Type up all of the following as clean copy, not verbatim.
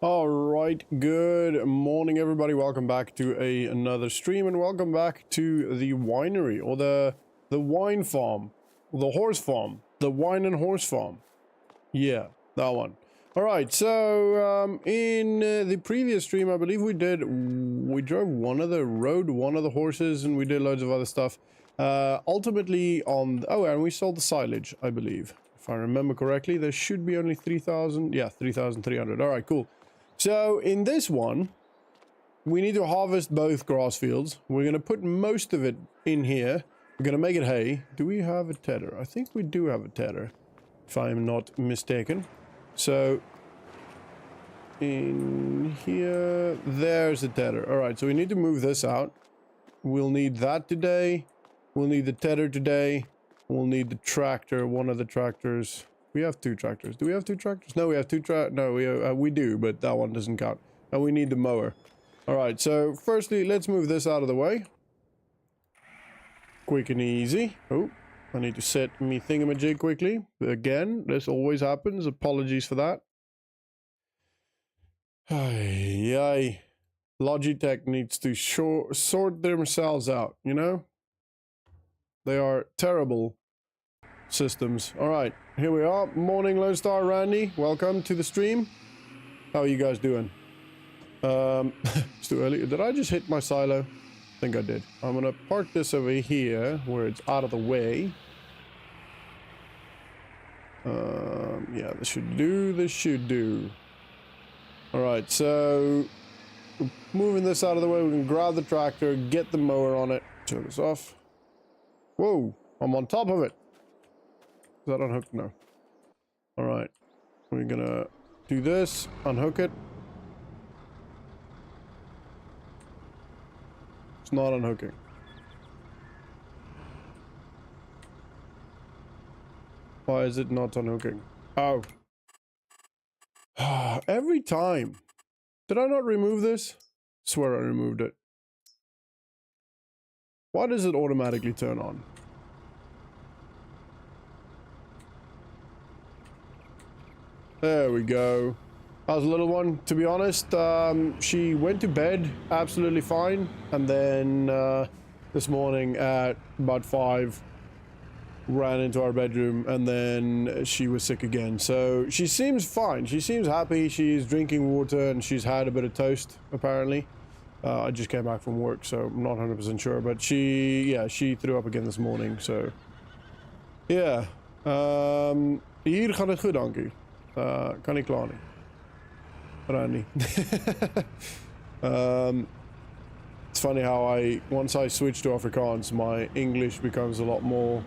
All right, good morning, everybody. Welcome back to another stream, and welcome back to the winery, or the wine farm, the horse farm, the wine and horse farm. Yeah, that one. All right, so in the previous stream, I believe we drove one of the horses, and we did loads of other stuff. Ultimately and we sold the silage, I believe. If I remember correctly, there should be only 3,000. Yeah, 3,300. All right, cool. So in this one, we need to harvest both grass fields. We're going to put most of it in here. We're going to make it hay. Do we have a tedder? I think we do have a tedder, if I'm not mistaken. So in here, there's the tedder. All right, so we need to move this out. We'll need that today. We'll need the tedder today. We'll need the tractor, one of the tractors. We have two tractors. Do we have two tractors? No, we have we do, but that one doesn't count. And we need the mower. All right, so firstly, let's move this out of the way. Quick and easy. Oh, I need to set me thingamajig quickly. Again, this always happens. Apologies for that. Yay. Logitech needs to sort themselves out, you know? They are terrible systems. All right, here we are. Morning, Lone Star Randy. Welcome to the stream. How are you guys doing? It's too early. Did I just hit my silo? I think I did. I'm gonna park this over here where it's out of the way. Yeah, this should do. This should do. All right, so moving this out of the way, we can grab the tractor, get the mower on it. Turn this off. Whoa, I'm on top of it. Is that unhooked? No. All right, we're gonna do this, unhook it. It's not unhooking. Why is it not unhooking? Oh. Every time. Did I not remove this? Swear I removed it. Why does it automatically turn on? There we go. How's the little one? To be honest, she went to bed absolutely fine, and then this morning at about 5 ran into our bedroom, and then she was sick again. So she seems fine. She seems happy. She's drinking water, and she's had a bit of toast apparently. I just came back from work, so I'm not 100% sure, but she threw up again this morning. So yeah, hier gaat het goed, dankie. Kan ik klaar niet. Randy. It's funny how once I switch to Afrikaans, my English becomes a lot more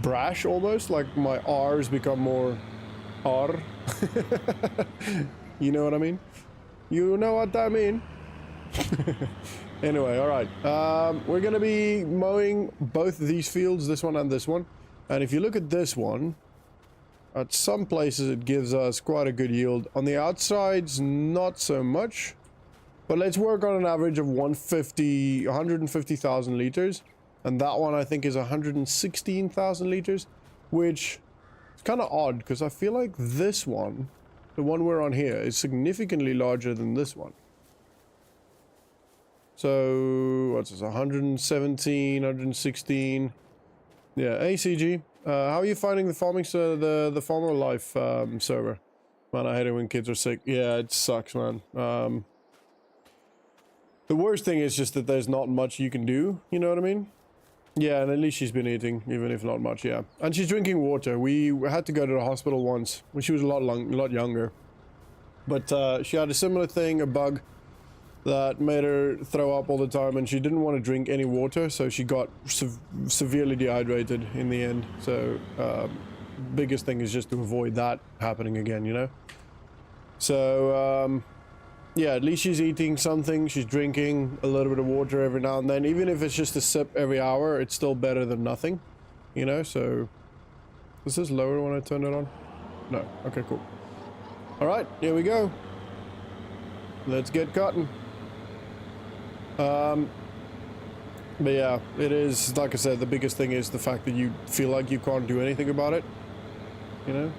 brash almost, like my R's become more R. You know what I mean? You know what I mean? Anyway, all right. We're going to be mowing both these fields, this one and this one. And if you look at this one, at some places it gives us quite a good yield. On the outsides, not so much. But let's work on an average of 150,000 liters. And that one I think is 116,000 liters, which is kind of odd because I feel like this one, the one we're on here, is significantly larger than this one. So, what's this, 117, 116. Yeah, ACG. How are you finding the farming, the Farmer Life server? Man, I hate it when kids are sick. Yeah, it sucks, man. The worst thing is just that there's not much you can do, you know what I mean? Yeah, and at least she's been eating, even if not much, yeah. And she's drinking water. We had to go to the hospital once when she was a lot younger. But she had a similar thing, a bug, that made her throw up all the time, and she didn't want to drink any water, so she got severely dehydrated in the end. So biggest thing is just to avoid that happening again, you know? So yeah, at least she's eating something, she's drinking a little bit of water every now and then. Even if it's just a sip every hour, it's still better than nothing, you know? So is this lower when I turn it on? No. Okay, cool. All right, here we go. Let's get cutting. But yeah, it is, like I said, the biggest thing is the fact that you feel like you can't do anything about it, you know?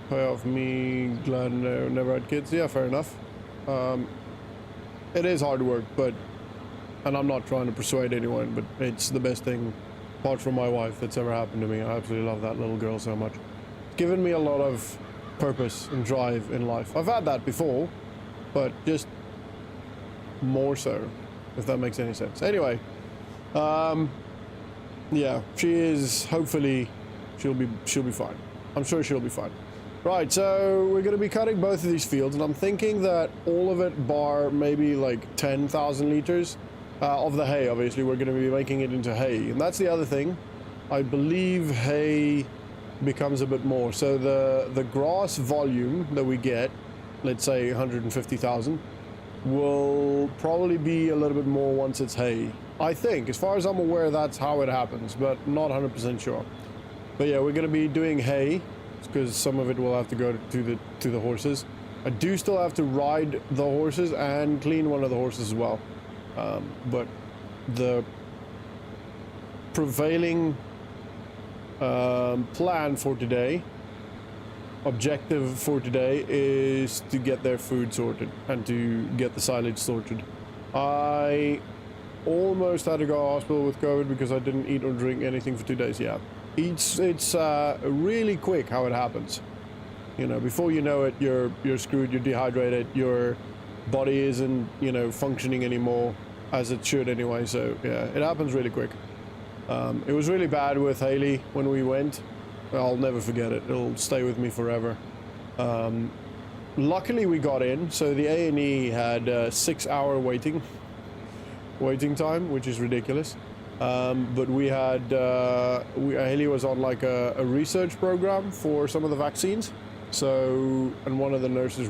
Pay off me, glad no, never had kids. Yeah, fair enough. It is hard work, but, and I'm not trying to persuade anyone, but it's the best thing, apart from my wife, that's ever happened to me. I absolutely love that little girl so much. It's given me a lot of purpose and drive in life. I've had that before, but just more so, if that makes any sense. Anyway, yeah, she is, hopefully, she'll be fine. I'm sure she'll be fine. Right, so we're going to be cutting both of these fields, and I'm thinking that all of it bar maybe like 10,000 liters of the hay. Obviously, we're going to be making it into hay, and that's the other thing. I believe hay becomes a bit more. So the grass volume that we get, let's say 150,000, will probably be a little bit more once it's hay. I think, as far as I'm aware, that's how it happens, but not 100% sure. But yeah, we're going to be doing hay, because some of it will have to go to the horses. I do still have to ride the horses and clean one of the horses as well. But the prevailing plan for today, objective for today, is to get their food sorted and to get the silage sorted. I almost had to go to hospital with COVID because I didn't eat or drink anything for 2 days. Yeah. It's really quick how it happens. You know, before you know it, you're screwed, you're dehydrated, your body isn't, you know, functioning anymore as it should anyway. So yeah, it happens really quick. It was really bad with Haley when we went. I'll never forget it. It'll stay with me forever. Luckily we got in, so the A&E had a 6-hour waiting time, which is ridiculous. But we had, Haley was on like a research program for some of the vaccines. So, and one of the nurses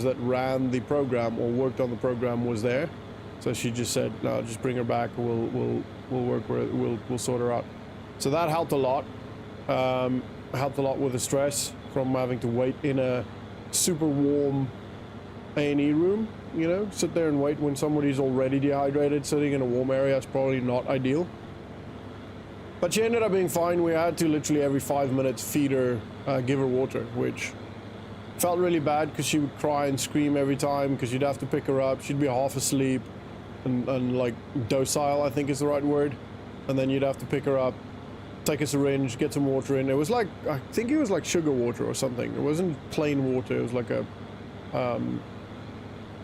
that ran the program or worked on the program was there. So she just said, no, just bring her back. We'll work with it. We'll sort her out. So that helped a lot. Helped a lot with the stress from having to wait in a super warm A&E room. You know, sit there and wait when somebody's already dehydrated. Sitting in a warm area is probably not ideal. But she ended up being fine. We had to literally every 5 minutes feed her, give her water, which felt really bad because she would cry and scream every time because you'd have to pick her up. She'd be half asleep and like docile, I think is the right word. And then you'd have to pick her up, take a syringe, get some water in. It was like, I think it was like sugar water or something. It wasn't plain water. It was like a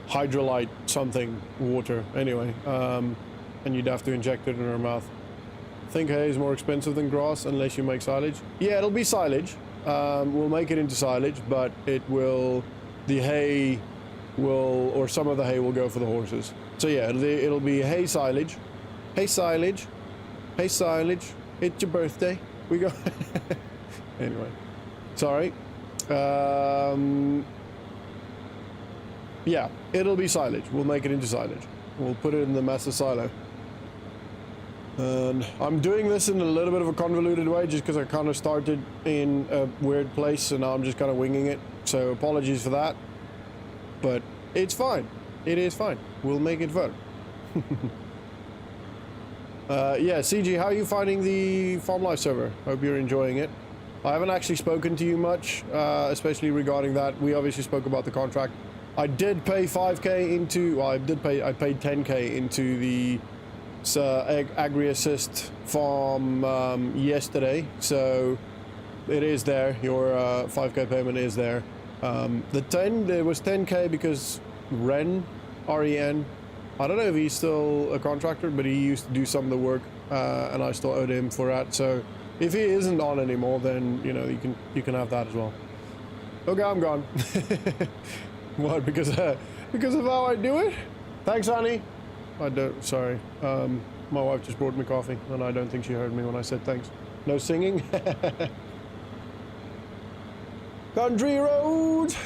hydrolyte something water anyway, and you'd have to inject it in her mouth. I think hay is more expensive than grass unless you make silage. Yeah, it'll be silage. We'll make it into silage, but the hay will, or some of the hay will go for the horses. So yeah, it'll be hay silage, it's your birthday, we go. Anyway, sorry. Yeah, it'll be silage. We'll make it into silage. We'll put it in the master silo. And I'm doing this in a little bit of a convoluted way just because I kind of started in a weird place and now I'm just kind of winging it. So apologies for that. But it's fine. It is fine. We'll make it fun. Yeah, CG, how are you finding the Farm Life server? Hope you're enjoying it. I haven't actually spoken to you much, especially regarding that. We obviously spoke about the contract. I did pay 5k into, well, I paid 10k into the Agri-Assist farm yesterday, so it is there. Your 5k payment is there. There was 10k because Ren, R-E-N, I don't know if he's still a contractor, but he used to do some of the work, and I still owed him for that. So if he isn't on anymore, then you know you can have that as well. Okay, I'm gone. What? Because of how I do it? Thanks, honey. I don't. Sorry. My wife just brought me coffee, and I don't think she heard me when I said thanks. No singing. Country roads.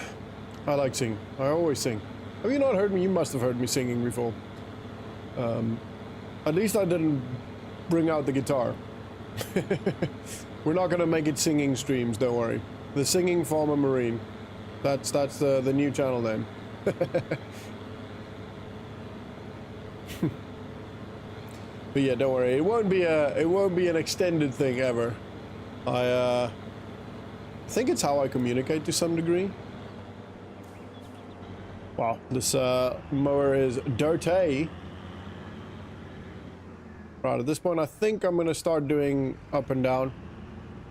I like singing. I always sing. Have you not heard me? You must have heard me singing before. At least I didn't bring out the guitar. We're not gonna make it singing streams. Don't worry. The Singing Farmer Marine. That's the new channel name. But yeah, don't worry. It won't be an extended thing ever. I think it's how I communicate to some degree. Wow, this mower is dirty. Right, at this point I think I'm gonna start doing up and down,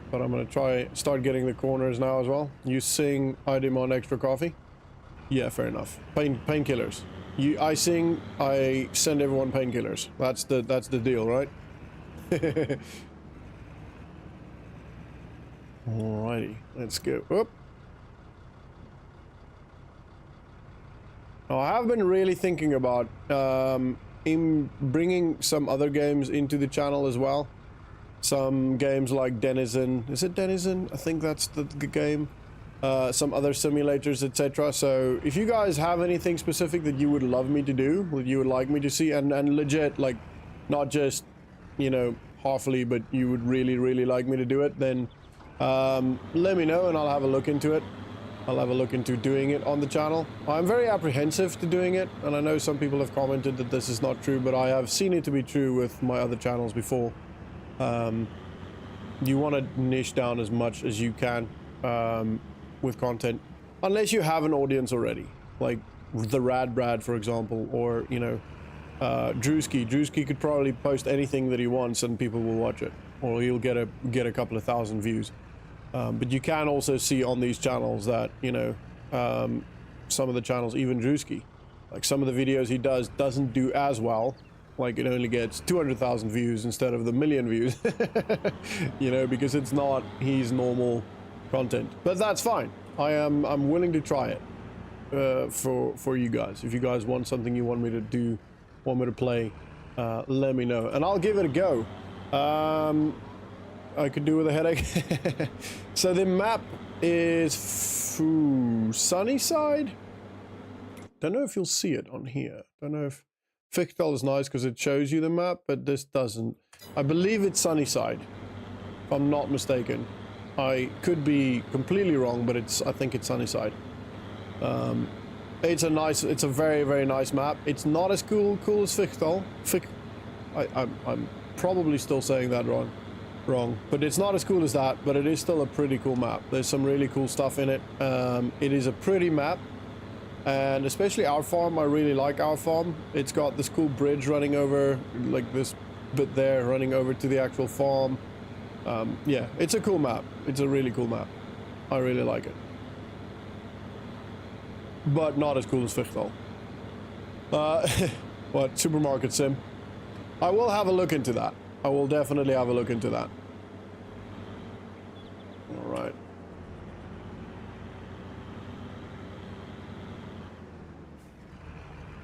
but I'm gonna start getting the corners now as well. You sing, I demand extra coffee. Yeah, fair enough. Painkillers. I sing, I send everyone painkillers. That's the deal, right? Alrighty, let's go. Oop. Now, I have been really thinking about in bringing some other games into the channel as well. Some games like Denizen. Is it Denizen? I think that's the game. Some other simulators, etc. So if you guys have anything specific that you would love me to do, that you would like me to see, and legit, like, not just, you know, halfly, but you would really like me to do it, then let me know and I'll have a look into it. I'll have a look into doing it on the channel. I'm very apprehensive to doing it, and I know some people have commented that this is not true, but I have seen it to be true with my other channels before. You want to niche down as much as you can with content, unless you have an audience already, like the Rad Brad, for example, or, you know, Drewski. Drewski could probably post anything that he wants and people will watch it, or he'll get a couple of thousand views. But you can also see on these channels that, you know, some of the channels, even Drewski, like some of the videos he doesn't do as well. Like, it only gets 200,000 views instead of the million views, you know, because it's not his normal content. But that's fine. I'm willing to try it for you guys. If you guys want something you want me to do, want me to play, let me know and I'll give it a go. I could do with a headache. So the map is Sunnyside. Don't know if you'll see it on here. Don't know if Fichtel is nice because it shows you the map, but this doesn't. I believe it's Sunnyside, if I'm not mistaken. I could be completely wrong, but I think it's Sunnyside. It's a very nice map. It's not as cool as Fichtel. I'm probably still saying that wrong, but it's not as cool as that, but it is still a pretty cool map. There's some really cool stuff in it. It is a pretty map, and especially our farm. I really like our farm. It's got this cool bridge running over, like this bit there, running over to the actual farm. Yeah, it's a cool map. It's a really cool map. I really like it, but not as cool as Fichtel. What, Supermarket Sim? I will have a look into that. I will definitely have a look into that. All right.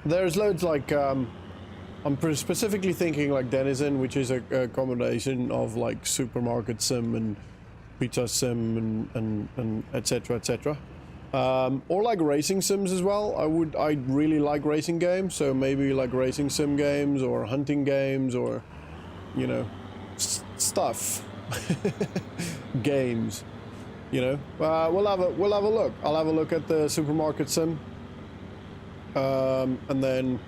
There's loads like, I'm specifically thinking like Denizen, which is a combination of like Supermarket Sim and Pizza Sim and etc. Or like racing sims as well. I really like racing games, so maybe like racing sim games or hunting games or, you know, stuff. Games, you know. We'll have a look. I'll have a look at the Supermarket Sim, and then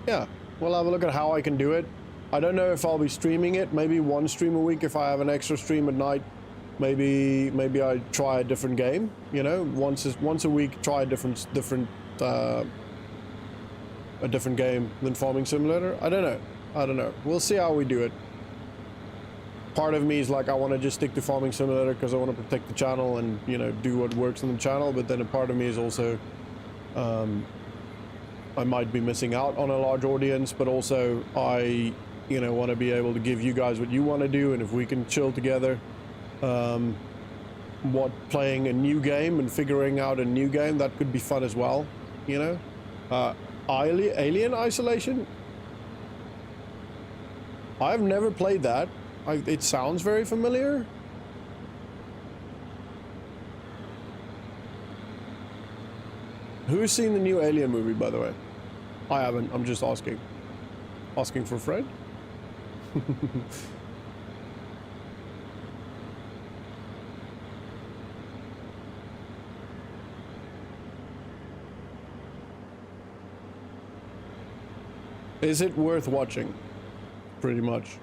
yeah, we'll have a look at how I can do it. I don't know if I'll be streaming it. Maybe one stream a week if I have an extra stream at night. Maybe I try a different game. You know, once a week, try a different game than Farming Simulator. I don't know. We'll see how we do it. Part of me is like, I want to just stick to Farming Simulator because I want to protect the channel and, you know, do what works on the channel. But then a part of me is also, I might be missing out on a large audience, but also I, you know, want to be able to give you guys what you want to do. And if we can chill together, playing a new game and figuring out a new game, that could be fun as well, you know. Alien Isolation? I've never played that. It sounds very familiar. Who's seen the new Alien movie, by the way? I haven't. I'm just asking. Asking for a friend? Is it worth watching? Pretty much.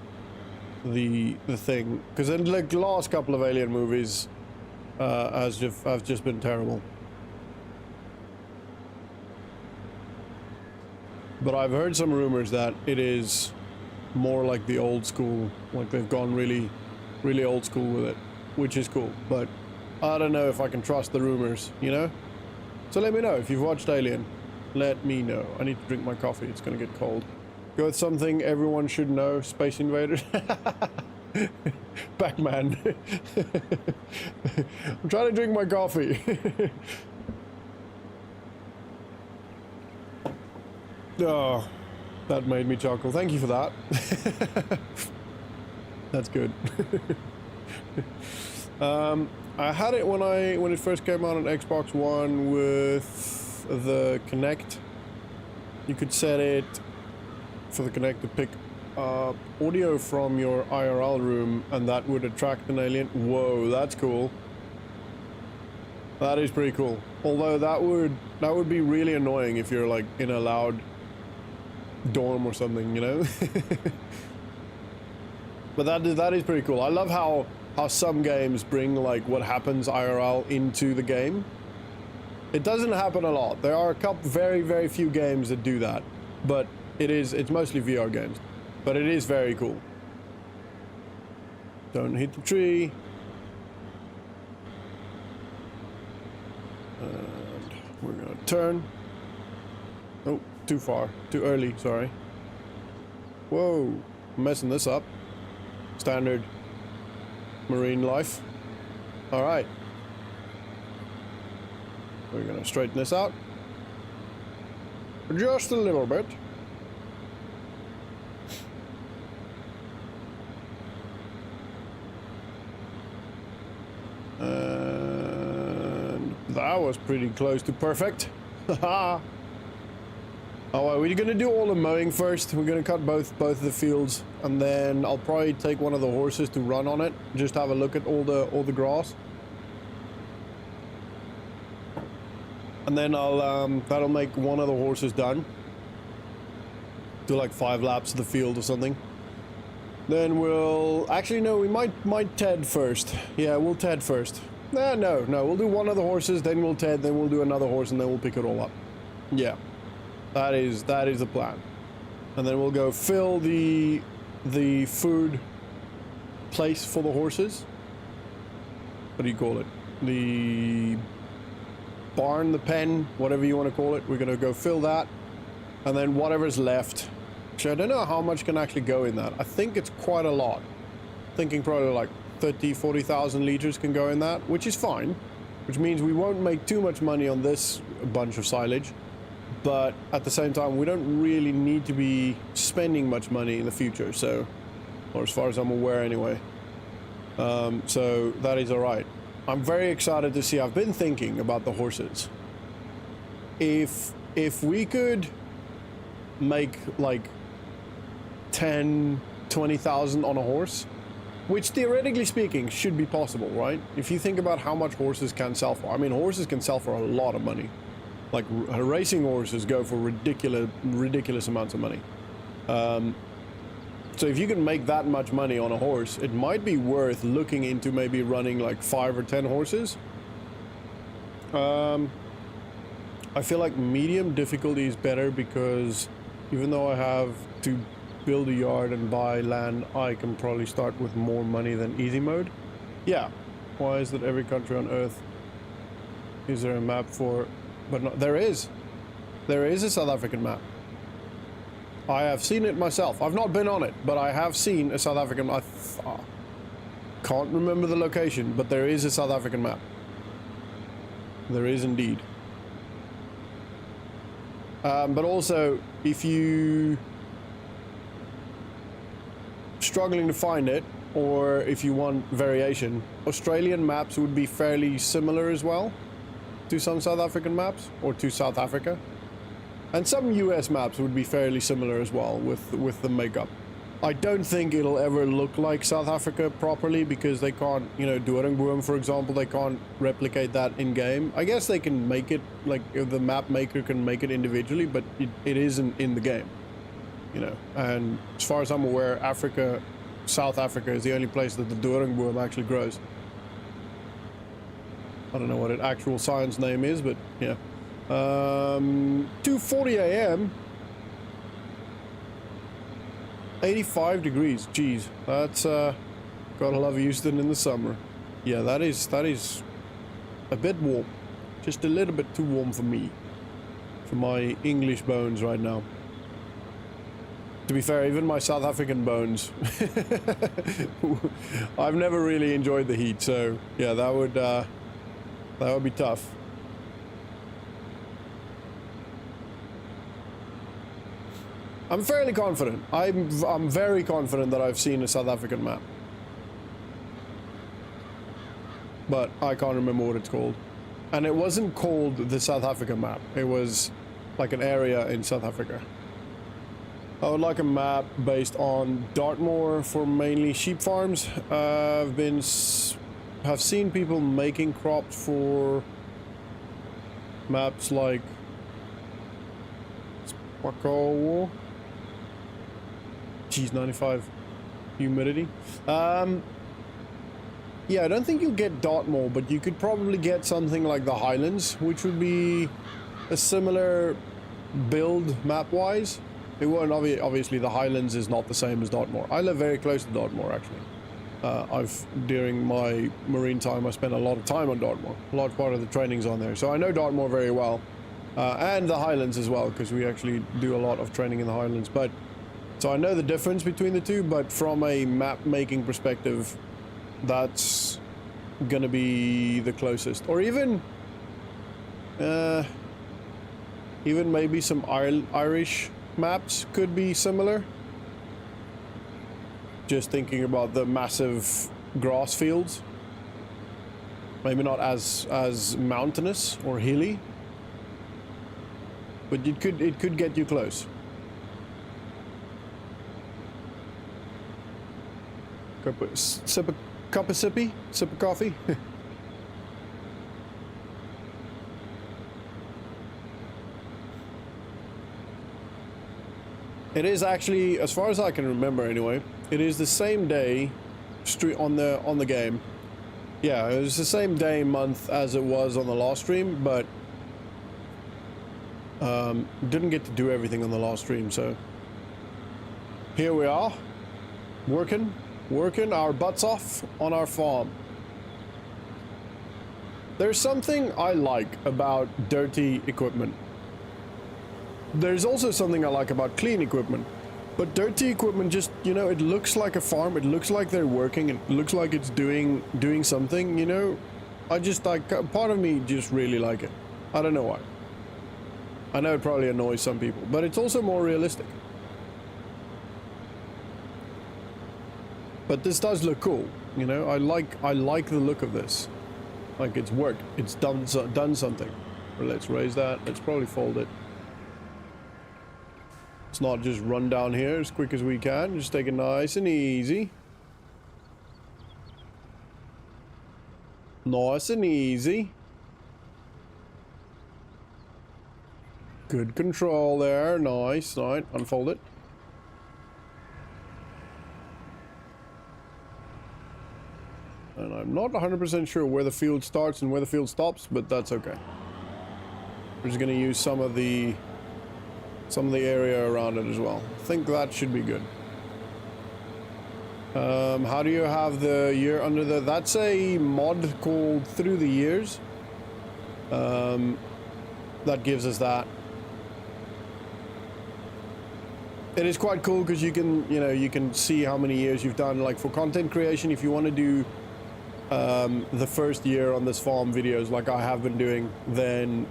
The thing, because in like the last couple of Alien movies, has just been terrible. But I've heard some rumors that it is more like the old school, like they've gone really, really old school with it, which is cool. But I don't know if I can trust the rumors, you know? So let me know if you've watched Alien. Let me know. I need to drink my coffee. It's gonna get cold. Go with something everyone should know. Space Invaders. Pac-Man. I'm trying to drink my coffee. Oh, that made me chuckle. Thank you for that. That's good. I had it when it first came out on Xbox One with the Kinect. You could set it for the Kinect to pick up audio from your IRL room, and that would attract an alien. Whoa, that's cool. That is pretty cool. Although that would be really annoying if you're like in a loud dorm or something, you know. But that is pretty cool. I love how some games bring like what happens IRL into the game. It doesn't happen a lot. There are a couple very few games that do that, but it's mostly VR games. But it is very cool. Don't hit the tree. And we're gonna turn. Oh, too far. Too early, sorry. Whoa, I'm messing this up. Standard marine life. All right. We're gonna straighten this out. Just a little bit. And that was pretty close to perfect. Haha. Oh, we're gonna do all the mowing first. We're gonna cut both of the fields, and then I'll probably take one of the horses to run on it. Just have a look at all the grass, and then that'll make one of the horses done. Do like 5 laps of the field or something. Then we'll actually no, we might Ted first. Yeah, we'll Ted first. No, we'll do one of the horses, then we'll Ted, then we'll do another horse, and then we'll pick it all up. Yeah. That is the plan. And then we'll go fill the food place for the horses. What do you call it? The barn, the pen, whatever you want to call it. We're gonna go fill that, and then whatever's left. Actually, I don't know how much can actually go in that. I think it's quite a lot. Thinking probably like 30,000-40,000 liters can go in that, which is fine. Which means we won't make too much money on this bunch of silage. But at the same time, we don't really need to be spending much money in the future, so, or as far as I'm aware anyway. So that is all right. I'm very excited to see. I've been thinking about the horses. If we could make like 10,000-20,000 on a horse, which theoretically speaking should be possible, right? If you think about how much horses can sell for, I mean, horses can sell for a lot of money. Like racing horses go for ridiculous amounts of money. So if you can make that much money on a horse, it might be worth looking into maybe running like 5 or 10 horses. I feel like medium difficulty is better because even though I have to build a yard and buy land, I can probably start with more money than easy mode. Yeah. Why is it every country on Earth? Is there a map for... But no, there is a South African map. I have seen it myself. I've not been on it, but I have seen a South African map. I can't remember the location, but there is a South African map. There is indeed. But also, if you struggling to find it, or if you want variation, Australian maps would be fairly similar as well to some South African maps, or to South Africa. And some US maps would be fairly similar as well with the makeup. I don't think it'll ever look like South Africa properly because they can't, you know, Doringboom, for example, they can't replicate that in game. I guess they can make it, like, if the map maker can make it individually, but it isn't in the game, you know. And as far as I'm aware, South Africa is the only place that the Doringboom actually grows. I don't know what its actual science name is, but yeah. 2:40 a.m. 85 degrees. Jeez, that's gotta love Houston in the summer. Yeah, that is a bit warm. Just a little bit too warm for me. For my English bones right now. To be fair, even my South African bones. I've never really enjoyed the heat, so yeah, that would be tough. I'm fairly confident. I'm very confident that I've seen a South African map. But I can't remember what it's called. And it wasn't called the South Africa map. It was like an area in South Africa. I would like a map based on Dartmoor for mainly sheep farms. Have seen people making crops for maps like Spakawa. Geez, 95 humidity. Yeah, I don't think you'll get Dartmoor, but you could probably get something like the Highlands, which would be a similar build map-wise. It won't obviously the Highlands is not the same as Dartmoor. I live very close to Dartmoor actually. During my marine time I spent a lot of time on Dartmoor. A large part of the training's on there, so I know Dartmoor very well, and the Highlands as well, because we actually do a lot of training in the Highlands. But so I know the difference between the two, but from a map making perspective, that's gonna be the closest. Or even maybe some Irish maps could be similar. Just thinking about the massive grass fields. Maybe not as mountainous or hilly, but it could get you close. Sip of coffee. It is actually, as far as I can remember anyway, it is the same day on the game. Yeah, it was the same day, month as it was on the last stream, but didn't get to do everything on the last stream, so here we are, working our butts off on our farm. There's something I like about dirty equipment. There's also something I like about clean equipment. But dirty equipment just, you know, it looks like a farm, it looks like they're working, it looks like it's doing something, you know. I just like, part of me just really like it. I don't know why. I know it probably annoys some people, but it's also more realistic. But this does look cool, you know. I like the look of this. Like, it's worked, it's done something. Well, let's raise that, let's probably fold it. Let's not just run down here as quick as we can. Just take it nice and easy. Nice and easy. Good control there. Nice. Alright, unfold it. And I'm not 100% sure where the field starts and where the field stops, but that's okay. We're just going to use some of the area around it as well. I think that should be good. How do you have the year under the... That's a mod called Through the Years. That gives us that. It is quite cool because you can, you know, you can see how many years you've done. Like for content creation, if you want to do the first year on this farm videos like I have been doing, then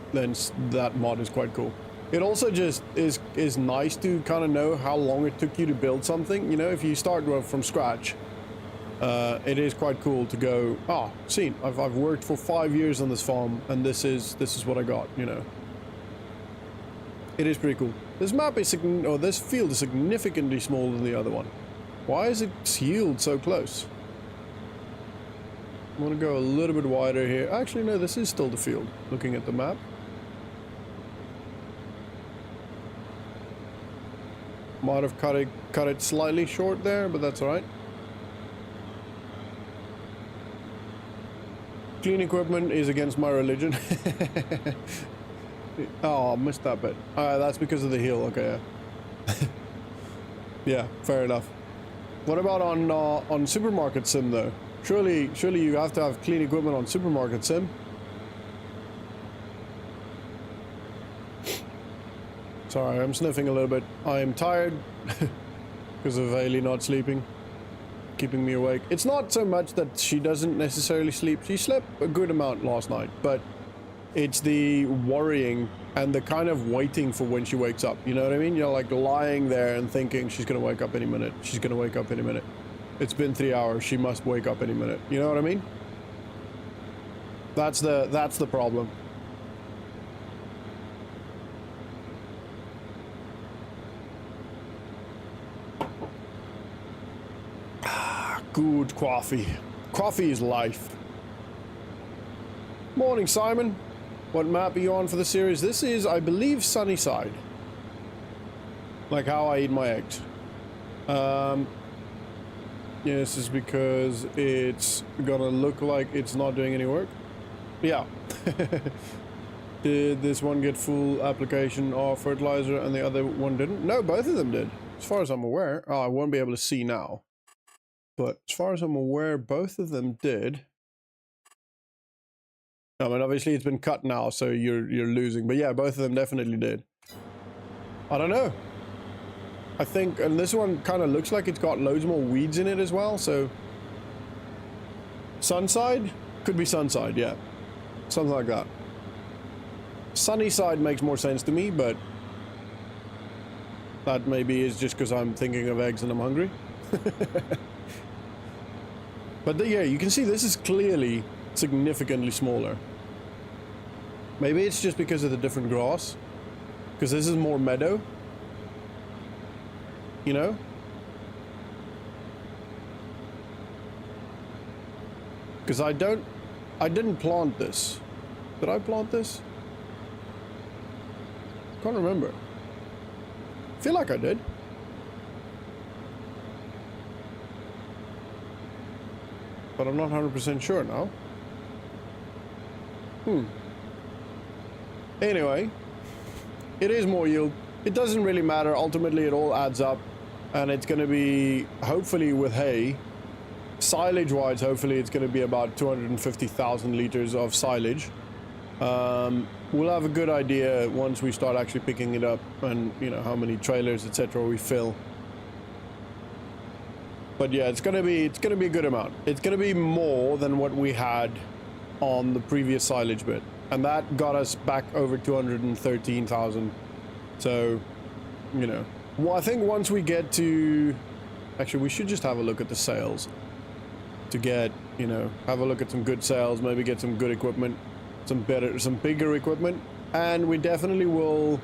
that mod is quite cool. It also just is nice to kind of know how long it took you to build something. You know, if you start from scratch, it is quite cool to go, seen, I've worked for 5 years on this farm and this is what I got, you know. It is pretty cool. This map is, or this field is significantly smaller than the other one. Why is it sealed so close? I'm gonna go a little bit wider here. Actually, no, this is still the field, looking at the map. Might have cut it slightly short there, but that's all right. Clean equipment is against my religion. Oh, I missed that bit. That's because of the heel. Okay. Yeah, fair enough. What about on supermarket sim though? Surely you have to have clean equipment on supermarket sim. Sorry, I'm sniffing a little bit. I am tired because of Haley not sleeping, keeping me awake. It's not so much that she doesn't necessarily sleep. She slept a good amount last night, but it's the worrying and the kind of waiting for when she wakes up. You know what I mean? You're like lying there and thinking she's gonna wake up any minute. She's gonna wake up any minute. It's been 3 hours. She must wake up any minute. You know what I mean? That's the problem. Good coffee. Coffee is life. Morning, Simon. What map are you on for the series? This is, I believe, Sunnyside. Like how I eat my eggs. Yeah, this is because it's gonna look like it's not doing any work. Yeah. Did this one get full application of fertilizer and the other one didn't? No, both of them did. As far as I'm aware. Oh, I won't be able to see now. But as far as I'm aware, both of them did. I mean, obviously it's been cut now, so you're losing. But yeah, both of them definitely did. I don't know. I think, and this one kind of looks like it's got loads more weeds in it as well, so... Sunside? Could be Sunside, yeah. Something like that. Sunnyside makes more sense to me, but... that maybe is just because I'm thinking of eggs and I'm hungry. But yeah, you can see this is clearly significantly smaller. Maybe it's just because of the different grass. Because this is more meadow. You know? Because I didn't plant this. Did I plant this? Can't remember. Feel like I did. But I'm not 100% sure now. Anyway, it is more yield. It doesn't really matter. Ultimately, it all adds up. And it's going to be, hopefully with hay, silage-wise, hopefully it's going to be about 250,000 liters of silage. We'll have a good idea once we start actually picking it up and, you know, how many trailers, etc. we fill. But yeah, it's gonna be a good amount. It's gonna be more than what we had on the previous silage bit, and that got us back over 213,000. So, you know, well, I think once we get to, actually, we should just have a look at the sales to get, you know, have a look at some good sales, maybe get some good equipment, some bigger equipment, and we definitely will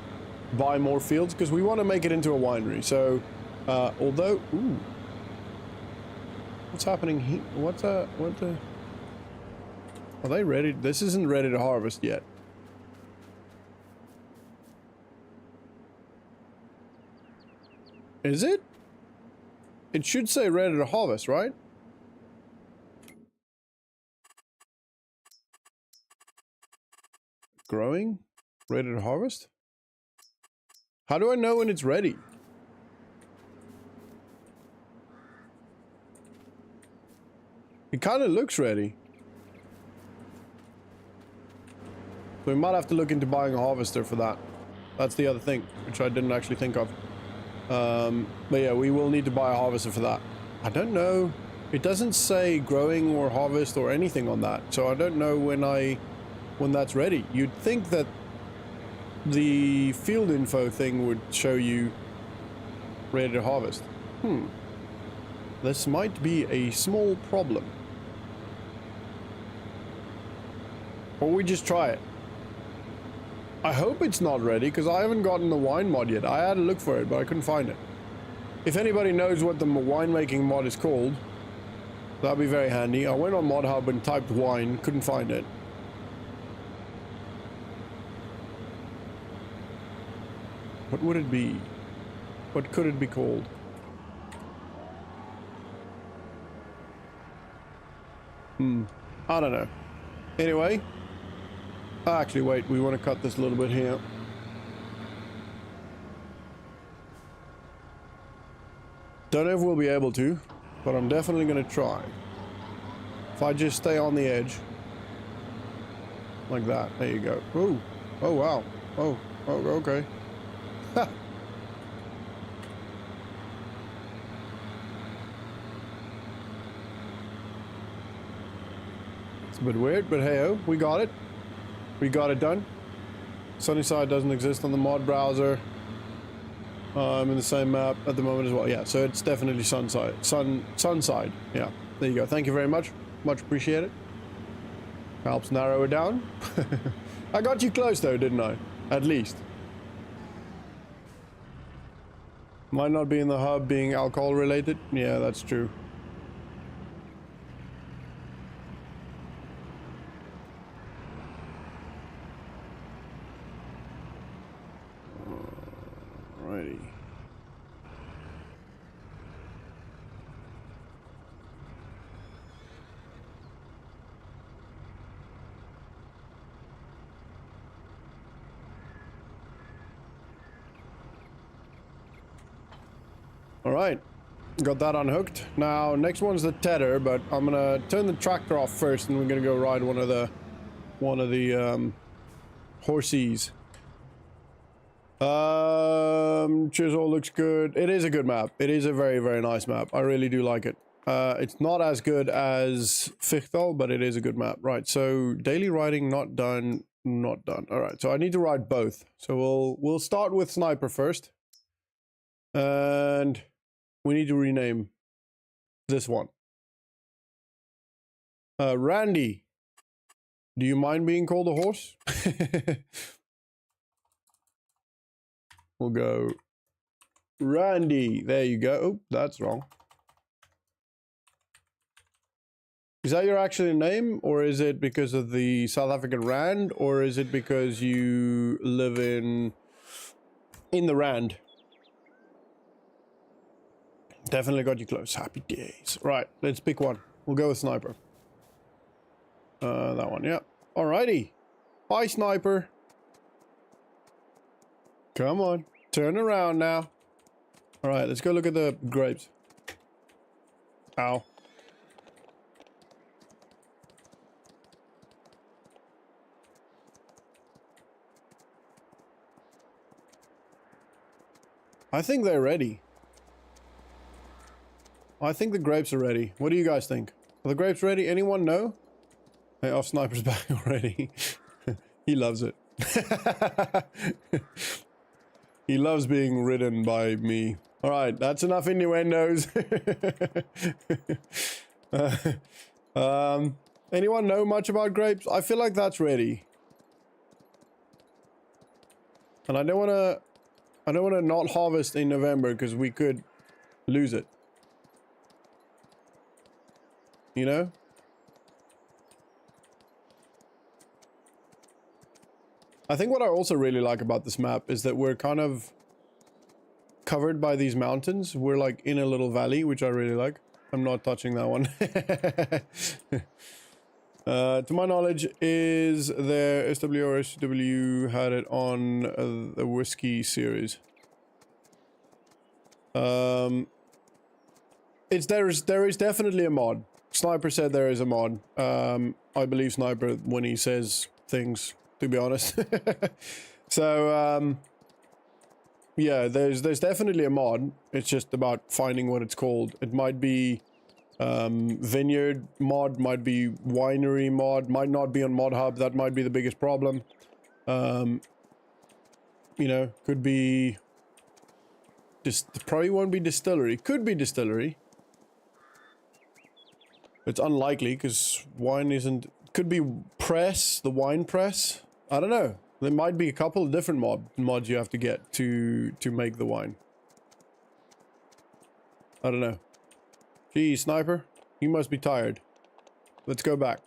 buy more fields because we want to make it into a winery. So, although, ooh. What's happening here? What the? Are they ready? This isn't ready to harvest yet. Is it? It should say ready to harvest, right? Growing? Ready to harvest? How do I know when it's ready? It kind of looks ready. So we might have to look into buying a harvester for that. That's the other thing, which I didn't actually think of. But yeah, we will need to buy a harvester for that. I don't know. It doesn't say growing or harvest or anything on that. So I don't know when that's ready. You'd think that the field info thing would show you ready to harvest. This might be a small problem. Or we just try it. I hope it's not ready, because I haven't gotten the wine mod yet. I had to look for it, but I couldn't find it. If anybody knows what the winemaking mod is called, that'd be very handy. I went on Mod Hub and typed wine, couldn't find it. What would it be? What could it be called? I don't know. Anyway. Actually, wait. We want to cut this a little bit here. Don't know if we'll be able to, but I'm definitely going to try. If I just stay on the edge. Like that. There you go. Ooh. Oh, wow. Oh, okay. Ha! It's a bit weird, but hey-oh, we got it. We got it done. Sunnyside doesn't exist on the mod browser. I'm in the same map at the moment as well. Yeah, so it's definitely Sunside. Yeah, there you go. Thank you very much. Much appreciated. Helps narrow it down. I got you close though, didn't I? At least. Might not be in the hub being alcohol related. Yeah, that's true. Alrighty. Alright, got that unhooked. Now, next one's the tether, but I'm gonna turn the tractor off first and we're gonna go ride one of the horsies. Chisel looks good. It is a good map. It is a very, very nice map. I really do like it. It's not as good as Fichtel, but it is a good map. Right, so daily riding not done, not done. Alright, so I need to ride both. So we'll start with Sniper first. And we need to rename this one. Randy, do you mind being called a horse? We'll go Randy. There you go. Oh, that's wrong. Is that your actual name, or is it because of the South African Rand, or is it because you live in the Rand? Definitely got you close. Happy days. Right, let's pick one. We'll go with Sniper. That one, yeah. Alrighty. Hi, Sniper. Come on. Turn around now. Alright, let's go look at the grapes. Ow. I think they're ready. I think the grapes are ready. What do you guys think? Are the grapes ready? Anyone know? Hey, our Sniper's back already. He loves it. He loves being ridden by me. Alright, that's enough innuendos. Anyone know much about grapes? I feel like that's ready. And I don't want to not harvest in November because we could lose it. You know? I think what I also really like about this map is that we're kind of covered by these mountains. We're like in a little valley, which I really like. I'm not touching that one. To my knowledge, is there SW or SW had it on the whiskey series? There is definitely a mod. Sniper said there is a mod. I believe Sniper when he says things, to be honest. So yeah, there's definitely a mod. It's just about finding what it's called. It might be vineyard mod, might be winery mod, might not be on mod hub. That might be the biggest problem. You know, could be just probably won't be distillery. Could be distillery. It's unlikely because wine isn't. Could be press, the wine press. I don't know. There might be a couple of different mods you have to get to make the wine. I don't know. Gee, Sniper, you must be tired. Let's go back.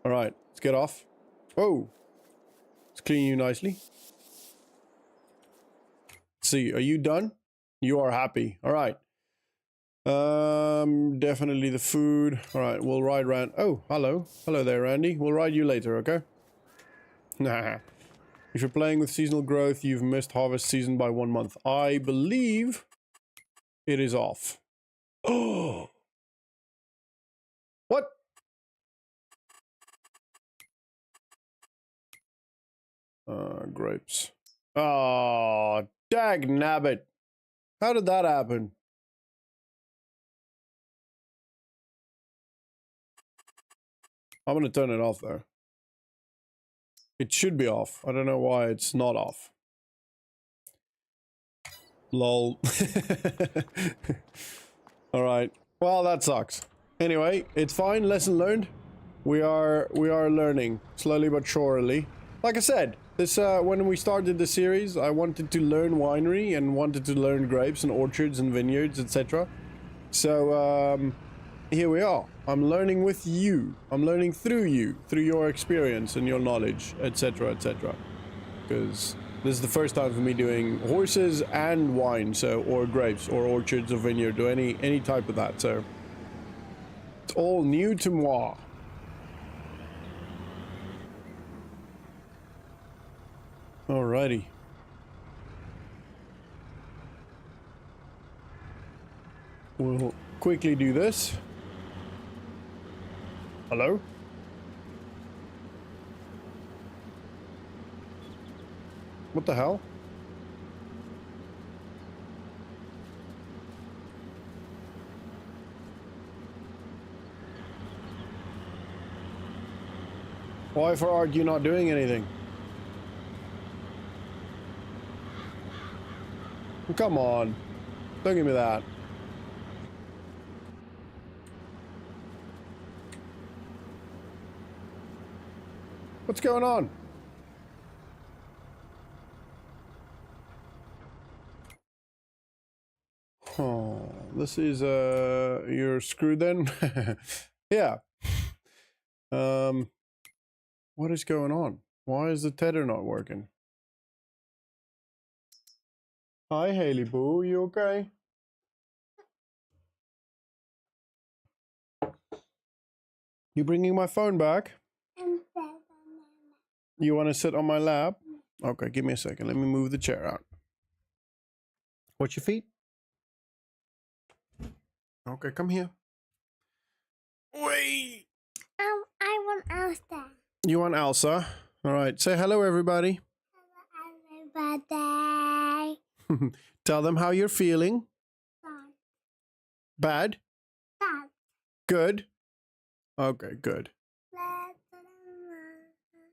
All right, let's get off. Whoa, let's clean you nicely. Let's see, are you done? You are happy. All right. Definitely the food. All right, we'll ride around. Oh, hello. Hello there, Randy. We'll ride you later, okay? Nah. If you're playing with seasonal growth, you've missed harvest season by 1 month. I believe it is off. Oh. What? Grapes. Oh, dag nabbit. How did that happen? I'm gonna turn it off though. It should be off. I don't know why it's not off. Lol. Alright. Well, that sucks. Anyway, it's fine. Lesson learned. We are learning. Slowly but surely. Like I said, this when we started the series, I wanted to learn winery and wanted to learn grapes and orchards and vineyards, etc. So, here we are. I'm learning with you. I'm learning through you, through your experience and your knowledge, etc., etc. Because this is the first time for me doing horses and wine, so, or grapes, or orchards, or vineyard, or any type of that. So it's all new to moi. Alrighty. We'll quickly do this. Hello? What the hell? Why for art you not doing anything? Come on. Don't give me that. What's going on? Oh, this is your screw then? Yeah. What is going on? Why is the tether not working? Hi Haley Boo, you okay? You bringing my phone back? You want to sit on my lap? Okay, give me a second. Let me move the chair out. What's your feet? Okay, come here. Wait. I want Elsa. You want Elsa? All right. Say hello, everybody. Hello, everybody. Tell them how you're feeling. Bad. Bad? Bad. Good? Okay, good.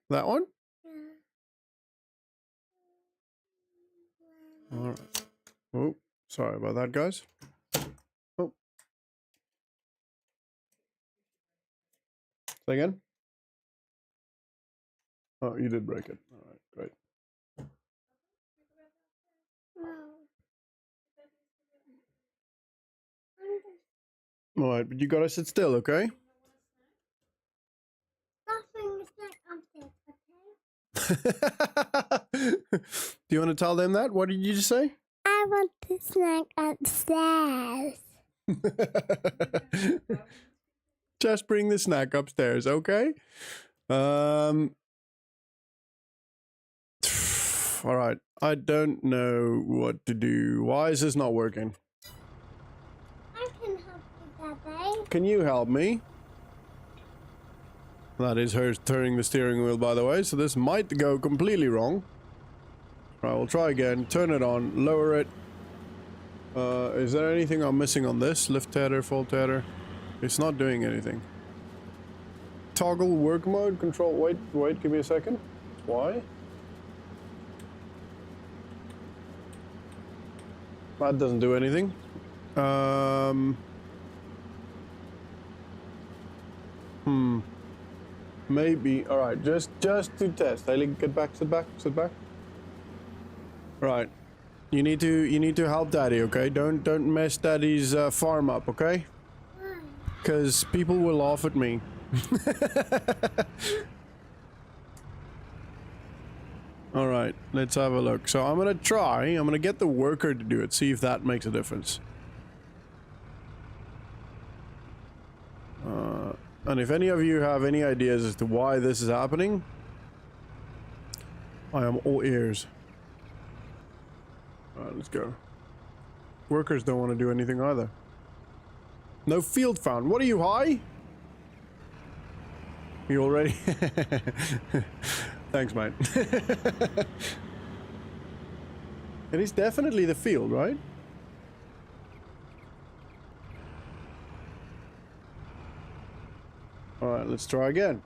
That one? All right. Oh, sorry about that, guys. Oh. Say again? Oh, you did break it. All right, great. All right, but you gotta sit still, okay? Nothing is like upstairs, okay? Do you want to tell them that? What did you just say? I want the snack upstairs. Just bring the snack upstairs, okay? All right. I don't know what to do. Why is this not working? I can help you, Daddy. Can you help me? That is her turning the steering wheel, by the way, so this might go completely wrong. All right, we'll try again. Turn it on. Lower it. Is there anything I'm missing on this? Lift tether, full tether. It's not doing anything. Toggle work mode, control. Wait, give me a second. Why? That doesn't do anything. Maybe. All right, just to test. Haley, get back. Sit back. Right. You need to help Daddy, okay? Don't mess Daddy's farm up, okay? Because people will laugh at me. All right, let's have a look. So I'm gonna get the worker to do it. See if that makes a difference. And if any of you have any ideas as to why this is happening, I am all ears. Alright, let's go. Workers don't want to do anything either. No field found. What are you, high? You already? Thanks, mate. It is definitely the field, right? Alright, let's try again.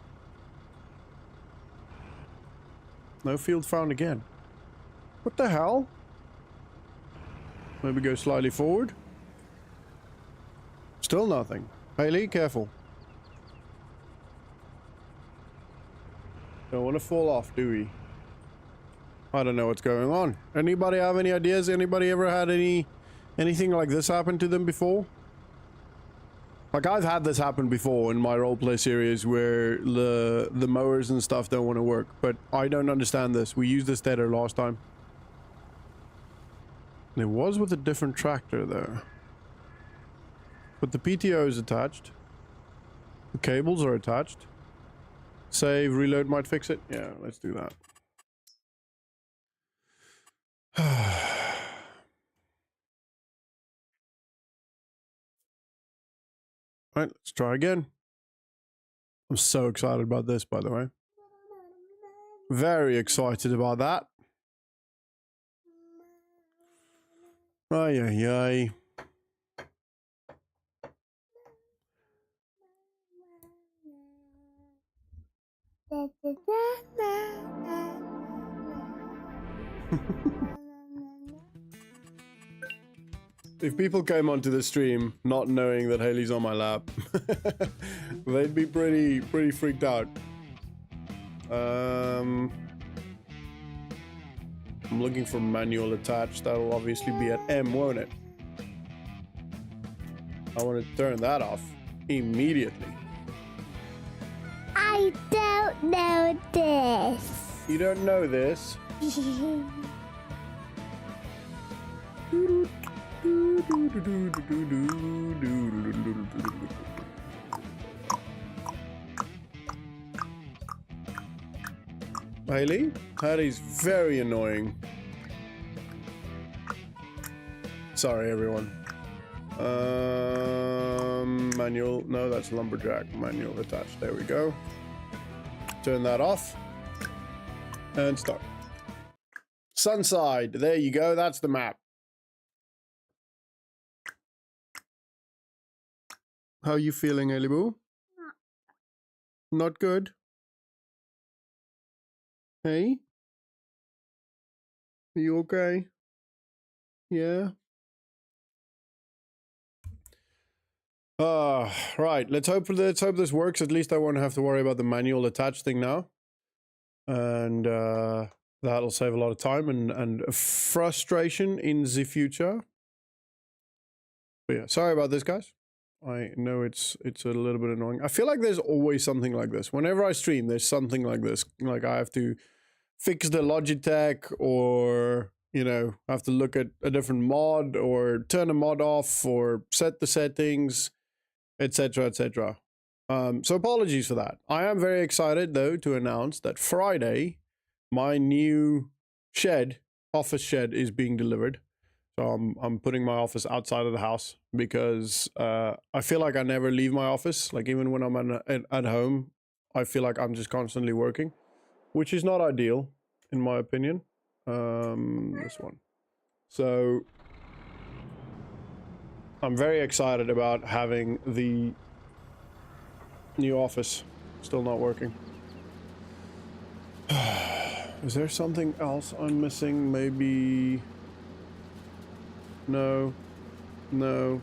No field found again. What the hell? Maybe go slightly forward. Still nothing. Haley, careful. Don't want to fall off, do we? I don't know what's going on. Anybody have any ideas? Anybody ever had anything like this happen to them before? Like, I've had this happen before in my roleplay series where the mowers and stuff don't want to work, but I don't understand this. We used this tether last time. It was with a different tractor though. But the PTO is attached. The cables are attached. Save, reload might fix it. Yeah, let's do that. Alright, let's try again. I'm so excited about this, by the way. Very excited about that. Ay, ay, ay. If people came onto the stream not knowing that Haley's on my lap, they'd be pretty freaked out. I'm looking for manual attached. That'll obviously be at M, won't it? I want to turn that off immediately. I don't know this. You don't know this? Haley? That is very annoying. Sorry, everyone. Manual. No, that's lumberjack. Manual attached. There we go. Turn that off. And start. Sunside. There you go. That's the map. How are you feeling, Haley Boo? Not good? Hey? Are you okay? Yeah? Right. Let's hope this works. At least I won't have to worry about the manual attach thing now. And that'll save a lot of time and frustration in the future. But yeah, sorry about this, guys. I know it's a little bit annoying. I feel like there's always something like this. Whenever I stream, there's something like this. Like I have to fix the Logitech, or you know, I have to look at a different mod, or turn a mod off, or set the settings, etc., etc. So apologies for that. I am very excited though to announce that Friday, my new office shed, is being delivered. So I'm putting my office outside of the house because I feel like I never leave my office. Like even when I'm at home, I feel like I'm just constantly working, which is not ideal in my opinion. This one. So I'm very excited about having the new office. Still not working. Is there something else I'm missing? Maybe... No. No.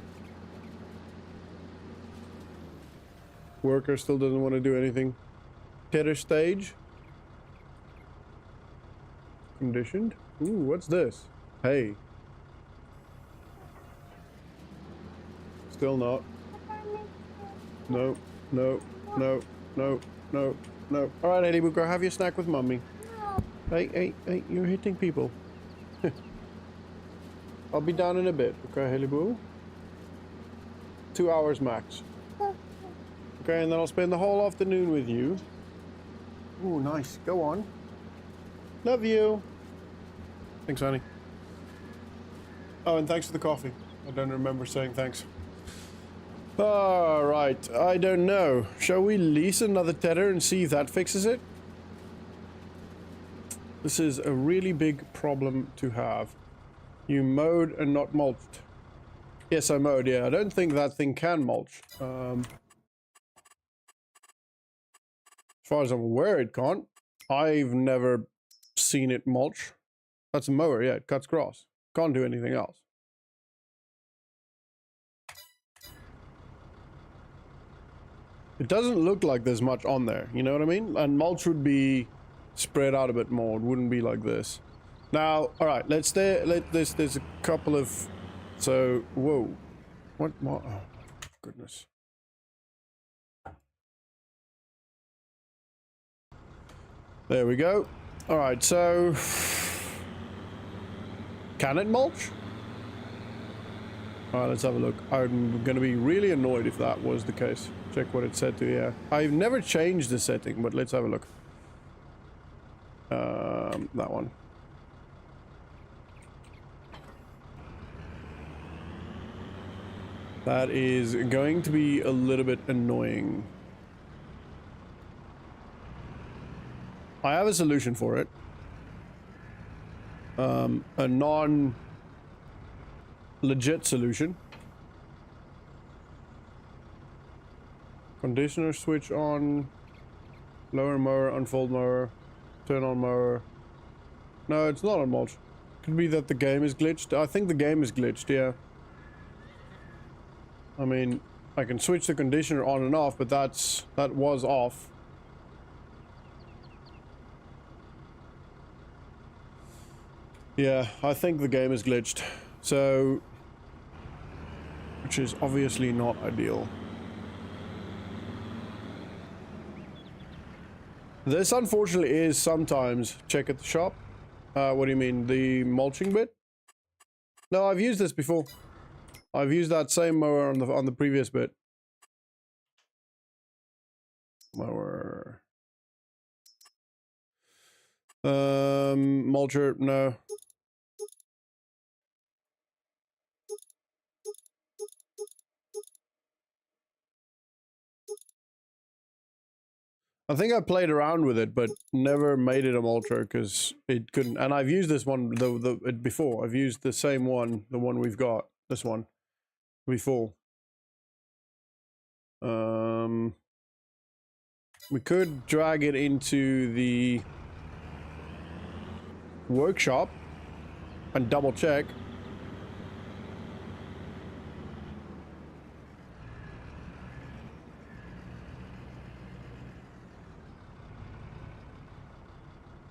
Worker still doesn't want to do anything. Tether stage. Conditioned. Ooh, what's this? Hey. Still not. No. No. No. No. No. No. Alright, Eddie, we'll go have your snack with Mummy. Hey, you're hitting people. I'll be down in a bit, okay, Haley Boo? 2 hours max. Okay, and then I'll spend the whole afternoon with you. Ooh, nice. Go on. Love you. Thanks, honey. Oh, and thanks for the coffee. I don't remember saying thanks. Alright, I don't know. Shall we lease another tether and see if that fixes it? This is a really big problem to have. You mowed and not mulched. Yes, I mowed, yeah. I don't think that thing can mulch. As far as I'm aware, it can't. I've never seen it mulch. That's a mower, yeah, it cuts grass. Can't do anything else. It doesn't look like there's much on there, you know what I mean? And mulch would be spread out a bit more. It wouldn't be like this. Now, all right, there's a couple of, so, whoa. What, oh, my goodness. There we go. All right, so, can it mulch? All right, let's have a look. I'm going to be really annoyed if that was the case. Check what it said to, yeah. I've never changed the setting, but let's have a look. That one. That is going to be a little bit annoying. I have a solution for it. A non-legit solution. Conditioner switch on. Lower mower, unfold mower. Turn on mower. No, it's not on mulch. Could be that the game is glitched. I think the game is glitched, yeah. I mean, I can switch the conditioner on and off, but that was off. Yeah, I think the game is glitched. So, which is obviously not ideal. This unfortunately is sometimes check at the shop. What do you mean, the mulching bit? No, I've used this before. I've used that same mower on the previous bit. Mower. Mulcher, no. I think I played around with it, but never made it a mulcher because it couldn't. And I've used this one before. I've used the same one, the one we've got, this one, before. We could drag it into the workshop and double check.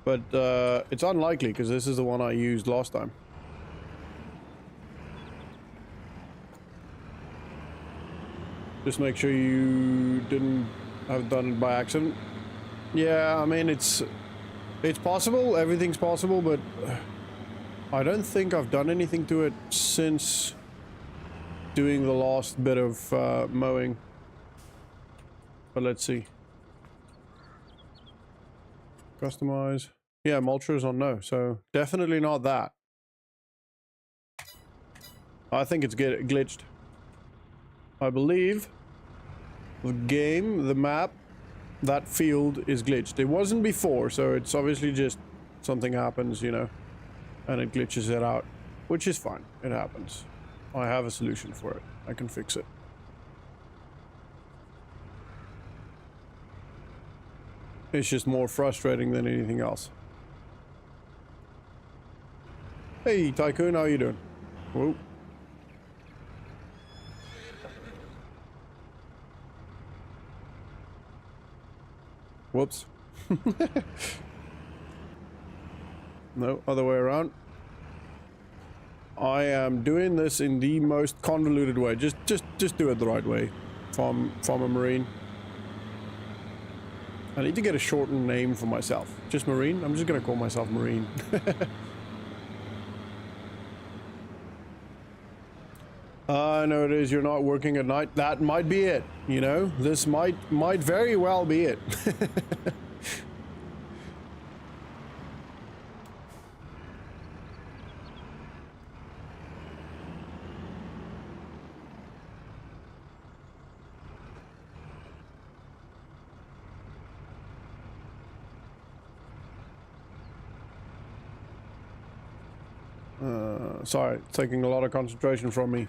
But it's unlikely because this is the one I used last time. Just make sure you didn't have done it by accident. Yeah, I mean, it's possible. Everything's possible, but I don't think I've done anything to it since doing the last bit of mowing. But let's see. Customize. Yeah, mulcher's on no, so definitely not that. I think it's glitched. I believe the game, the map, that field is glitched. It wasn't before, so it's obviously just something happens, you know, and it glitches it out, which is fine. It happens. I have a solution for it. I can fix it. It's just more frustrating than anything else. Hey, Tycoon, how you doing? Whoa. Whoops. No, other way around. I am doing this in the most convoluted way. Just do it the right way. Farmer Marine. I need to get a shortened name for myself. Just Marine? I'm just gonna call myself Marine. I know it is. You're not working at night. That might be it. You know, this might very well be it. Sorry, it's taking a lot of concentration from me.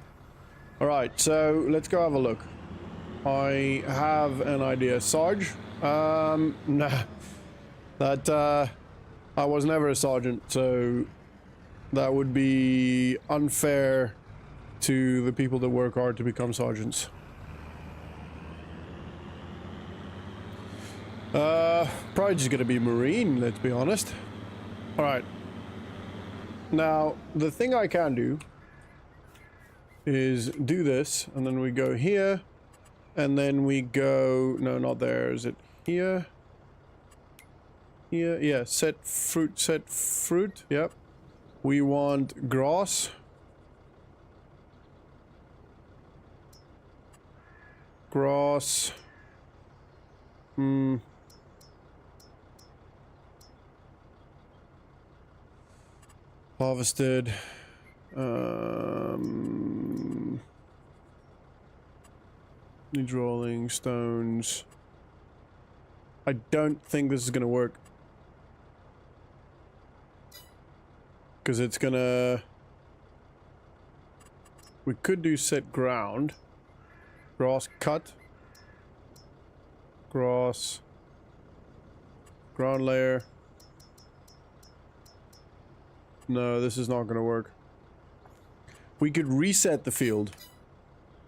All right, so let's go have a look. I have an idea. Sarge? Nah. That, I was never a sergeant, so that would be unfair to the people that work hard to become sergeants. Probably just gonna be Marine, let's be honest. All right. Now, the thing I can do is do this, and then we go here, and then we go... No, not there. Is it here? Here? Yeah, set fruit. Yep. We want grass. Grass. Harvested. Needs rolling stones. I don't think this is gonna work. Because it's gonna... We could do set ground. Grass cut. Grass. Ground layer. No, this is not gonna work. We could reset the field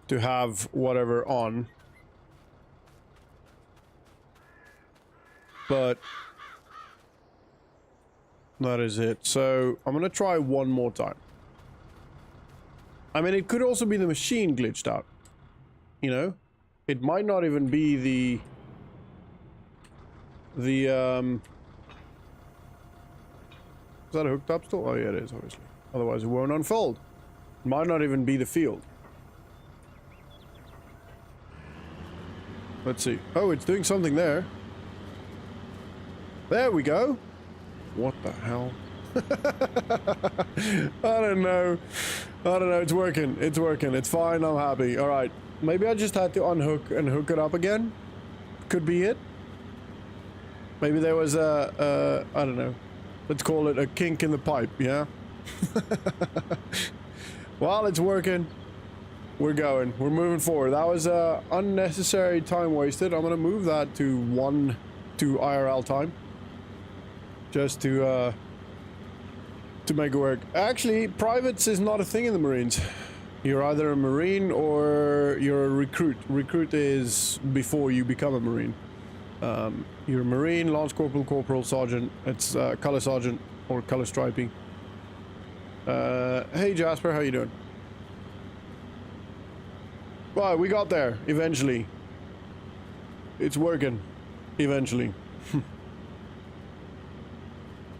to have whatever on. But that is it. So I'm gonna try one more time. I mean, it could also be the machine glitched out. You know? It might not even be is that hooked up still? Oh yeah, it is, obviously. Otherwise it won't unfold. It might not even be the field. Let's see. Oh, it's doing something there. There we go. What the hell? I don't know. I don't know. It's working. It's working. It's fine. I'm happy. All right. Maybe I just had to unhook and hook it up again. Could be it. Maybe there was a I don't know. Let's call it a kink in the pipe, yeah? Well, it's working. We're going. We're moving forward. That was unnecessary time wasted. I'm gonna move that to IRL time. Just to make it work. Actually, privates is not a thing in the Marines. You're either a Marine or you're a recruit. Recruit is before you become a Marine. You're a Marine, Lance Corporal, Corporal, Sergeant. It's Color Sergeant or Color Striping. Hey Jasper, how you doing? Well, we got there, eventually. It's working, eventually.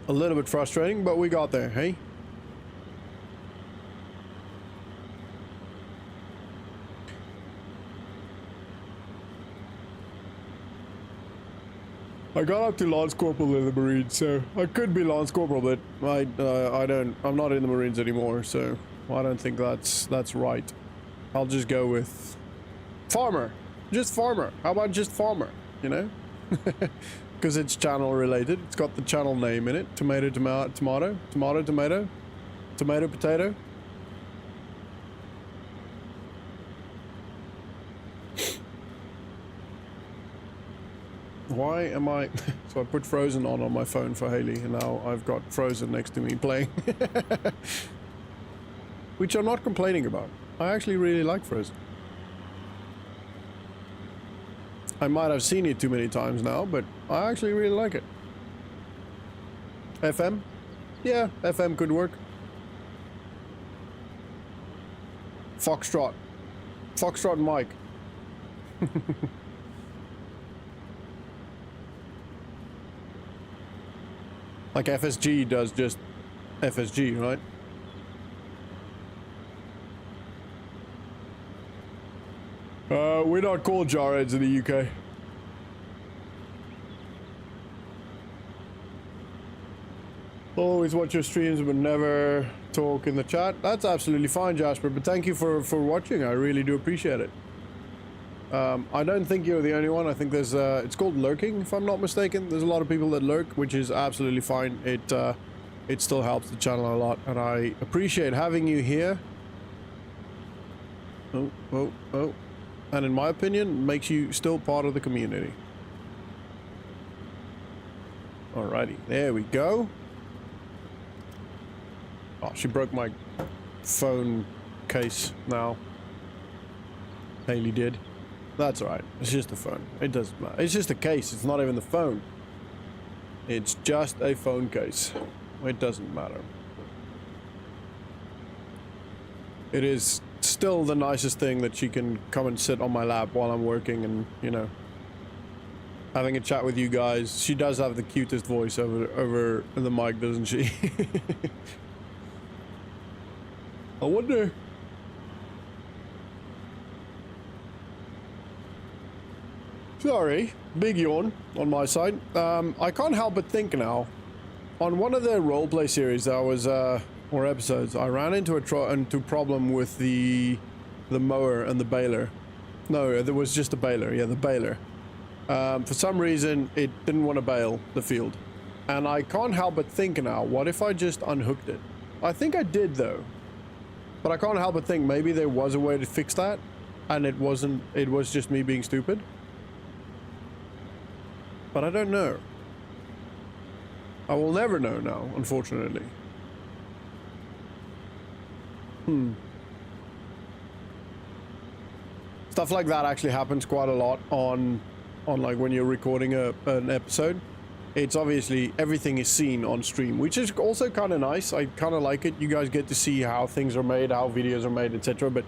A little bit frustrating, but we got there, hey? I got up to Lance Corporal in the Marines, so I could be Lance Corporal, but I'm not in the Marines anymore, so I don't think that's right. I'll just go with Farmer. Just Farmer. How about just Farmer, you know? Because it's channel related. It's got the channel name in it. Tomato, tomato, tomato, tomato, tomato, tomato, potato. Why am I... So I put Frozen on my phone for Haley, and now I've got Frozen next to me playing. Which I'm not complaining about. I actually really like Frozen. I might have seen it too many times now, but I actually really like it. FM? Yeah, FM could work. Foxtrot. Foxtrot Mike. Like FSG does just FSG, right? we're not called jarheads in the UK. Always watch your streams but never talk in the chat. That's absolutely fine, Jasper, but thank you for watching. I really do appreciate it. I don't think you're the only one. I think there's it's called lurking, if I'm not mistaken. There's a lot of people that lurk, which is absolutely fine. It still helps the channel a lot, and I appreciate having you here. Oh. And in my opinion, makes you still part of the community. Alrighty, there we go. Oh, she broke my phone case now. Haley did. That's alright. It's just a phone. It doesn't matter. It's just a case. It's not even the phone. It's just a phone case. It doesn't matter. It is still the nicest thing that she can come and sit on my lap while I'm working and, you know, having a chat with you guys. She does have the cutest voice over the mic, doesn't she? I wonder. Sorry, big yawn on my side. I can't help but think now. On one of the roleplay series that was, or episodes, I ran into a problem with the mower and the baler. No, there was just a baler. Yeah, the baler. For some reason, it didn't want to bale the field. And I can't help but think now, what if I just unhooked it? I think I did though. But I can't help but think maybe there was a way to fix that. And it wasn't, it was just me being stupid. But I don't know. I will never know now, unfortunately. Stuff like that actually happens quite a lot on like when you're recording an episode. It's obviously everything is seen on stream, which is also kind of nice. I kind of like it. You guys get to see how things are made, how videos are made, etc. But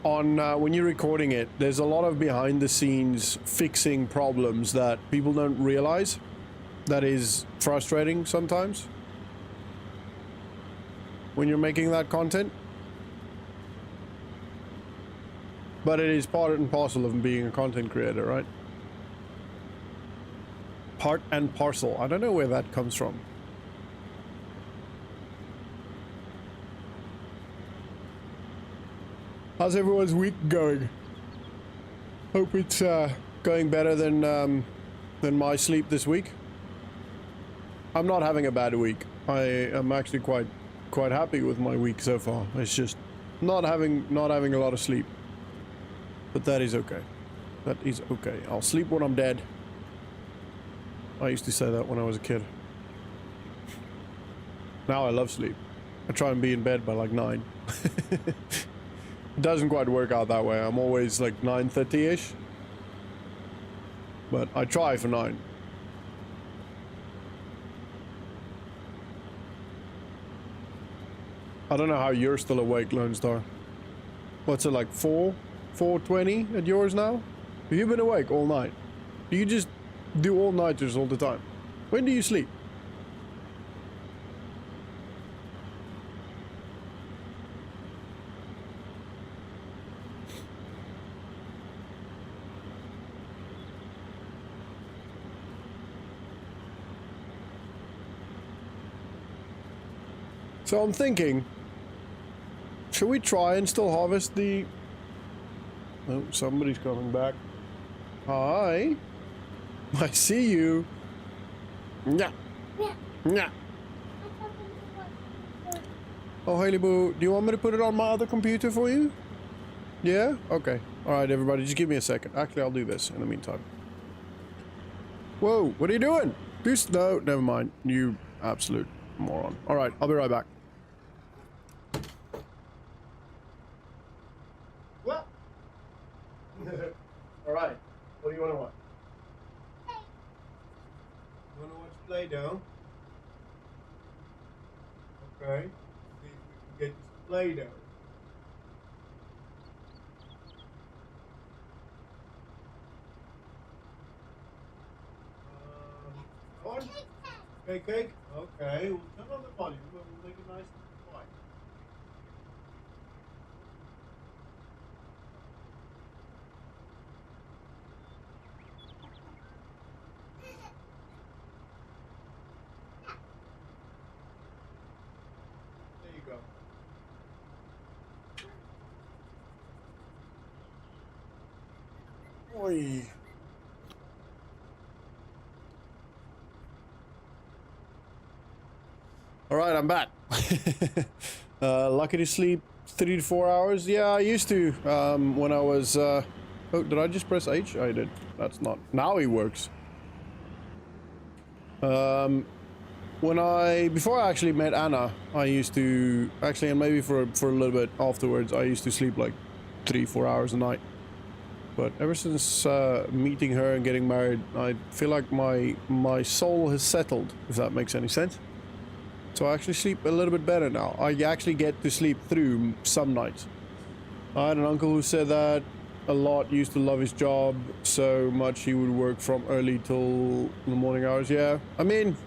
when you're recording it, there's a lot of behind the scenes fixing problems that people don't realize. That is frustrating sometimes when you're making that content. But it is part and parcel of being a content creator, right? Part and parcel. I don't know where that comes from. How's everyone's week going? Hope it's going better than my sleep this week. I'm not having a bad week. I am actually quite happy with my week so far. It's just not having a lot of sleep. But that is okay. That is okay. I'll sleep when I'm dead. I used to say that when I was a kid. Now I love sleep. I try and be in bed by like 9. It doesn't quite work out that way. I'm always like 9:30ish. But I try for 9. I don't know how you're still awake, Lone Star. What's it like, 4:20 at yours now? Have you been awake all night? Do you just do all-nighters all the time? When do you sleep? So I'm thinking, should we try and still harvest the... Oh, somebody's coming back. Hi. I see you. Yeah. Yeah. Oh, Haley Boo, do you want me to put it on my other computer for you? Yeah? Okay. Alright, everybody, just give me a second. Actually, I'll do this in the meantime. Whoa, what are you doing? No, never mind. You absolute moron. Alright, I'll be right back. What? Alright, what do you want to watch? You want to watch Play-Doh? Okay. See if we can get this Play-Doh. On? Cake? Okay. We'll turn on the volume, but we'll make it nice and quiet. Oi. All right, I'm back. Lucky to sleep 3 to 4 hours. Yeah, I used to when I was. Oh, did I just press H? I did. That's not. Now he works. Before I actually met Anna, I used to actually, and maybe for a little bit afterwards, I used to sleep like 3-4 hours a night. But ever since meeting her and getting married, I feel like my soul has settled, if that makes any sense. So I actually sleep a little bit better now. I actually get to sleep through some nights. I had an uncle who said that a lot, used to love his job so much he would work from early till the morning hours. Yeah, I mean,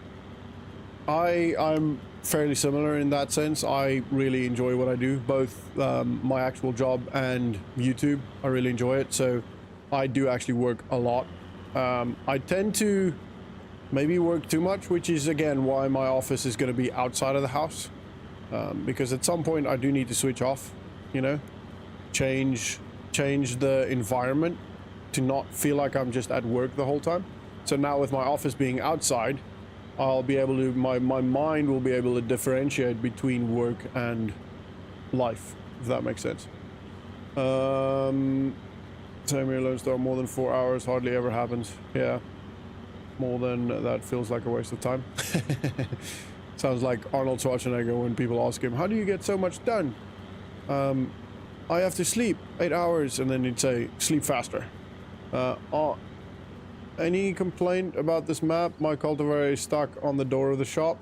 I'm fairly similar in that sense. I really enjoy what I do, both my actual job and YouTube. I really enjoy it, so I do actually work a lot. I tend to maybe work too much, which is again why my office is going to be outside of the house, because at some point I do need to switch off, you know, change the environment to not feel like I'm just at work the whole time. So now with my office being outside, I'll be able to, my mind will be able to differentiate between work and life, if that makes sense. Same here, Lone Star, more than 4 hours hardly ever happens. Yeah, more than that feels like a waste of time. Sounds like Arnold Schwarzenegger when people ask him, how do you get so much done? I have to sleep 8 hours, and then he'd say, sleep faster. Any complaint about this map? My cultivar is stuck on the door of the shop.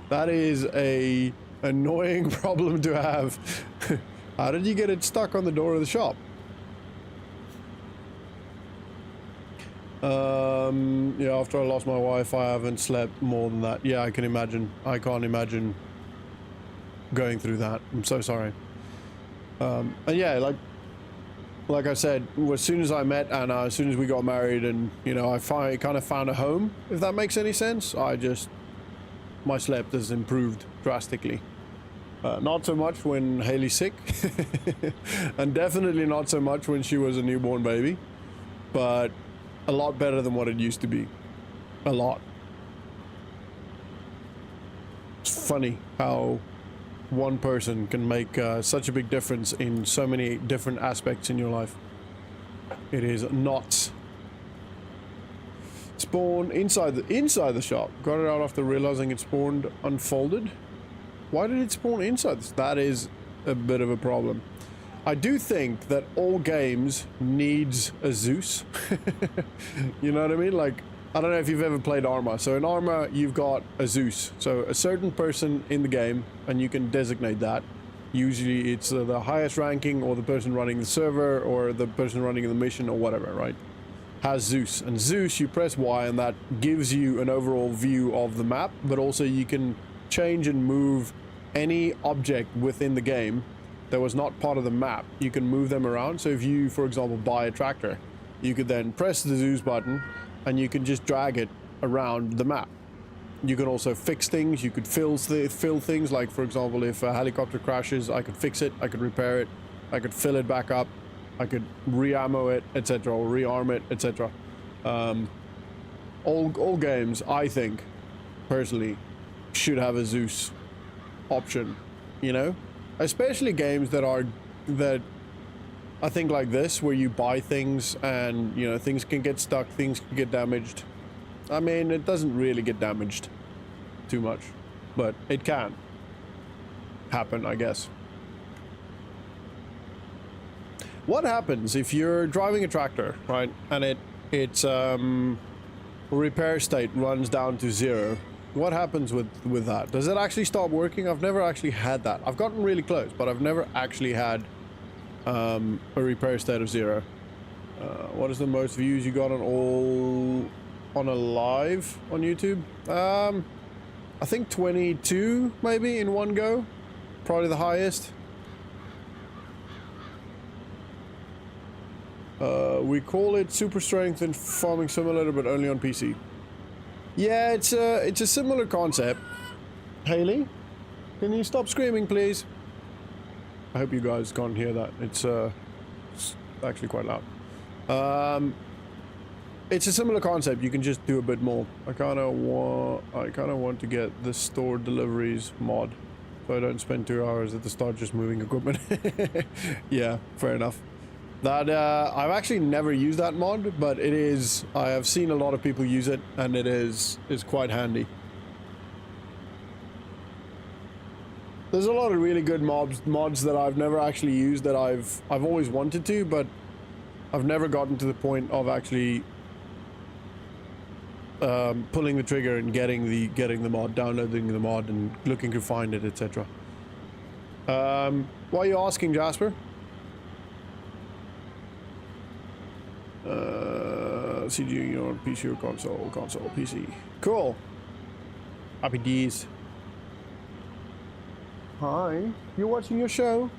That is a annoying problem to have. How did you get it stuck on the door of the shop? Yeah, after I lost my wife, I haven't slept more than that. Yeah, I can imagine. I can't imagine going through that. I'm so sorry. And yeah, like I said, as soon as I met Anna, as soon as we got married, and you know, I kind of found a home, if that makes any sense. My sleep has improved drastically. Not so much when Haley's sick, and definitely not so much when she was a newborn baby, but a lot better than what it used to be. A lot. It's funny how one person can make such a big difference in so many different aspects in your life. It is nuts. Spawn inside the shop. Got it out after realizing it spawned unfolded. Why did it spawn inside this? That is a bit of a problem. I do think that all games needs a Zeus. You know what I mean? Like, I don't know if you've ever played Arma. So in Arma, you've got a Zeus. So a certain person in the game, and you can designate that. Usually it's the highest ranking, or the person running the server, or the person running the mission, or whatever, right? Has Zeus. And Zeus, you press Y, and that gives you an overall view of the map, but also you can change and move any object within the game that was not part of the map. You can move them around. So if you, for example, buy a tractor, you could then press the Zeus button, and you can just drag it around the map. You can also fix things. You could fill things, like for example, if a helicopter crashes, I could fix it, I could repair it, I could fill it back up, I could re-ammo it, etc., or rearm it, etc. All games, I think, personally, should have a Zeus option, you know? Especially games that I think like this, where you buy things and, you know, things can get stuck, things can get damaged. I mean, it doesn't really get damaged too much, but it can happen, I guess. What happens if you're driving a tractor, right, and its repair state runs down to 0? What happens with that? Does it actually stop working? I've never actually had that. I've gotten really close, but I've never actually had a repair state of 0. What is the most views you got on a live on YouTube? I think 22 maybe in one go, probably the highest. We call it Super Strength in Farming Simulator, but only on PC. Yeah, it's a similar concept. Haley, can you stop screaming, please? I hope you guys can't hear that. It's It's actually quite loud. It's a similar concept. You can just do a bit more. I kind of want to get the store deliveries mod, so I don't spend 2 hours at the start just moving equipment. Yeah, fair enough. That I've actually never used that mod, but it is. I have seen a lot of people use it, and it is quite handy. There's a lot of really good mods that I've never actually used that I've always wanted to, but I've never gotten to the point of actually pulling the trigger and getting the mod, downloading the mod, and looking to find it, etc. Why are you asking, Jasper? CG on PC or console? Console, PC. Cool. Happy D's. Hi. You watching your show?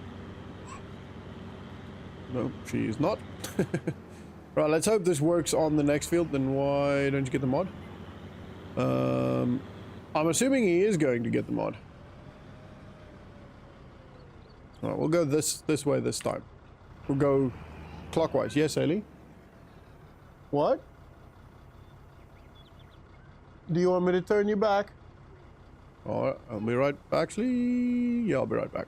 No, she is not. Right, let's hope this works on the next field. Then why don't you get the mod? I'm assuming he is going to get the mod. Alright, we'll go this way this time. We'll go clockwise. Yes, Ellie? What? Do you want me to turn you back? Alright, I'll be right... Actually... Yeah, I'll be right back.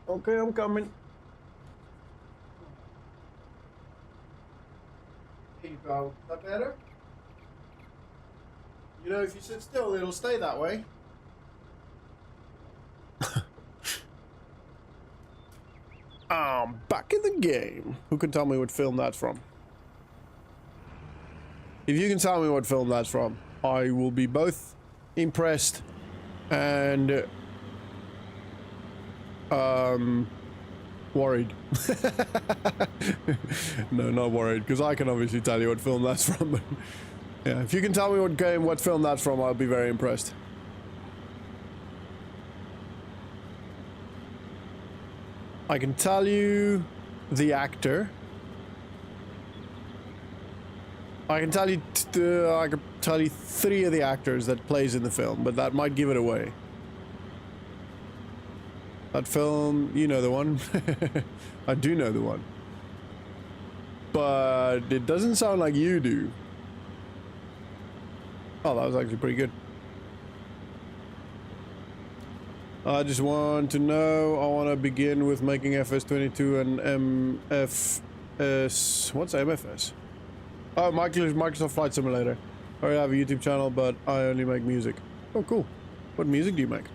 Okay, I'm coming. There you go. Is that better? You know, if you sit still, it'll stay that way. I'm back in the game. Who can tell me what film that's from? If you can tell me what film that's from, I will be both impressed and worried. No, not worried, because I can obviously tell you what film that's from. But yeah, if you can tell me what film that's from, I'll be very impressed. I can tell you the actor. I can tell you I can tell you 3 of the actors that plays in the film, but that might give it away. That film, you know the one. I do know the one. But it doesn't sound like you do. Oh, that was actually pretty good. I just want to know, I want to begin with making FS22 and MFS. What's MFS? Oh, Microsoft Flight Simulator. I have a YouTube channel, but I only make music. Oh, cool. What music do you make?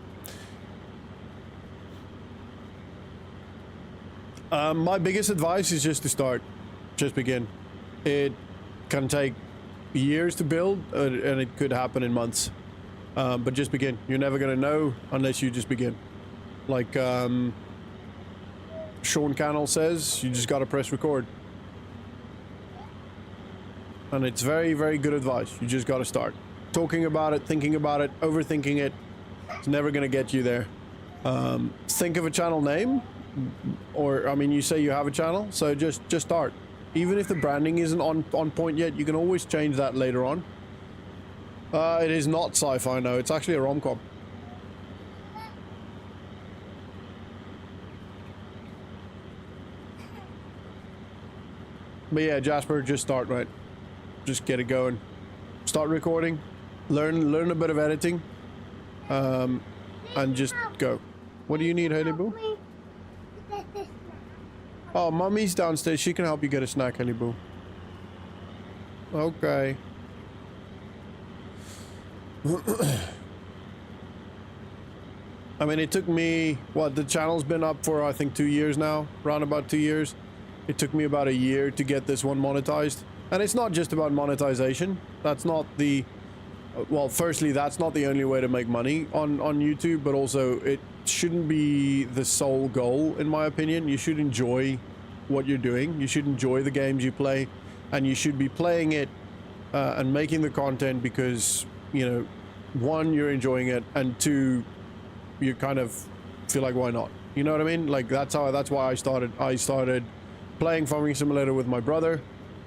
My biggest advice is just to start. Just begin. It can take years to build, and it could happen in months. But just begin. You're never going to know unless you just begin. Like Sean Cannell says, you just got to press record. And it's very, very good advice. You just got to start. Talking about it, thinking about it, overthinking it, it's never going to get you there. Think of a channel name. Or, I mean, you say you have a channel, so just start. Even if the branding isn't on point yet, you can always change that later on. It is not sci-fi, no. It's actually a rom-com. But yeah, Jasper, just start, right? Just get it going. Start recording. Learn a bit of editing. And just go. What do you need, Haley Boo? Oh, Mummy's downstairs. She can help you get a snack, Haley Boo. Okay. I mean, it took me, what, the channel's been up for, I think, 2 years now, around about 2 years. It took me about a year to get this one monetized. And it's not just about monetization. That's not the, well, firstly, that's not the only way to make money on YouTube, but also it shouldn't be the sole goal, in my opinion. You should enjoy what you're doing. You should enjoy the games you play, and you should be playing it and making the content because, you know, 1, you're enjoying it, and 2, you kind of feel like, why not? You know what I mean? Like, that's why I started. I started playing Farming Simulator with my brother,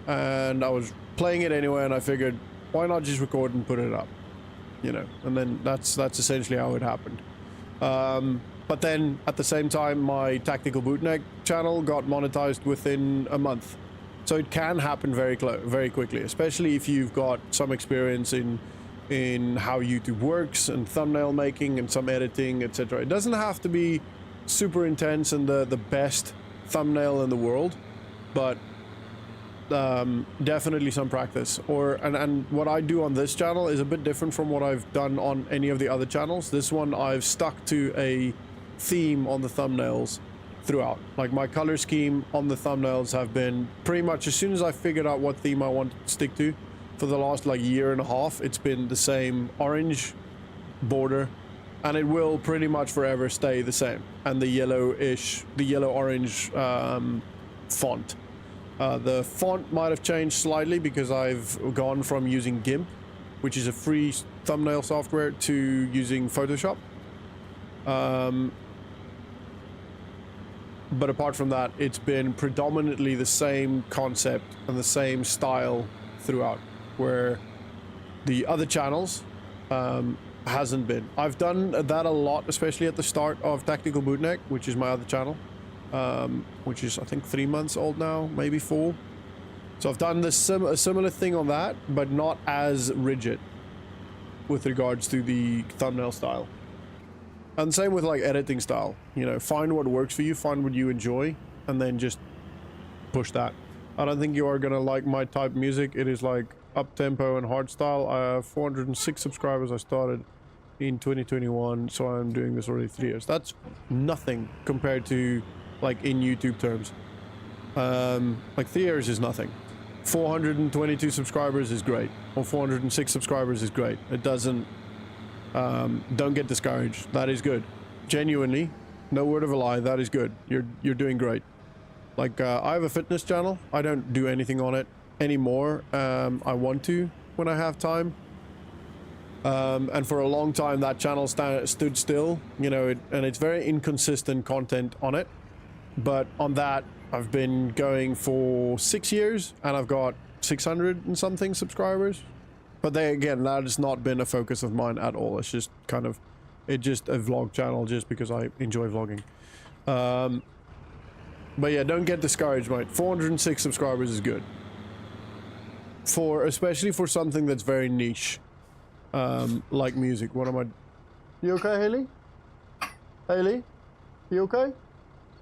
and I was playing it anyway, and I figured, why not just record and put it up? You know, and then that's essentially how it happened. But then at the same time, my tactical bootneck channel got monetized within a month. So it can happen very quickly, especially if you've got some experience in how YouTube works and thumbnail making and some editing, etc. It doesn't have to be super intense and the best thumbnail in the world, but definitely some practice. And what I do on this channel is a bit different from what I've done on any of the other channels. This one I've stuck to a theme on the thumbnails throughout. Like my color scheme on the thumbnails have been pretty much, as soon as I figured out what theme I want to stick to, for the last like year and a half, it's been the same orange border, and it will pretty much forever stay the same. And the yellow-orange font. The font might have changed slightly because I've gone from using GIMP, which is a free thumbnail software, to using Photoshop. But apart from that, it's been predominantly the same concept and the same style throughout, where the other channels hasn't been. I've done that a lot, especially at the start of Tactical Bootneck, which is my other channel, which is I think 3 months old now, maybe 4. So I've done a similar thing on that, but not as rigid with regards to the thumbnail style. And same with like editing style, you know, find what works for you, find what you enjoy, and then just push that. I don't think you are gonna like my type of music. It is like up tempo and hard style. I have 406 subscribers. I started in 2021, so I'm doing this already 3 years. That's nothing compared to like in YouTube terms. Like 3 years is nothing. 422 subscribers is great, or 406 subscribers is great. It doesn't. Don't get discouraged. That is good. Genuinely, no word of a lie, that is good. You're doing great. Like I have a fitness channel. I don't do anything on it anymore. I want to when I have time. And for a long time that channel stood still, you know, and it's very inconsistent content on it. But on that, I've been going for 6 years and I've got 600 and something subscribers. But they, again, that has not been a focus of mine at all. It's just kind of, it's just a vlog channel just because I enjoy vlogging. But yeah, don't get discouraged, mate. 406 subscribers is good. Especially for something that's very niche, like music. What am I? You okay, Haley? Haley? You okay?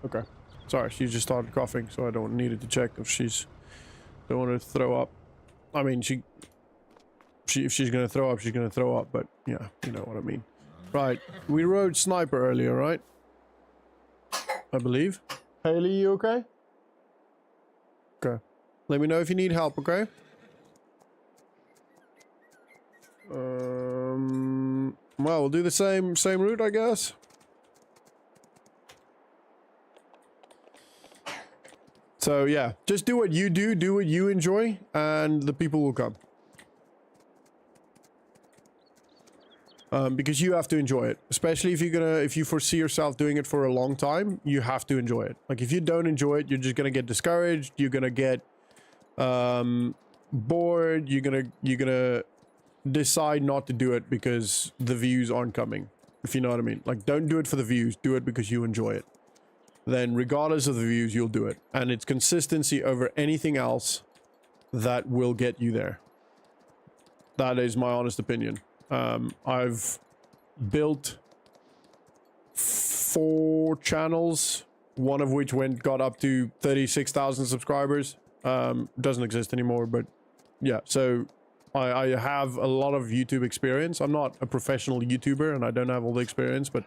Okay. Sorry, she just started coughing, so I don't needed to check if don't want to throw up. I mean, if she's gonna throw up, she's gonna throw up, but yeah, you know what I mean. Right, we rode Sniper earlier, right? I believe. Haley, you okay? Okay. Let me know if you need help, okay? Well, we'll do the same route, I guess. So yeah, just do what you do what you enjoy, and the people will come. Because you have to enjoy it, especially if you foresee yourself doing it for a long time, you have to enjoy it. Like if you don't enjoy it, you're just gonna get discouraged. You're gonna get bored. You're gonna decide not to do it because the views aren't coming. If you know what I mean. Like don't do it for the views. Do it because you enjoy it. Then regardless of the views, you'll do it. And it's consistency over anything else that will get you there. That is my honest opinion. I've built 4 channels, one of which got up to 36,000 subscribers. Doesn't exist anymore, but yeah, so I have a lot of YouTube experience. I'm not a professional YouTuber and I don't have all the experience, but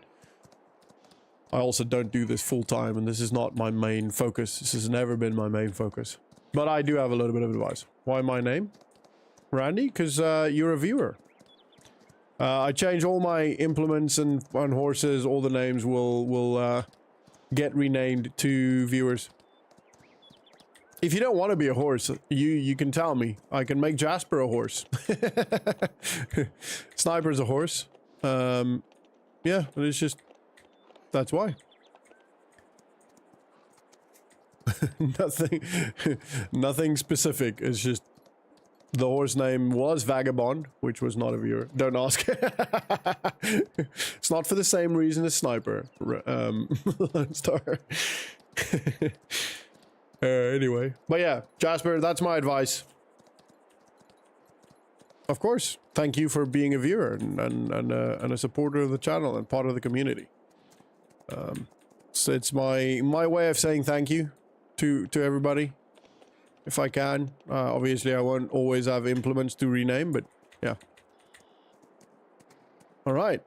I also don't do this full time, and this is not my main focus. This has never been my main focus, but I do have a little bit of advice. Why my name? Randy? Because you're a viewer. I change all my implements and horses. All the names will get renamed to viewers. If you don't want to be a horse, you can tell me. I can make Jasper a horse. Sniper's a horse. Yeah, but it's just that's why. Nothing specific. It's just The horse name was Vagabond, which was not a viewer. Don't ask. It's not for the same reason as Sniper. Lone Star. Anyway. But yeah, Jasper, that's my advice. Of course. Thank you for being a viewer and a supporter of the channel and part of the community. So it's my way of saying thank you to everybody. If I can. Obviously, I won't always have implements to rename, but yeah. All right.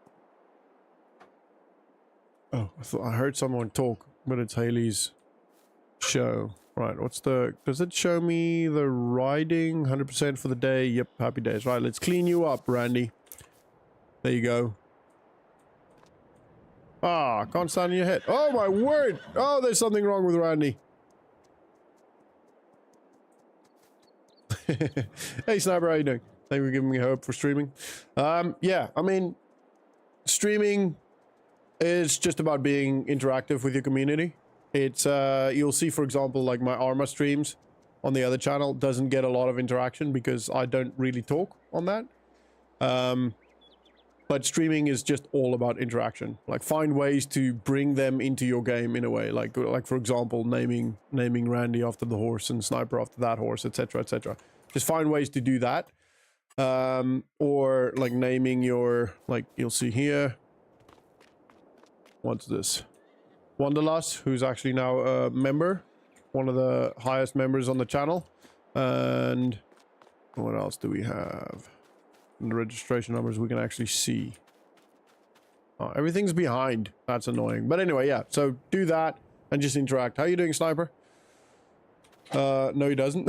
Oh, I heard someone talk, but it's Haley's show. Right, what's the... Does it show me the riding? 100% for the day. Yep, happy days. Right, let's clean you up, Randy. There you go. Ah, can't stand on your head. Oh, my word! Oh, there's something wrong with Randy. Hey Sniper, how you doing? Thank you for giving me hope for streaming. Yeah, I mean, streaming is just about being interactive with your community. It's you'll see, for example, like my Arma streams on the other channel doesn't get a lot of interaction because I don't really talk on that. But streaming is just all about interaction. Like, find ways to bring them into your game in a way. Like for example, naming Randy after the horse and Sniper after that horse, etc., etc. Just find ways to do that. Or like naming your, like you'll see here. What's this? Wanderlust, who's actually now a member, one of the highest members on the channel. And what else do we have? And the registration numbers we can actually see. Oh, everything's behind. That's annoying. But anyway, yeah. So do that and just interact. How you doing, Sniper? No, he doesn't.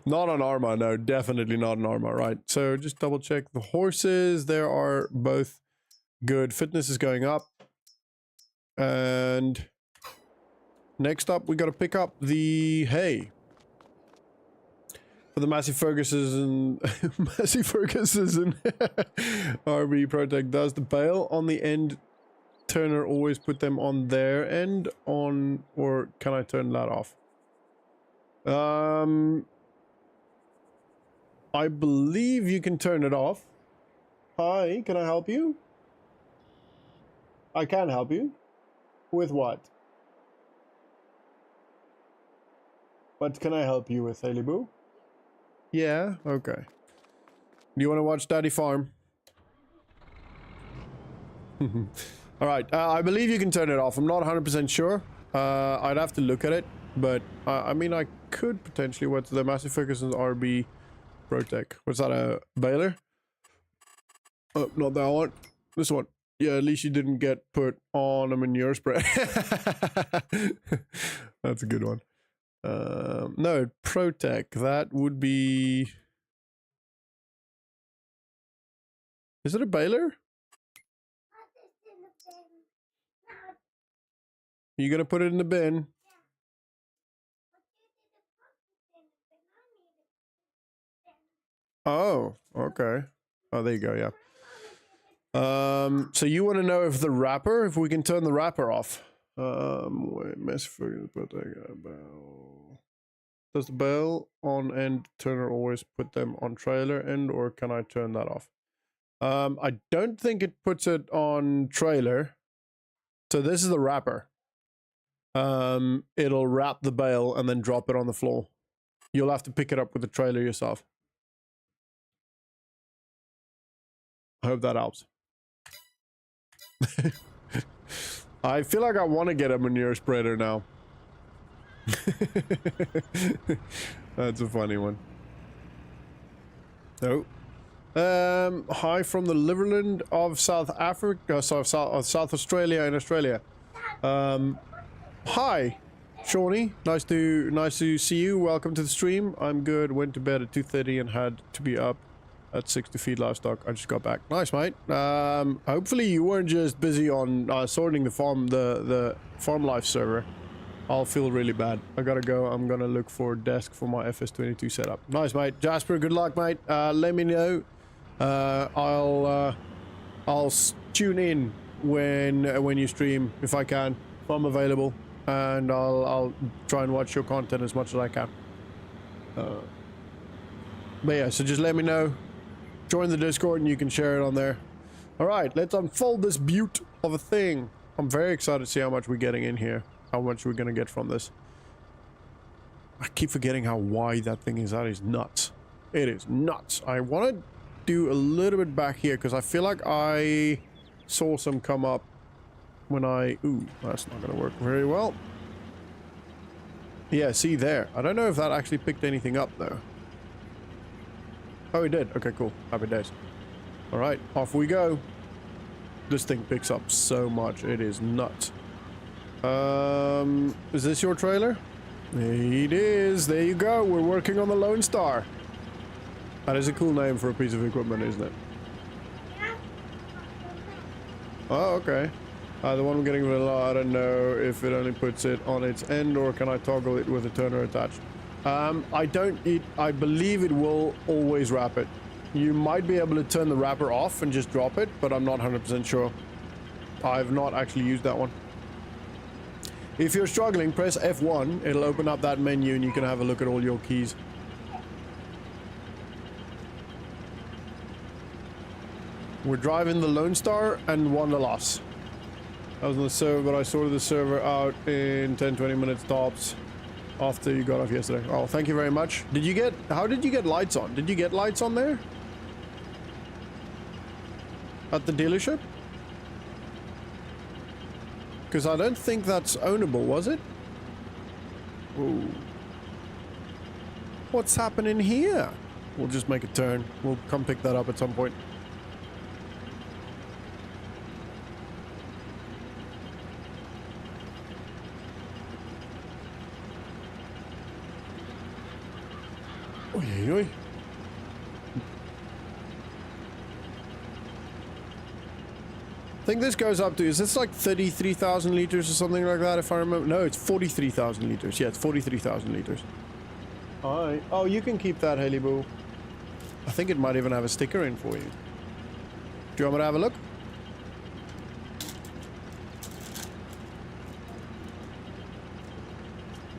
Not on Arma. No, definitely not on Arma. Right. So just double check the horses. They are both good. Fitness is going up. And next up, we got to pick up the hay. For the Massey Ferguson Massey Ferguson RB Protect. Does the bale on the end turner always put them on their end on, or can I turn that off? I believe you can turn it off. Hi, can I help you? I can help you. With what? What can I help you with, Haley Boo? Yeah, okay. Do you want to watch Daddy Farm? Alright, I believe you can turn it off. I'm not 100% sure. I'd have to look at it. But, I mean, I could potentially... What's the Massey Ferguson's RB Protec? What's that, a baler? Oh, not that one. This one. Yeah, at least you didn't get put on a manure spray. That's a good one. No, Protec, that would be... Is it a baler? Are you gonna put it in the bin? Oh, okay. Oh, there you go, yeah. So you want to know if the wrapper, if we can turn the wrapper off. Wait, mess for does the bale on end turner always put them on trailer end, or can I turn that off? I don't think it puts it on trailer. So this is the wrapper. It'll wrap the bale and then drop it on the floor. You'll have to pick it up with the trailer yourself. I hope that helps. I feel like I want to get a manure spreader now. That's a funny one. Oh. Hi from the Liverland of South Africa, South Australia in Australia. Hi, Shawnee. Nice to see you. Welcome to the stream. I'm good. Went to bed at 2:30 and had to be up at 6 to feed livestock. I just got back. Nice, mate. Hopefully you weren't just busy on sorting the farm life server. I'll feel really bad. I gotta go. I'm gonna look for a desk for my FS22 setup. Nice, mate. Jasper, good luck, mate. Let me know. I'll tune in when you stream if I can, if I'm available, and I'll try and watch your content as much as I can. But yeah, so just let me know. Join the Discord and you can share it on there. All right, let's unfold this beaut of a thing. I'm very excited to see how much we're getting in here. How much we're going to get from this. I keep forgetting how wide that thing is. That is nuts. It is nuts. I want to do a little bit back here because I feel like I saw some come up when I... Ooh, that's not going to work very well. Yeah, see there. I don't know if that actually picked anything up though. Oh, it did. Okay, cool. Happy days. All right, off we go. This thing picks up so much. It is nuts. Is this your trailer? It is. There you go. We're working on the Lone Star. That is a cool name for a piece of equipment, isn't it? Oh, okay. The one I'm getting rid of, I don't know if it only puts it on its end or can I toggle it with a turner attached. I believe it will always wrap it. You might be able to turn the wrapper off and just drop it, but I'm not 100% sure. I've not actually used that one. If you're struggling, press F1. It'll open up that menu and you can have a look at all your keys. We're driving the Lone Star and Wanderlust. I was on the server, but I sorted the server out in 10-20 minutes tops after you got off yesterday. Oh, thank you very much. Did you get... How did you get lights on? Did you get lights on there? At the dealership? Because I don't think that's ownable, was it? Ooh. What's happening here? We'll just make a turn. We'll come pick that up at some point. Oy, oy. I think this goes up to, is this like 33,000 liters or something like that, if I remember? No, it's 43,000 liters. Yeah, it's 43,000 liters. Alright. Oh, you can keep that, Haley Boo. I think it might even have a sticker in for you. Do you want me to have a look?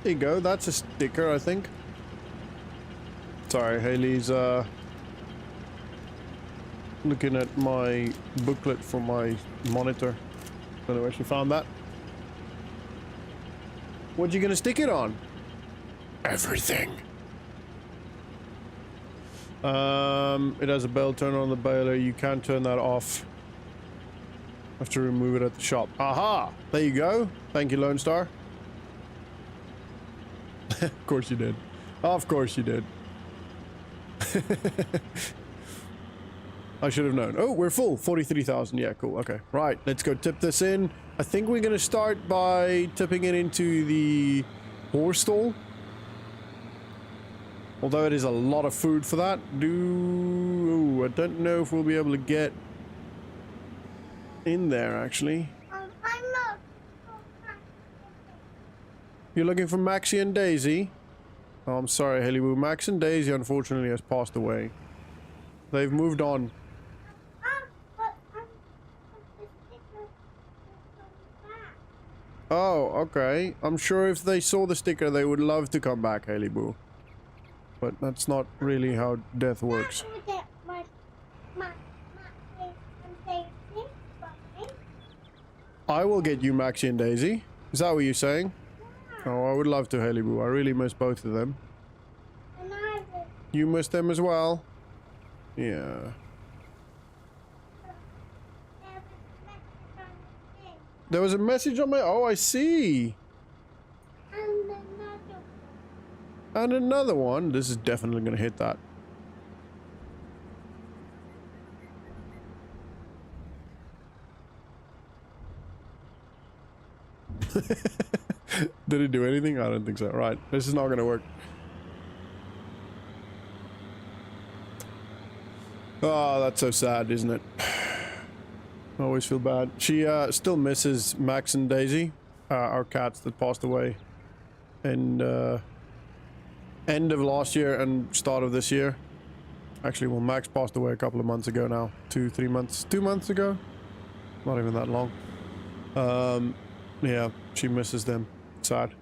There you go. That's a sticker, I think. Sorry, Haley's looking at my booklet for my monitor. Don't know where she found that. What you gonna stick it on? Everything. It has a bell turner on the baler. You can't turn that off. Have to remove it at the shop. Aha! There you go. Thank you, Lone Star. Of course you did. Of course you did. I should have known. Oh, we're full. 43,000. Yeah, cool. Okay. Right. Let's go tip this in. I think we're going to start by tipping it into the horse stall. Although it is a lot of food for that. I don't know if we'll be able to get in there, actually. I'm not. You're looking for Maxie and Daisy? Oh, I'm sorry, Haley Woo. Max and Daisy, unfortunately, has passed away. They've moved on. Oh, okay. I'm sure if they saw the sticker, they would love to come back, Haley Boo. But that's not really how death works. I will get you Maxie and Daisy. Is that what you're saying? Oh, I would love to, Haley Boo. I really miss both of them. You miss them as well? Yeah. There was a message on my... Oh, I see. And another one. This is definitely going to hit that. Did it do anything? I don't think so. Right. This is not going to work. Oh, that's so sad, isn't it? I always feel bad. She still misses Max and Daisy, our cats that passed away in end of last year and start of this year. Actually, well, Max passed away a couple of months ago now. 2 months ago? Not even that long. Yeah, she misses them. Sad.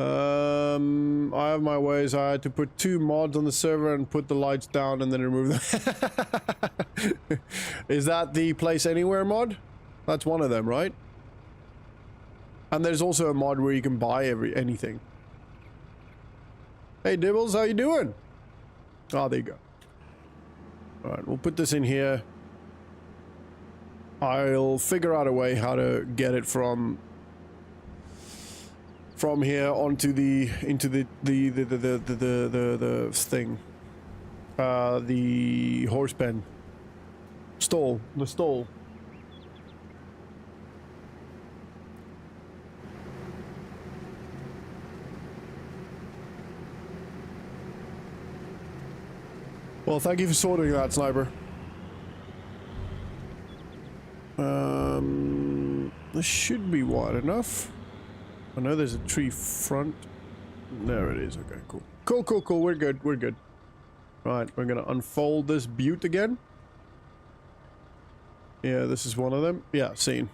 I have my ways. I had to put 2 mods on the server and put the lights down and then remove them. Is that the Place Anywhere mod? That's one of them, right? And there's also a mod where you can buy anything. Hey Dibbles, how you doing? Oh, there you go. Alright, we'll put this in here. I'll figure out a way how to get it from here onto the thing. The horse pen. Stall. The stall. Well, thank you for sorting that, Sniper. This should be wide enough. I know there's a tree front. There it is. Okay, cool. Cool, cool, cool. We're good. We're good. Right, we're gonna unfold this butte again. Yeah, this is one of them. Yeah, seen.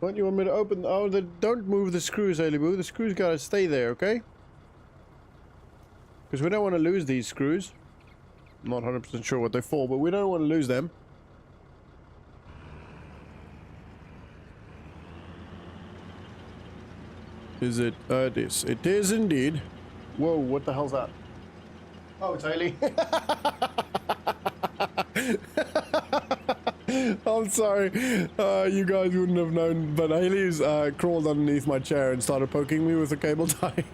What, you want me to open? Oh, don't move the screws, Alibu. The screws gotta stay there, okay? Because we don't want to lose these screws. I'm not 100% sure what they're for, but we don't want to lose them. Is it? It is. It is indeed. Whoa, what the hell's that? Oh, it's Haley. I'm sorry. You guys wouldn't have known, but Haley's crawled underneath my chair and started poking me with a cable tie.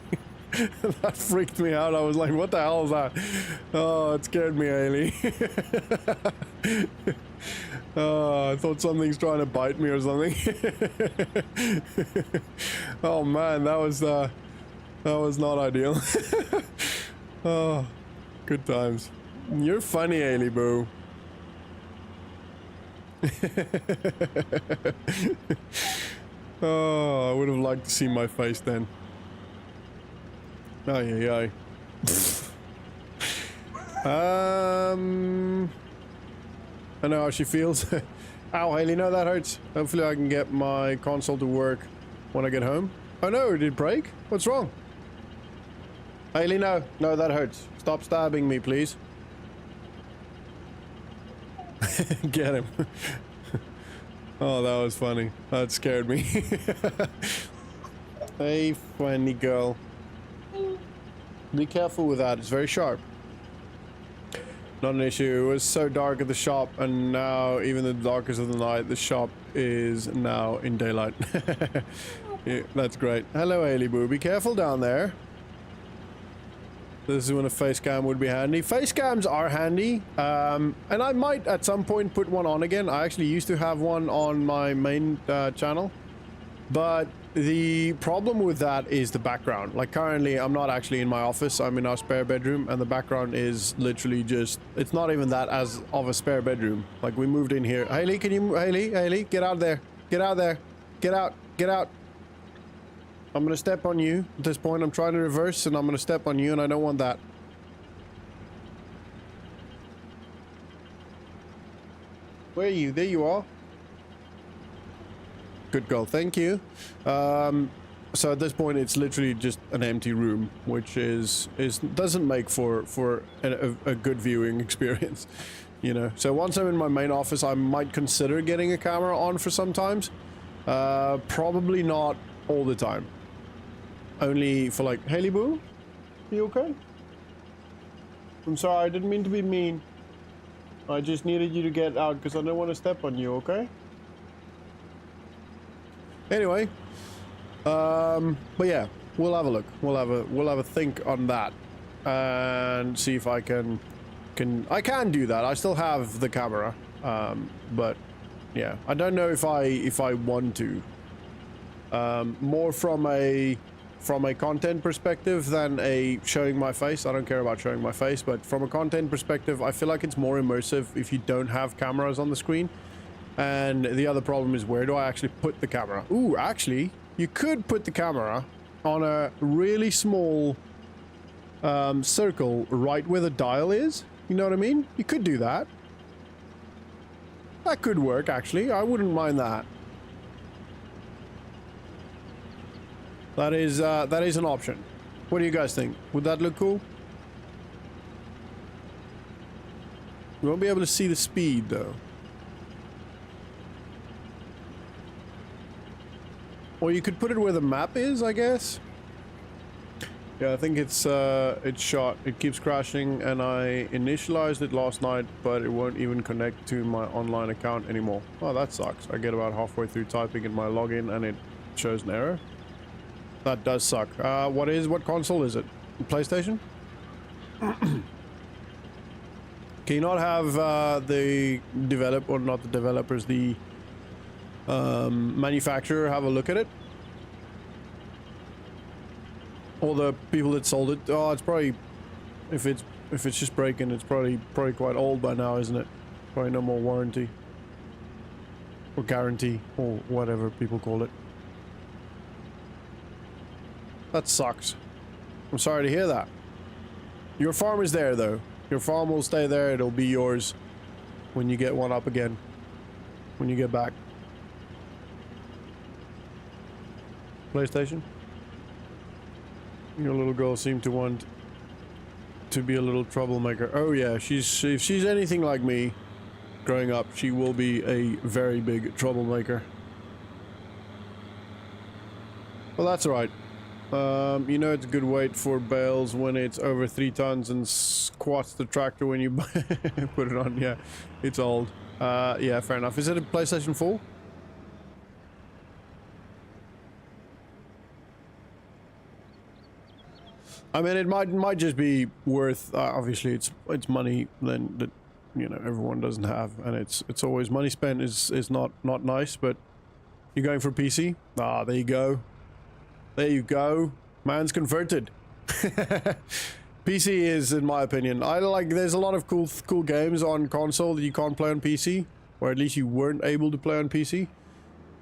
That freaked me out. I was like, what the hell is that? Oh, it scared me, Haley. Oh, I thought something's trying to bite me or something. Oh man, that was not ideal. Oh, good times. You're funny, Haley Boo. Oh, I would have liked to see my face then. Ay, ay, ay. I know how she feels. Ow, Haley, no, that hurts. Hopefully I can get my console to work when I get home. Oh no, did it break? What's wrong? Haley, no. No, that hurts. Stop stabbing me, please. Get him. Oh, that was funny. That scared me. Hey, funny girl. Be careful with that. It's very sharp. Not an issue. It was so dark at the shop, and now, even the darkest of the night, the shop is now in daylight. Yeah, that's great. Hello, Haley Boo. Be careful down there. This is when a face cam would be handy. Face cams are handy, and I might at some point put one on again. I actually used to have one on my main channel, but the problem with that is the background. Like currently, I'm not actually in my office. I'm in our spare bedroom, and the background is literally just, it's not even that as of a spare bedroom. Like we moved in here. Haley, can you, Haley, get out there. Get out there. Get out. Get out. I'm gonna step on you. At this point, I'm trying to reverse, and I'm gonna step on you, and I don't want that. Where are you? There you are. Good girl, thank you. So at this point, it's literally just an empty room, which doesn't make for a good viewing experience, you know. So once I'm in my main office, I might consider getting a camera on for sometimes. Probably not all the time. Only for like, Haley Boo, you okay? I'm sorry, I didn't mean to be mean. I just needed you to get out because I don't want to step on you, okay? Anyway, but yeah, we'll have a look. We'll have a think on that and see if I can do that. I still have the camera, but yeah, I don't know if I want to. More from a content perspective than a showing my face. I don't care about showing my face, but from a content perspective, I feel like it's more immersive if you don't have cameras on the screen. And the other problem is, where do I actually put the camera? Ooh, actually, you could put the camera on a really small circle right where the dial is. You know what I mean? You could do that. That could work, actually. I wouldn't mind that. That is an option. What do you guys think? Would that look cool? We won't be able to see the speed though. Or you could put it where the map is, I guess. Yeah, I think it's shot. It keeps crashing, and I initialized it last night, but it won't even connect to my online account anymore. Oh, that sucks. I get about halfway through typing in my login, and it shows an error. That does suck. What console is it? PlayStation? Can you not have the manufacturer have a look at it? Or the people that sold it? Oh, it's probably, if it's just breaking, it's probably quite old by now, isn't it? Probably no more warranty or guarantee or whatever people call it. That sucks. I'm sorry to hear that. Your farm is there though. Your farm will stay there. It'll be yours when you get one up again. When you get back. PlayStation? Your little girl seemed to want to be a little troublemaker. Oh yeah, if she's anything like me growing up, she will be a very big troublemaker. Well, that's alright. You know it's a good weight for bales when it's over 3 tons and squats the tractor when you put it on. Yeah, it's old. Yeah, fair enough. Is it a PlayStation 4? I mean, it might just be worth. Obviously, it's money then that you know everyone doesn't have, and it's always money spent is not nice. But you're going for PC. Ah, there you go. There you go. Man's converted. PC is, in my opinion, there's a lot of cool games on console that you can't play on PC, or at least you weren't able to play on PC.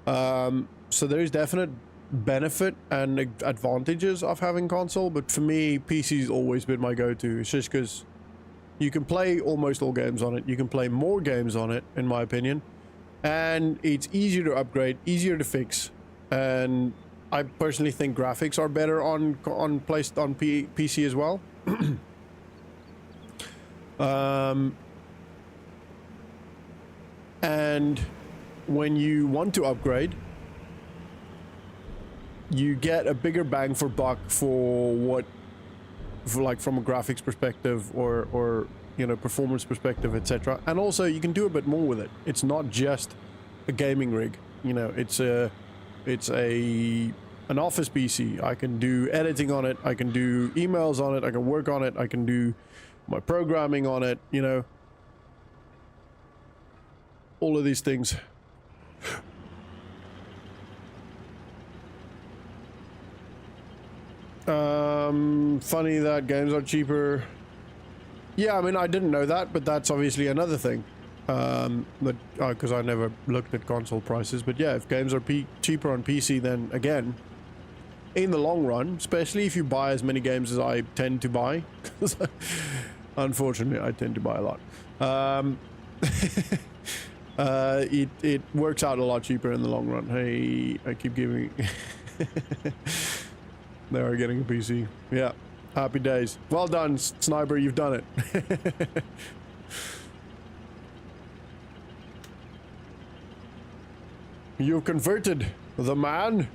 So there's definite benefit and advantages of having console, but for me, PC's always been my go-to. It's just because you can play almost all games on it. You can play more games on it, in my opinion, and it's easier to upgrade, easier to fix, and I personally think graphics are better on PC as well. And when you want to upgrade, you get a bigger bang for buck for like from a graphics perspective or you know, performance perspective, etc. And also you can do a bit more with it. It's not just a gaming rig, you know, it's an office PC. I can do editing on it, I can do emails on it, I can work on it, I can do my programming on it, you know, all of these things. Funny that games are cheaper. Yeah, I mean, I didn't know that, but that's obviously another thing. Because I never looked at console prices, but yeah, if games are cheaper on PC, then again, in the long run, especially if you buy as many games as I tend to buy, because unfortunately I tend to buy a lot, it works out a lot cheaper in the long run. Hey, I keep giving... They are getting a PC. Yeah, happy days. Well done, Sniper, you've done it. You've converted the man.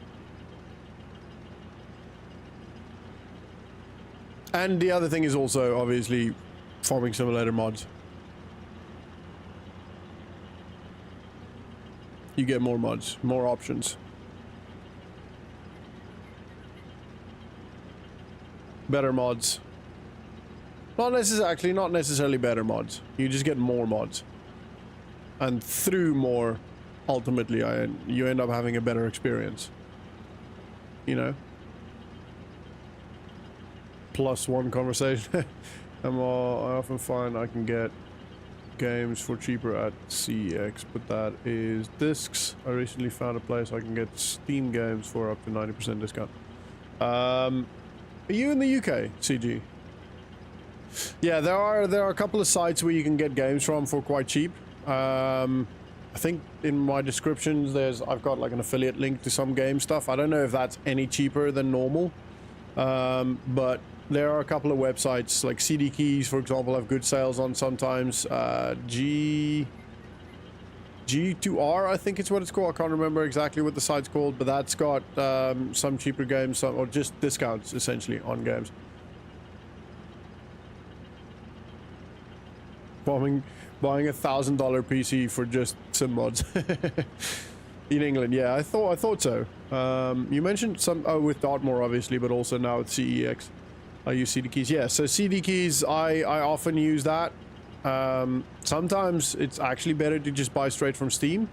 And the other thing is also, obviously, Farming Simulator mods. You get more mods, more options. Better mods. Not necessarily better mods. You just get more mods. And through more, ultimately, you end up having a better experience. You know? +1 conversation. I often find I can get games for cheaper at CEX, but that is discs. I recently found a place I can get Steam games for up to 90% discount. Are you in the UK, CG? Yeah, there are a couple of sites where you can get games from for quite cheap. I think in my descriptions, I've got like an affiliate link to some game stuff. I don't know if that's any cheaper than normal, but there are a couple of websites like CD Keys, for example, have good sales on sometimes. G2R, I think it's what it's called. I can't remember exactly what the site's called, but that's got some cheaper games, or just discounts essentially on games. Buying $1,000 PC for just sim mods in England. Yeah, I thought so. You mentioned some with Dartmoor obviously, but also now with CEX. I use CD Keys. Yeah, so CD Keys, I often use that. Sometimes it's actually better to just buy straight from Steam.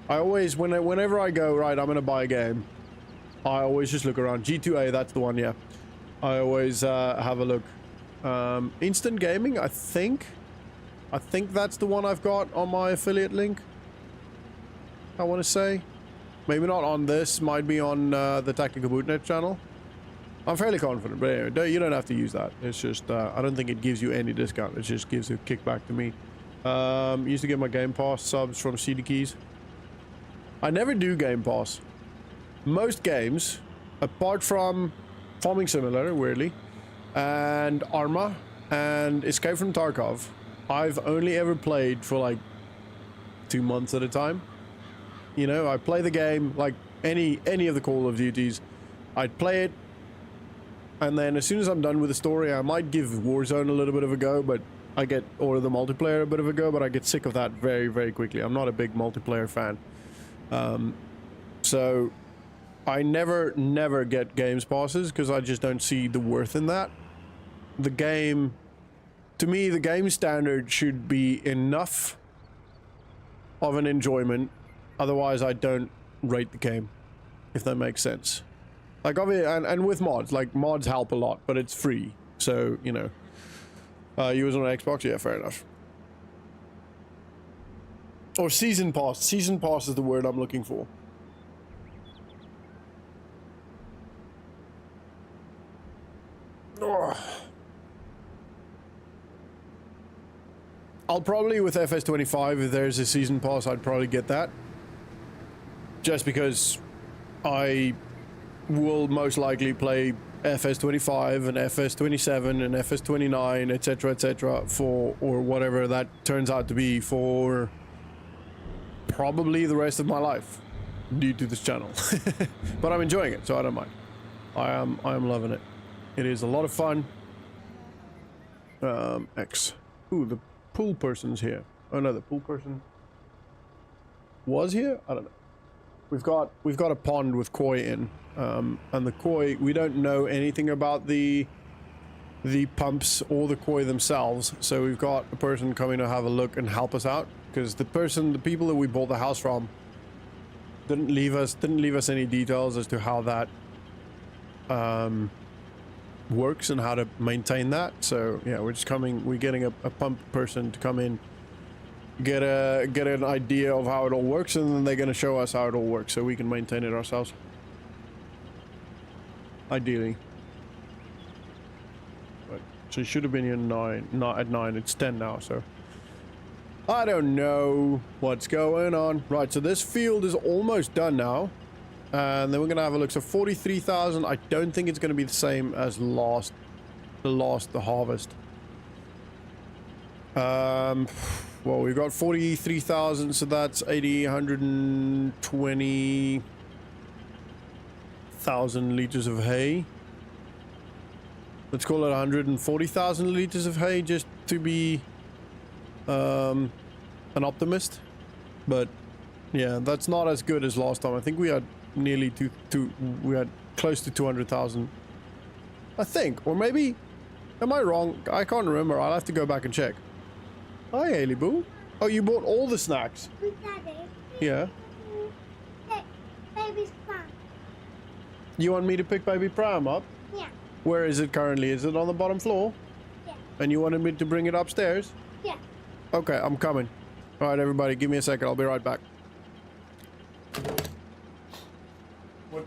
I always, whenever I go, right, I'm gonna buy a game, I always just look around. G2A, that's the one, yeah. I always have a look. Instant Gaming, I think that's the one I've got on my affiliate link. I want to say. Maybe not on this, might be on the Tactical Bootnet channel. I'm fairly confident, but anyway, you don't have to use that. It's just, I don't think it gives you any discount. It just gives a kickback to me. Used to get my Game Pass subs from CD Keys. I never do Game Pass. Most games, apart from Farming Simulator, weirdly, and Arma, and Escape from Tarkov, I've only ever played for like 2 months at a time. You know, I play the game, like any of the Call of Duties, I'd play it, and then as soon as I'm done with the story, I might give Warzone a little bit of a go, but or the multiplayer a bit of a go, but I get sick of that very, very quickly. I'm not a big multiplayer fan. So I never get games passes because I just don't see the worth in that. The game, to me, the game standard should be enough of an enjoyment. Otherwise, I don't rate the game, if that makes sense. Like, obviously, and with mods, like, mods help a lot, but it's free. So, you know. You was on Xbox? Yeah, fair enough. Or Season Pass. Season Pass is the word I'm looking for. Oh. I'll probably, with FS22, if there's a Season Pass, I'd probably get that. Just because I will most likely play FS25 and FS27 and FS29, etc., for, or whatever that turns out to be, for probably the rest of my life due to this channel. But I'm enjoying it, so I don't mind. I am loving it. It is a lot of fun. X. Ooh, the pool person's here. Oh no, the pool person was here? I don't know. We've got a pond with koi in, and the koi, we don't know anything about the pumps or the koi themselves, so we've got a person coming to have a look and help us out, because the people that we bought the house from didn't leave us any details as to how that works and how to maintain that. So yeah, we're getting a pump person to come in, get an idea of how it all works, and then they're going to show us how it all works so we can maintain it ourselves, ideally. But so it should have been here not at 9. It's 10 now, so I don't know what's going on. Right, so this field is almost done now, and then we're gonna have a look. So 43,000. I don't think it's gonna be the same as the harvest. Well, we've got 43,000, so that's 120,000 liters of hay. Let's call it 140,000 liters of hay, just to be an optimist. But yeah, that's not as good as last time. I think we had nearly we had close to 200,000, I think. Or maybe, am I wrong? I can't remember. I'll have to go back and check. Hi, Haley Boo. Oh, you bought all the snacks? Daddy. Yeah. Baby's pram. You want me to pick baby Pram up? Yeah. Where is it currently? Is it on the bottom floor? Yeah. And you wanted me to bring it upstairs? Yeah. Okay, I'm coming. All right, everybody, give me a second. I'll be right back. What?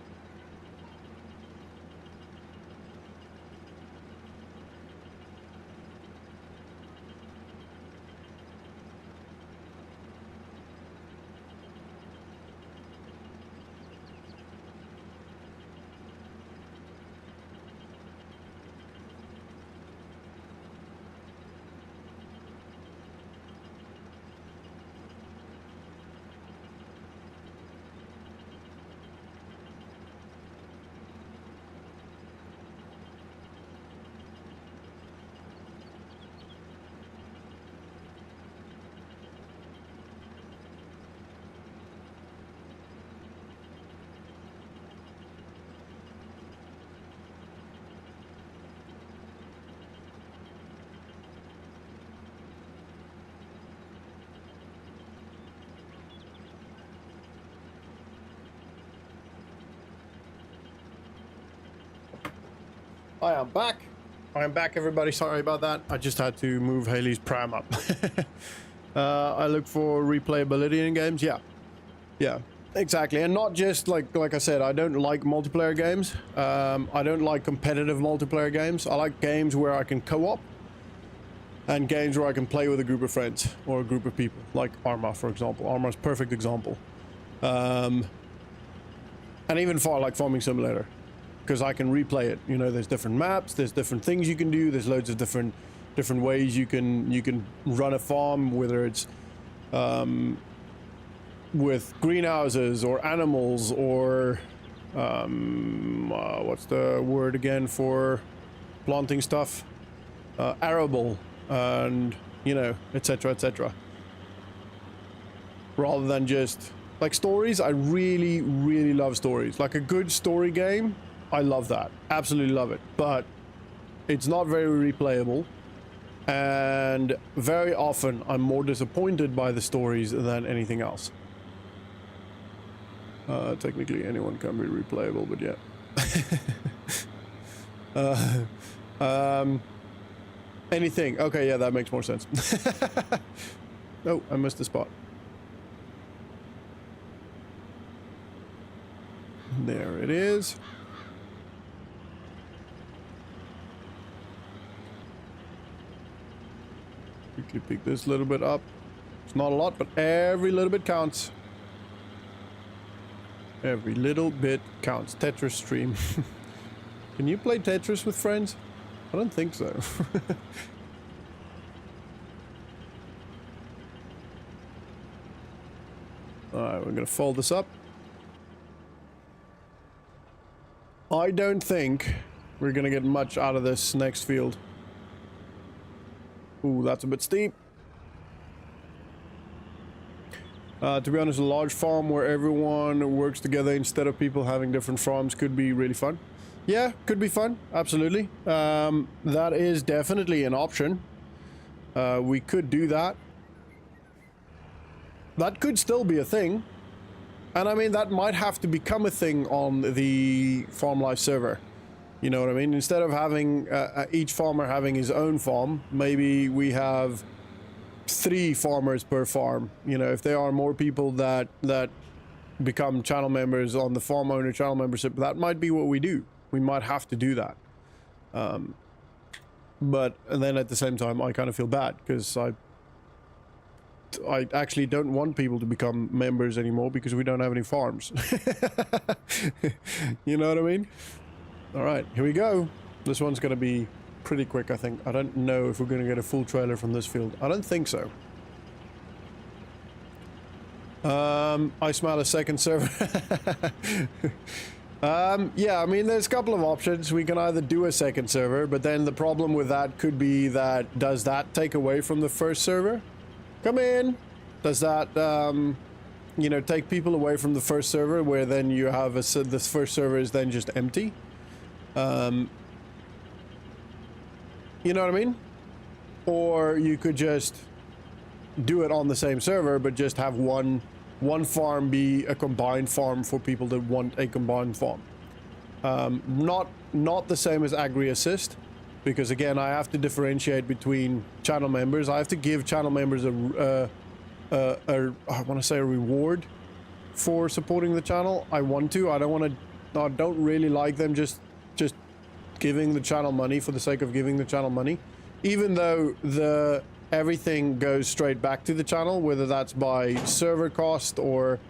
I am back. I am back, everybody. Sorry about that. I just had to move Haley's pram up. I look for replayability in games. Yeah. Yeah, exactly. And not just like I said, I don't like multiplayer games. I don't like competitive multiplayer games. I like games where I can co-op and games where I can play with a group of friends or a group of people, like Arma, for example. Arma's a perfect example. And even like Farming Simulator, because I can replay it. You know, there's different maps, there's different things you can do, there's loads of different ways you can run a farm, whether it's with greenhouses or animals or what's the word again for planting stuff? Arable, and you know, etc., etc. Rather than just like stories. I really love stories. Like a good story game, I love that. Absolutely love it. But it's not very replayable. And very often I'm more disappointed by the stories than anything else. Technically anyone can be replayable, but yeah. Anything. Okay, yeah, that makes more sense. Oh, I missed the spot. There it is. Quickly pick this little bit up. It's not a lot, but every little bit counts. Every little bit counts. Tetris stream. Can you play Tetris with friends? I don't think so. Alright, we're gonna fold this up. I don't think we're gonna get much out of this next field. Ooh, that's a bit steep. To be honest, a large farm where everyone works together instead of people having different farms could be really fun. Yeah, could be fun. Absolutely. That is definitely an option. We could do that. That could still be a thing. And I mean, that might have to become a thing on the Farm Life server. You know what I mean? Instead of having each farmer having his own farm, maybe we have 3 farmers per farm. You know, if there are more people that become channel members on the farm owner channel membership, that might be what we do. We might have to do that. But then at the same time, I kind of feel bad because I actually don't want people to become members anymore because we don't have any farms. You know what I mean? All right, here we go. This one's going to be pretty quick, I think. I don't know if we're going to get a full trailer from this field. I don't think so. I smell a second server. Yeah, I mean, there's a couple of options. We can either do a second server, but then the problem with that could be that does that take away from the first server? Come in. Does that, you know, take people away from the first server where then you have this first server is then just empty? You know what I mean? Or you could just do it on the same server, but just have one farm be a combined farm for people that want a combined farm. Not the same as Agri Assist, because again, I have to differentiate between channel members. I have to give channel members I want to say a reward for supporting the channel. I want to. I don't really like them just giving the channel money for the sake of giving the channel money, even though everything goes straight back to the channel, whether that's by server cost or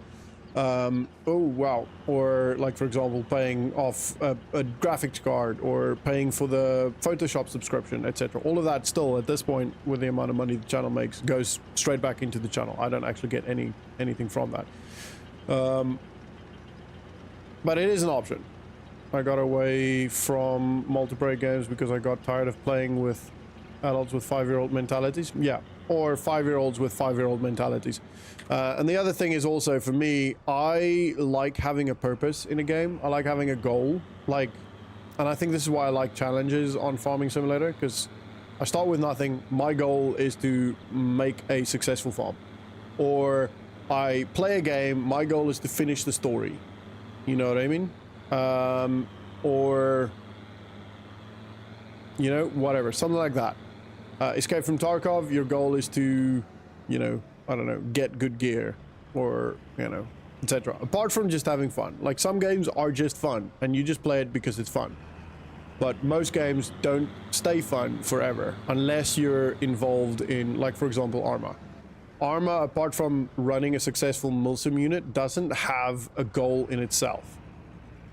or like, for example, paying off a graphics card or paying for the Photoshop subscription, etc. All of that still at this point, with the amount of money the channel makes, goes straight back into the channel. I don't actually get anything from that. But it is an option. I got away from multiplayer games because I got tired of playing with adults with 5-year-old mentalities. Yeah, or 5-year-olds with 5-year-old mentalities. And the other thing is also, for me, I like having a purpose in a game. I like having a goal. And I think this is why I like challenges on Farming Simulator, because I start with nothing. My goal is to make a successful farm. Or I play a game, my goal is to finish the story. You know what I mean? Or You know, whatever, something like that. Escape from Tarkov, your goal is to, you know, I don't know, get good gear or, you know, etc. Apart from just having fun. Like, some games are just fun and you just play it because it's fun. But most games don't stay fun forever unless you're involved in, like, for example, Arma. Arma, apart from running a successful milsim unit, doesn't have a goal in itself.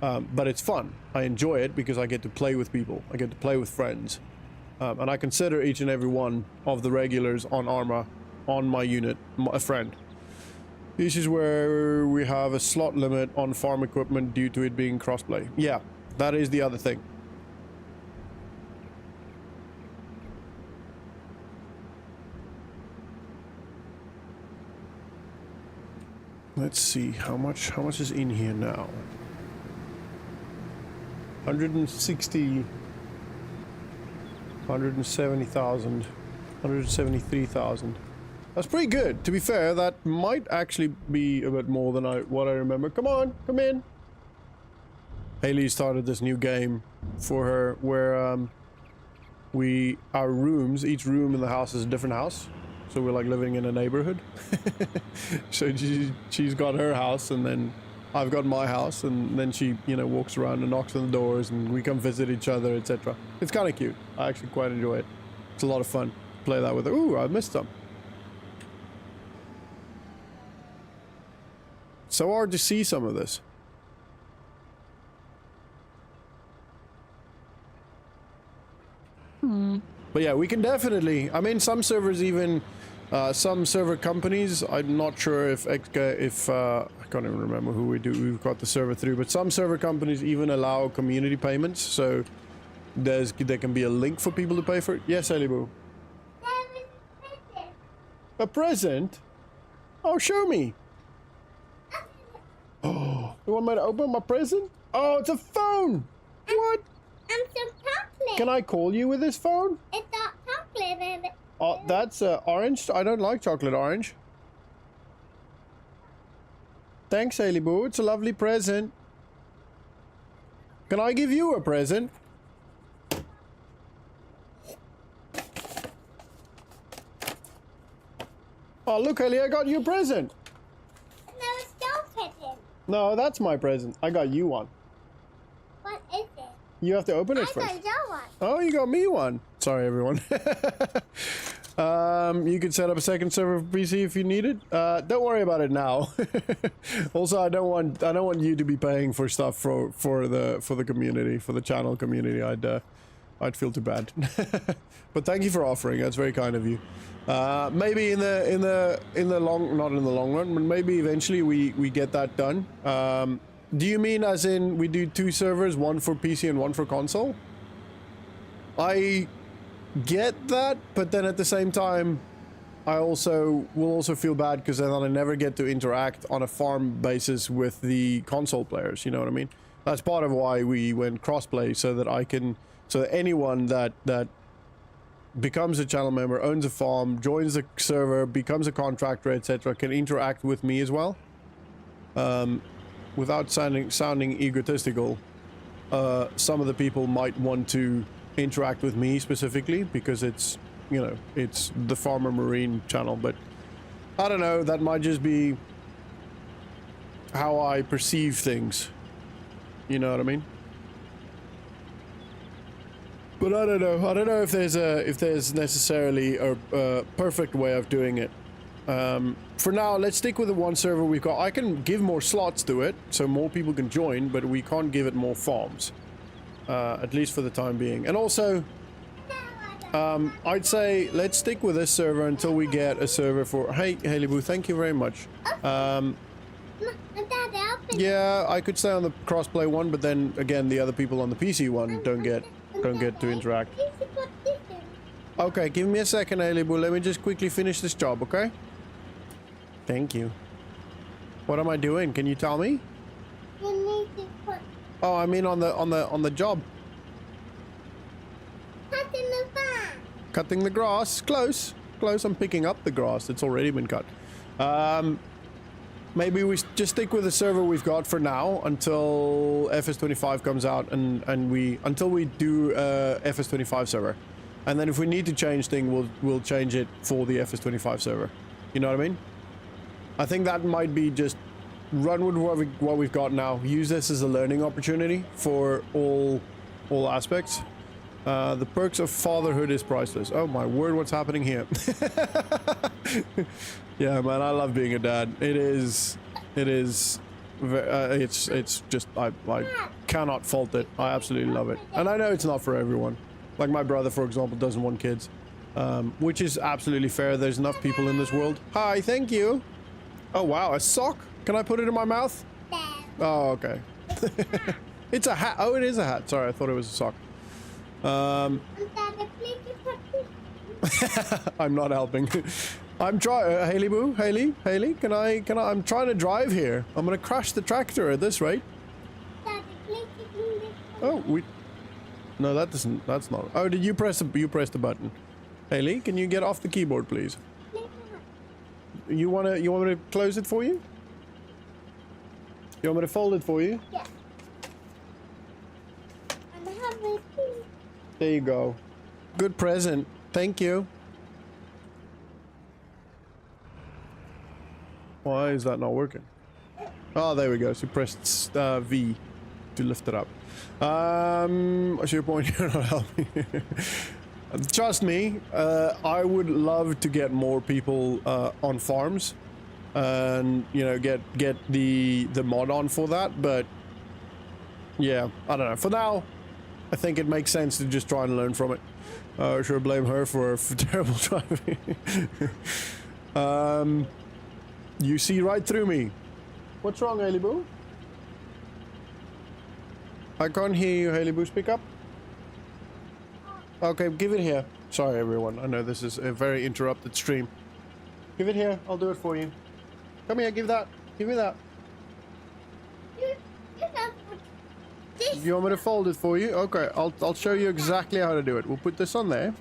But it's fun. I enjoy it because I get to play with people. I get to play with friends. And I consider each and every one of the regulars on Arma, on my unit, a friend. This is where we have a slot limit on farm equipment due to it being crossplay. Yeah, that is the other thing. Let's see, how much is in here now? 160, 170,000, 173,000. That's pretty good. To be fair, that might actually be a bit more than what I remember. Come on, come in. Haley started this new game for her where our rooms, each room in the house is a different house. So we're like living in a neighborhood. So she's got her house and then I've got my house, and then she, you know, walks around and knocks on the doors and we come visit each other, etc. It's kind of cute. I actually quite enjoy it. It's a lot of fun. Play that with her. Ooh, I missed some. So hard to see some of this. But yeah, we can definitely, I mean, some servers even, some server companies, I'm not sure if I can't even remember who we've got the server through, but some server companies even allow community payments, so there can be a link for people to pay for it. Yes, Alibu. A present? Oh, show me. Oh, you want me to open my present? Oh, it's a phone. What? And some chocolate. Can I call you with this phone? It's got chocolate in it. Oh, that's orange. I don't like chocolate orange. Thanks, Haley Boo. It's a lovely present. Can I give you a present? Oh, look, Haley, I got you a present. No, it's your present. No, that's my present. I got you one. What is it? You have to open it I first. got your one. Oh, you got me one. Sorry, everyone. You can set up a second server for PC if you need it. Don't worry about it now. Also, I don't want you to be paying for stuff for the community, for the channel community. I'd feel too bad. But thank you for offering. That's very kind of you. Maybe in the long, not in the long run, but maybe eventually we get that done. Do you mean as in we do 2 servers, one for PC and one for console? I get that, but then at the same time, I will also feel bad because then I never get to interact on a farm basis with the console players. You know what I mean? That's part of why we went crossplay, so that anyone that becomes a channel member, owns a farm, joins the server, becomes a contractor, etc., can interact with me as well. Without sounding egotistical, some of the people might want to interact with me specifically because it's, you know, it's the Farmer Marine channel, but I don't know, that might just be how I perceive things. You know what I mean? But I don't know if there's necessarily a perfect way of doing it. For now, let's stick with the one server we've got. I can give more slots to it, so more people can join, but we can't give it more farms. At least for the time being. And also, I'd say let's stick with this server until we get a server for... Hey, Haley Boo, thank you very much. Yeah, I could stay on the crossplay one, but then again, the other people on the PC one don't get to interact. Okay, give me a second, Haley Boo. Let me just quickly finish this job, okay? Thank you. What am I doing? Can you tell me? You need to put Oh, I mean on the job. cutting the farm. Cutting the grass. Close. Close. I'm picking up the grass. It's already been cut. maybe we just stick with the server we've got for now until FS25 comes out, and until we do FS25 server, and then if we need to change things, we'll change it for the FS25 server. You know what I mean? I think that might be just run with what we've got now. Use this as a learning opportunity for all aspects. The perks of fatherhood is priceless. Oh my word, what's happening here? Yeah, man, I love being a dad. It's just, I cannot fault it. I absolutely love it. And I know it's not for everyone. Like my brother, for example, doesn't want kids. Which is absolutely fair. There's enough people in this world. Hi, thank you. Oh wow, a sock? Can I put it in my mouth? Oh, okay. It's a hat. Oh, it is a hat. Sorry, I thought it was a sock. I'm not helping. I'm trying. Haley boo, Haley, can I, I'm trying to drive here. I'm gonna crash the tractor at this rate. Oh, no, that doesn't, that's not. Oh, did you press the button? Haley, can you get off the keyboard, please? You want me to close it for you? You want me to fold it for you? Yeah. There you go. Good present. Thank you. Why is that not working? Oh, there we go. So you pressed V to lift it up. What's your point? You're not helping. Trust me, I would love to get more people on farms, and you know, get the mod on for that. But yeah, I don't know. For now, I think it makes sense to just try and learn from it. Sure, blame her for terrible driving. You see right through me. What's wrong, Haley Boo? I can't hear you, Haley Boo. Speak up. Okay, give it here. Sorry, everyone. I know this is a very interrupted stream. Give it here. I'll do it for you. Come here. Give that. Give me that. You want me to fold it for you? Okay, I'll show you exactly how to do it. We'll put this on there.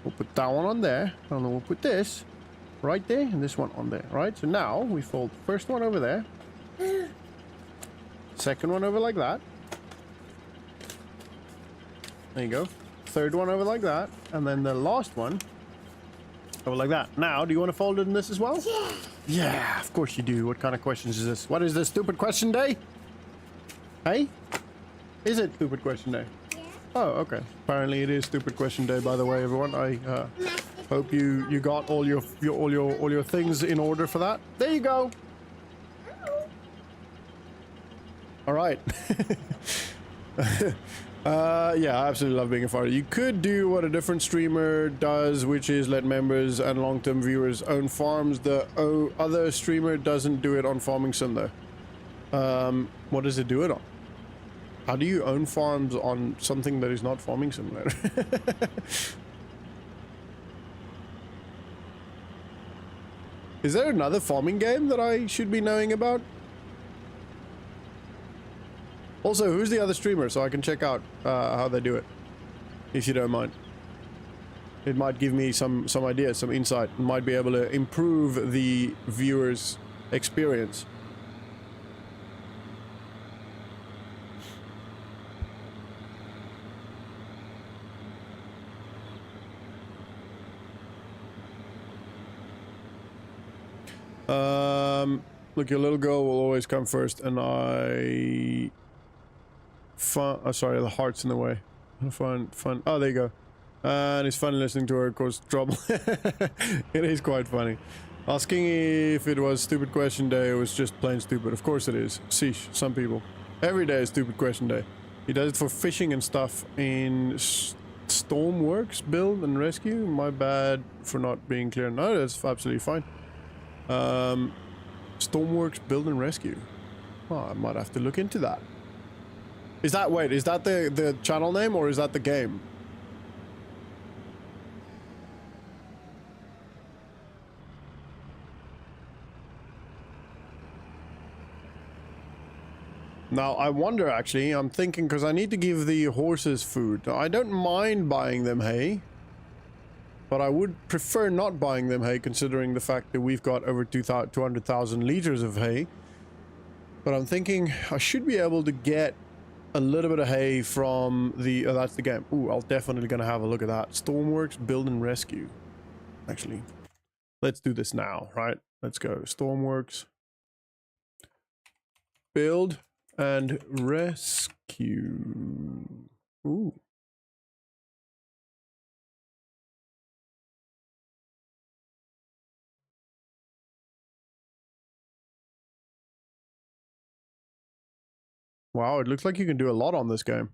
We'll put that one on there. And then we'll put this right there and this one on there. Right? So now we fold the first one over there. Second one over like that. There you go. Third one over like that. And then the last one over like that. Now, do you want to fold it in this as well? Yeah. Yeah, of course you do. What kind of questions is this? What is this, stupid question day? Hey? Is it stupid question day? Yeah. Oh, okay. Apparently it is stupid question day, by the way, everyone. I hope you got all your things in order for that. There you go. All right. Yeah, I absolutely love being a farmer. You could do what a different streamer does, which is let members and long-term viewers own farms. The other streamer doesn't do it on Farming Sim though. What does it do it on? How do you own farms on something that is not Farming Simulator? Is there another farming game that I should be knowing about? Also, who's the other streamer so I can check out how they do it, if you don't mind. It might give me some ideas, some insight. Might be able to improve the viewer's experience. Look, your little girl will always come first, and sorry, the heart's in the way. Fun. Oh, there you go. And it's fun listening to her cause trouble. It is quite funny. Asking if it was stupid question day, it was just plain stupid. Of course it is. Sheesh, some people. Every day is stupid question day. He does it for fishing and stuff in Stormworks build and rescue. My bad for not being clear. No, that's absolutely fine. Stormworks build and rescue. Oh, I might have to look into that. Is that, wait, is that the channel name or is that the game? Now, I wonder actually, I'm thinking because I need to give the horses food. I don't mind buying them hay. But I would prefer not buying them hay, considering the fact that we've got over 200,000 liters of hay. But I'm thinking I should be able to get a little bit of hay from the... Oh, that's the game. Ooh, I'll definitely gonna have a look at that. Stormworks, build and rescue. Actually, let's do this now, right? Let's go. Stormworks. Build and rescue. Ooh. Wow, it looks like you can do a lot on this game.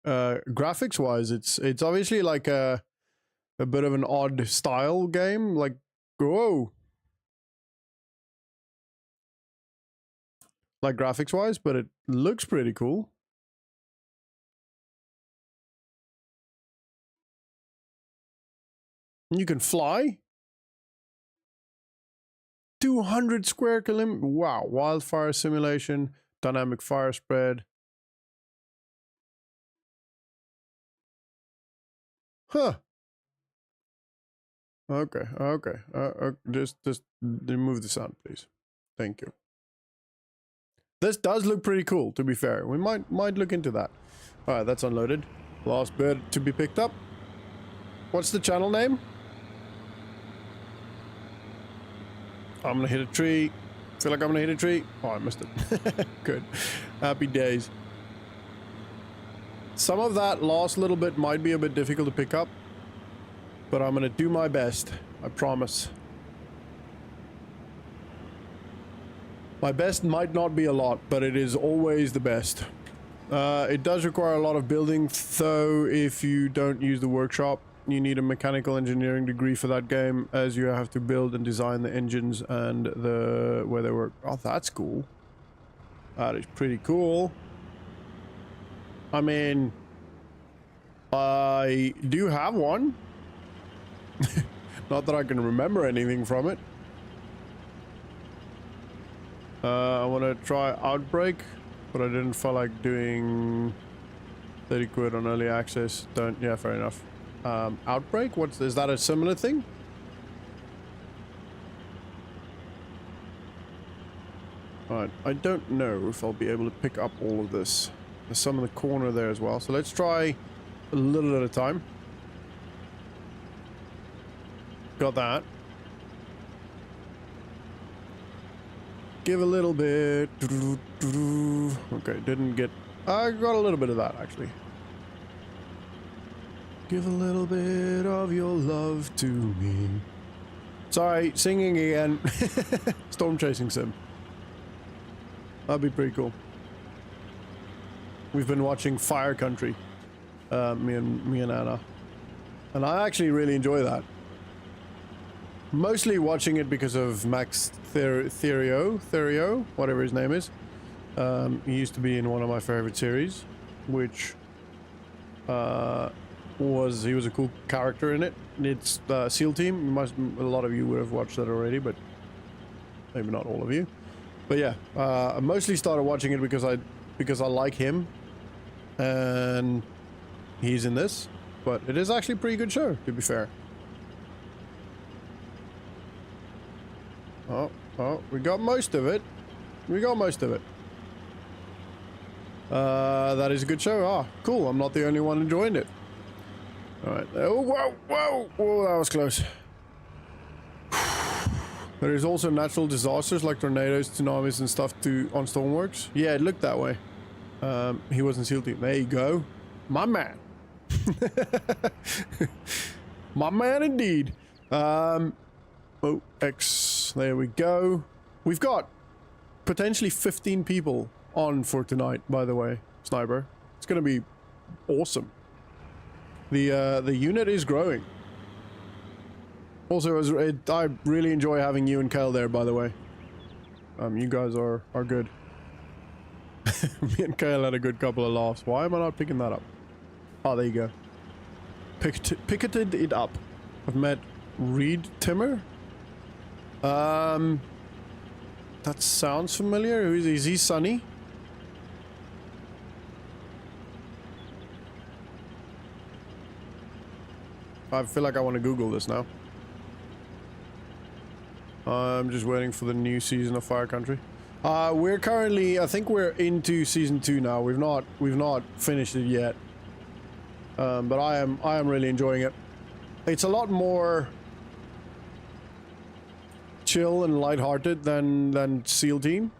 Graphics wise, it's obviously like a bit of an odd style game. Like, whoa. Like graphics wise, but it looks pretty cool. You can fly. 200 square kilometers. Wow. Wildfire simulation, dynamic fire spread. Huh. Okay. Okay. Just remove the sound, please. Thank you. This does look pretty cool, to be fair. We might look into that. All right, that's unloaded. Last bird to be picked up. What's the channel name? I'm gonna hit a tree. Feel like I'm gonna hit a tree. Oh, I missed it. Good. Happy days. Some of that last little bit might be a bit difficult to pick up, but I'm gonna do my best. I promise. My best might not be a lot, but it is always the best. It does require a lot of building, though. If you don't use the workshop, you need a mechanical engineering degree for that game, as you have to build and design the engines and the where they work. Oh, that's cool. That is pretty cool. I mean, I do have one. Not that I can remember anything from it. I want to try Outbreak, but I didn't feel like doing 30 quid on early access. Don't, yeah, fair enough. Outbreak? Is that a similar thing? Alright, I don't know if I'll be able to pick up all of this. There's some in the corner there as well, so let's try a little at a time. Got that. Give a little bit. Okay, didn't get... I got a little bit of that, actually. Give a little bit of your love to me. Sorry, singing again. Storm chasing sim. That'd be pretty cool. We've been watching Fire Country. Me and Anna. And I actually really enjoy that. Mostly watching it because of Max Therio, whatever his name is. He used to be in one of my favorite series, which he was a cool character in it. It's SEAL Team. A lot of you would have watched that already, but maybe not all of you. But yeah, I mostly started watching it because I like him, and he's in this. But it is actually a pretty good show, to be fair. Oh, we got most of it. That is a good show. Ah, cool. I'm not the only one enjoying it. All right. Oh, whoa, that was close. There is also natural disasters like tornadoes, tsunamis, and stuff on Stormworks. Yeah, it looked that way. He was in SEAL Team. There you go, my man. My man, indeed. Oh, X. There we go. We've got potentially 15 people on for tonight, by the way, Sniper. It's gonna be awesome. The unit is growing. Also, I really enjoy having you and Kel there, by the way. You guys are good. Me and Kel had a good couple of laughs. Why am I not picking that up? Oh, there you go. Picketed it up. I've met Reed Timmer. That sounds familiar. Who is he? Is he Sunny? I feel like I want to Google this now. I'm just waiting for the new season of Fire Country. We're currently, I think we're into season 2 now. We've not finished it yet. But I am really enjoying it. It's a lot more chill and lighthearted than SEAL Team,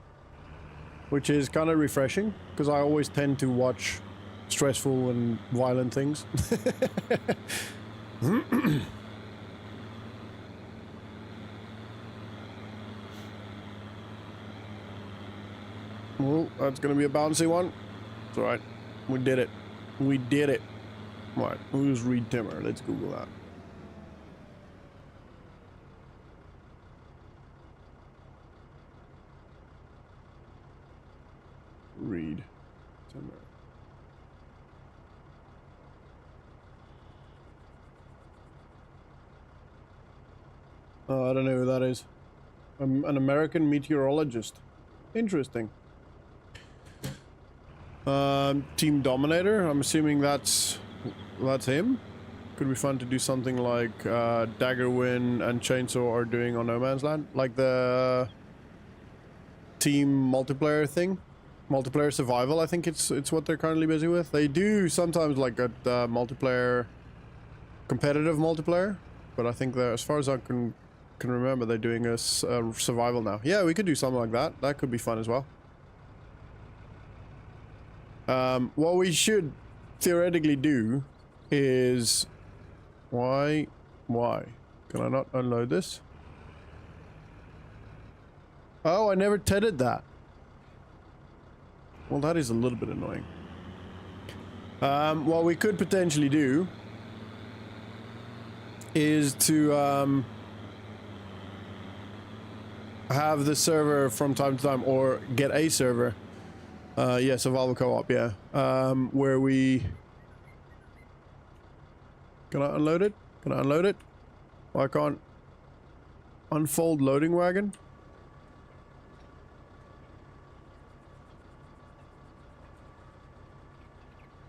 which is kind of refreshing because I always tend to watch stressful and violent things. Well, that's gonna be a bouncy one. It's alright. We did it. We did it. Alright, who's Reed Timmer? Let's Google that. Reed Timmer. Oh, I don't know who that is. I'm an American meteorologist. Interesting. Team Dominator. I'm assuming that's him. Could be fun to do something like Daggerwin and Chainsaw are doing on No Man's Land, like the team multiplayer thing, multiplayer survival. I think it's what they're currently busy with. They do sometimes like a multiplayer, competitive multiplayer, but I think that as far as I can remember, they're doing a survival now. Yeah, we could do something like that. That could be fun as well. What we should theoretically do is... Why? Can I not unload this? Oh, I never tedded that. Well, that is a little bit annoying. What we could potentially do is to have the server from time to time, or get a server. Yeah, survival co-op, yeah. Where we... Can I unload it? Can I unload it? Oh, I can't unfold loading wagon?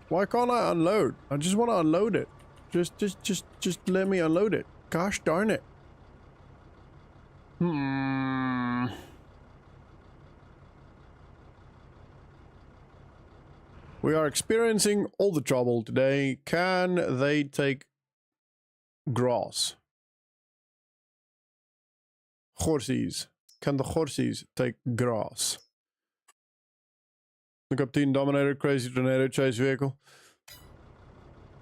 Why can't I unload? I just want to unload it. Just let me unload it. Gosh darn it. We are experiencing all the trouble today. Can they take grass? Horses. Can the horses take grass? Look up Team Dominator, Crazy Tornado, Chase Vehicle.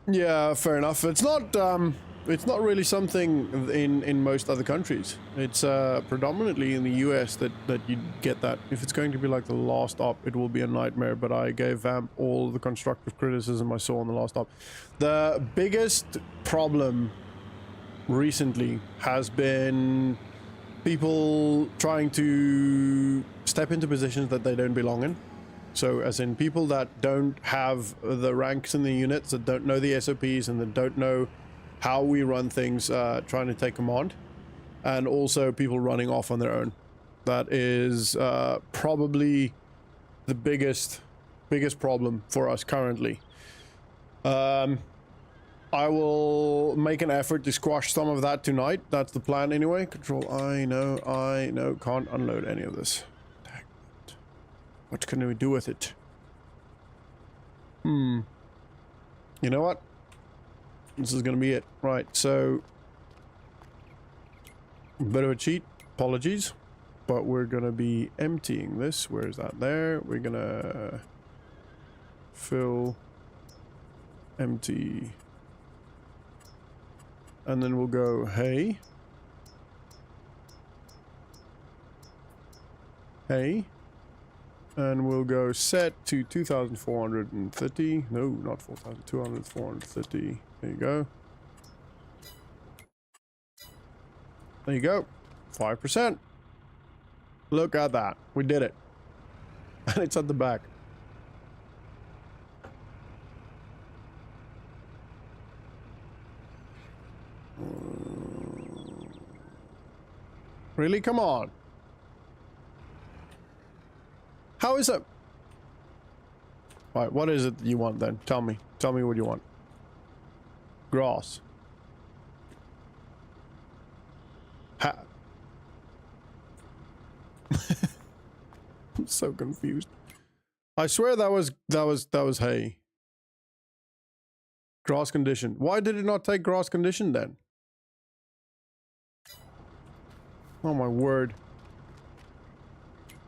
Yeah, fair enough. It's not really something in most other countries. It's predominantly in the US that you get that. If it's going to be like the last op, it will be a nightmare, but I gave Vamp all the constructive criticism I saw on the last op. The biggest problem recently has been people trying to step into positions that they don't belong in. So as in people that don't have the ranks in the units, that don't know the SOPs, and that don't know how we run things, trying to take command, and also people running off on their own. That is probably the biggest problem for us currently. I will make an effort to squash some of that tonight. That's the plan anyway. Control I know, can't unload any of this. Dang it. What can we do with it? You know what? This is gonna be it. Right, so a bit of a cheat, apologies, but we're gonna be emptying this. Where is that? There. We're gonna fill, empty, and then we'll go hey, and we'll go set to 2,430. No, not 4,200, 430. There you go. There you go. 5%. Look at that. We did it. And it's at the back. Really? Come on. How is it? Right, what is it you want then? Tell me. Tell me what you want. Grass. I'm so confused. I swear that was hay. Grass condition. Why did it not take grass condition then? Oh my word.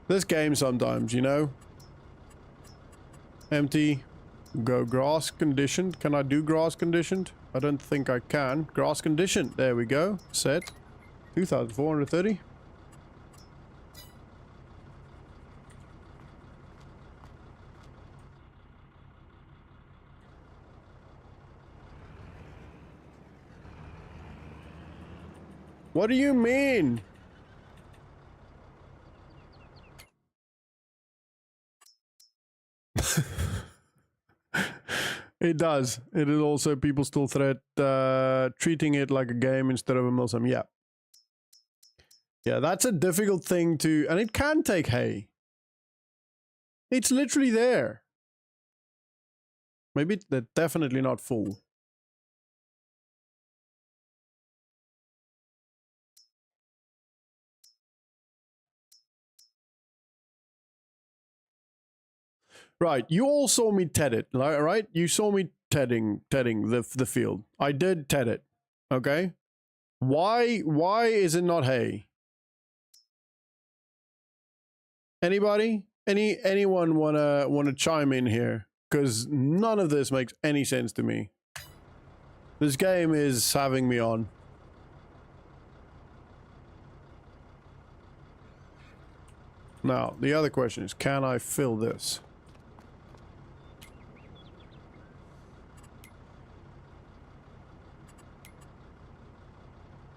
This game sometimes, you know? Empty. Go grass conditioned. Can I do grass conditioned? I don't think I can. Grass conditioned. There we go. Set. 2,430. What do you mean? It does. It is also people still treating it like a game instead of a milsim. Yeah. Yeah, that's a difficult thing to... And it can take hay. It's literally there. Maybe they're definitely not full. Right, you all saw me ted it, right? You saw me tedding the field. I did ted it, okay? Why is it not hay? Anybody? Anyone wanna chime in here? Because none of this makes any sense to me. This game is having me on. Now, the other question is, can I fill this?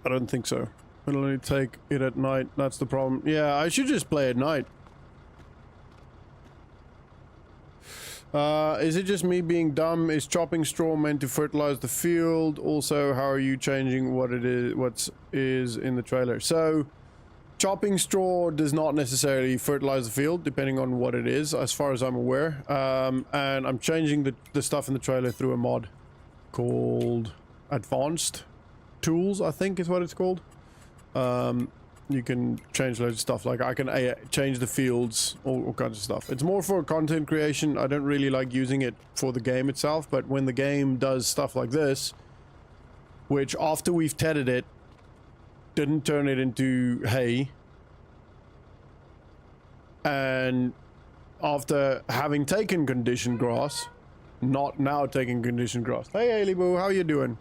I don't think so. It'll only take it at night. That's the problem. Yeah, I should just play at night. Is it just me being dumb? Is chopping straw meant to fertilize the field? Also, how are you changing what is in the trailer? So, chopping straw does not necessarily fertilize the field, depending on what it is, as far as I'm aware. And I'm changing the stuff in the trailer through a mod called Advanced Tools, I think is what it's called. You can change loads of stuff, like I can change the fields, all kinds of stuff. It's more for content creation. I don't really like using it for the game itself, but when the game does stuff like this, which after we've tedded it, didn't turn it into hay, and after having taken conditioned grass, not now taking conditioned grass. Hey Haley Boo, how you doing?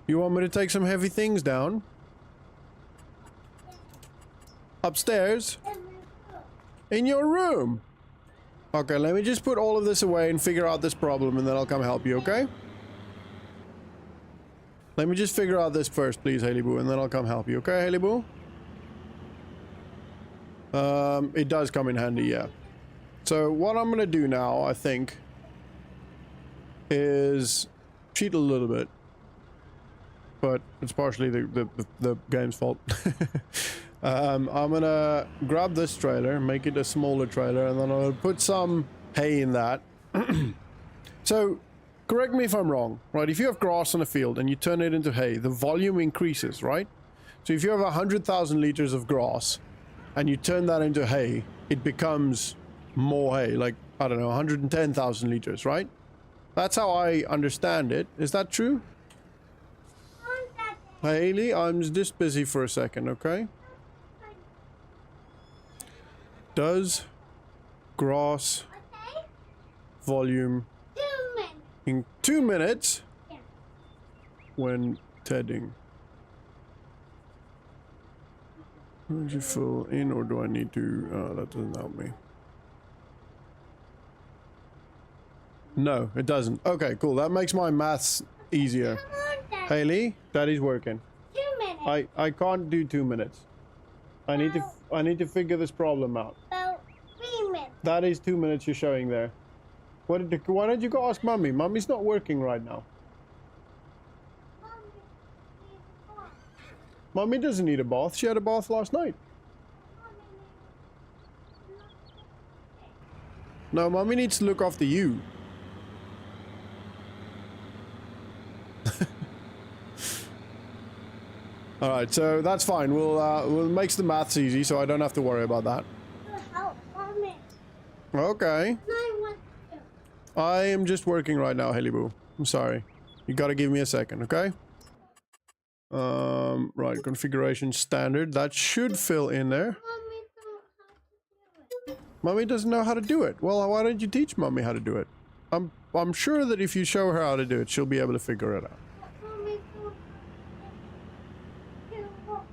You want me to take some heavy things down? Upstairs? In your room? Okay, let me just put all of this away and figure out this problem, and then I'll come help you, okay? Let me just figure out this first, please, Haley Boo, and then I'll come help you, okay, Haley Boo? It does come in handy, yeah. So what I'm gonna do now, I think, is cheat a little bit. But it's partially the game's fault. I'm gonna grab this trailer, make it a smaller trailer, and then I'll put some hay in that. So, correct me if I'm wrong, right? If you have grass on a field and you turn it into hay, the volume increases, right? So if you have 100,000 liters of grass and you turn that into hay, it becomes more hay, like, I don't know, 110,000 liters, right? That's how I understand it. Is that true? Haley, I'm just busy for a second, okay? Does grass volume in 2 minutes when tedding? Does it fill in, or do I need to? That doesn't help me. No, it doesn't. Okay, cool. That makes my maths easier. Haley, Daddy's working. 2 minutes. I can't do 2 minutes. I need to figure this problem out. About 3 minutes. That is 2 minutes you're showing there. Why don't you go ask Mummy? Mummy's not working right now. Mummy doesn't need a bath. She had a bath last night. No, Mummy needs to look after you. All right, so that's fine. We'll makes the maths easy, so I don't have to worry about that. Help mommy. Okay. I want to. I am just working right now, Haley Boo. I'm sorry. You gotta give me a second, okay? Right, configuration standard. That should fill in there. Mommy don't have to do it. Mommy doesn't know how to do it. Well, why don't you teach Mommy how to do it? I'm sure that if you show her how to do it, she'll be able to figure it out. But mommy don't have to walk.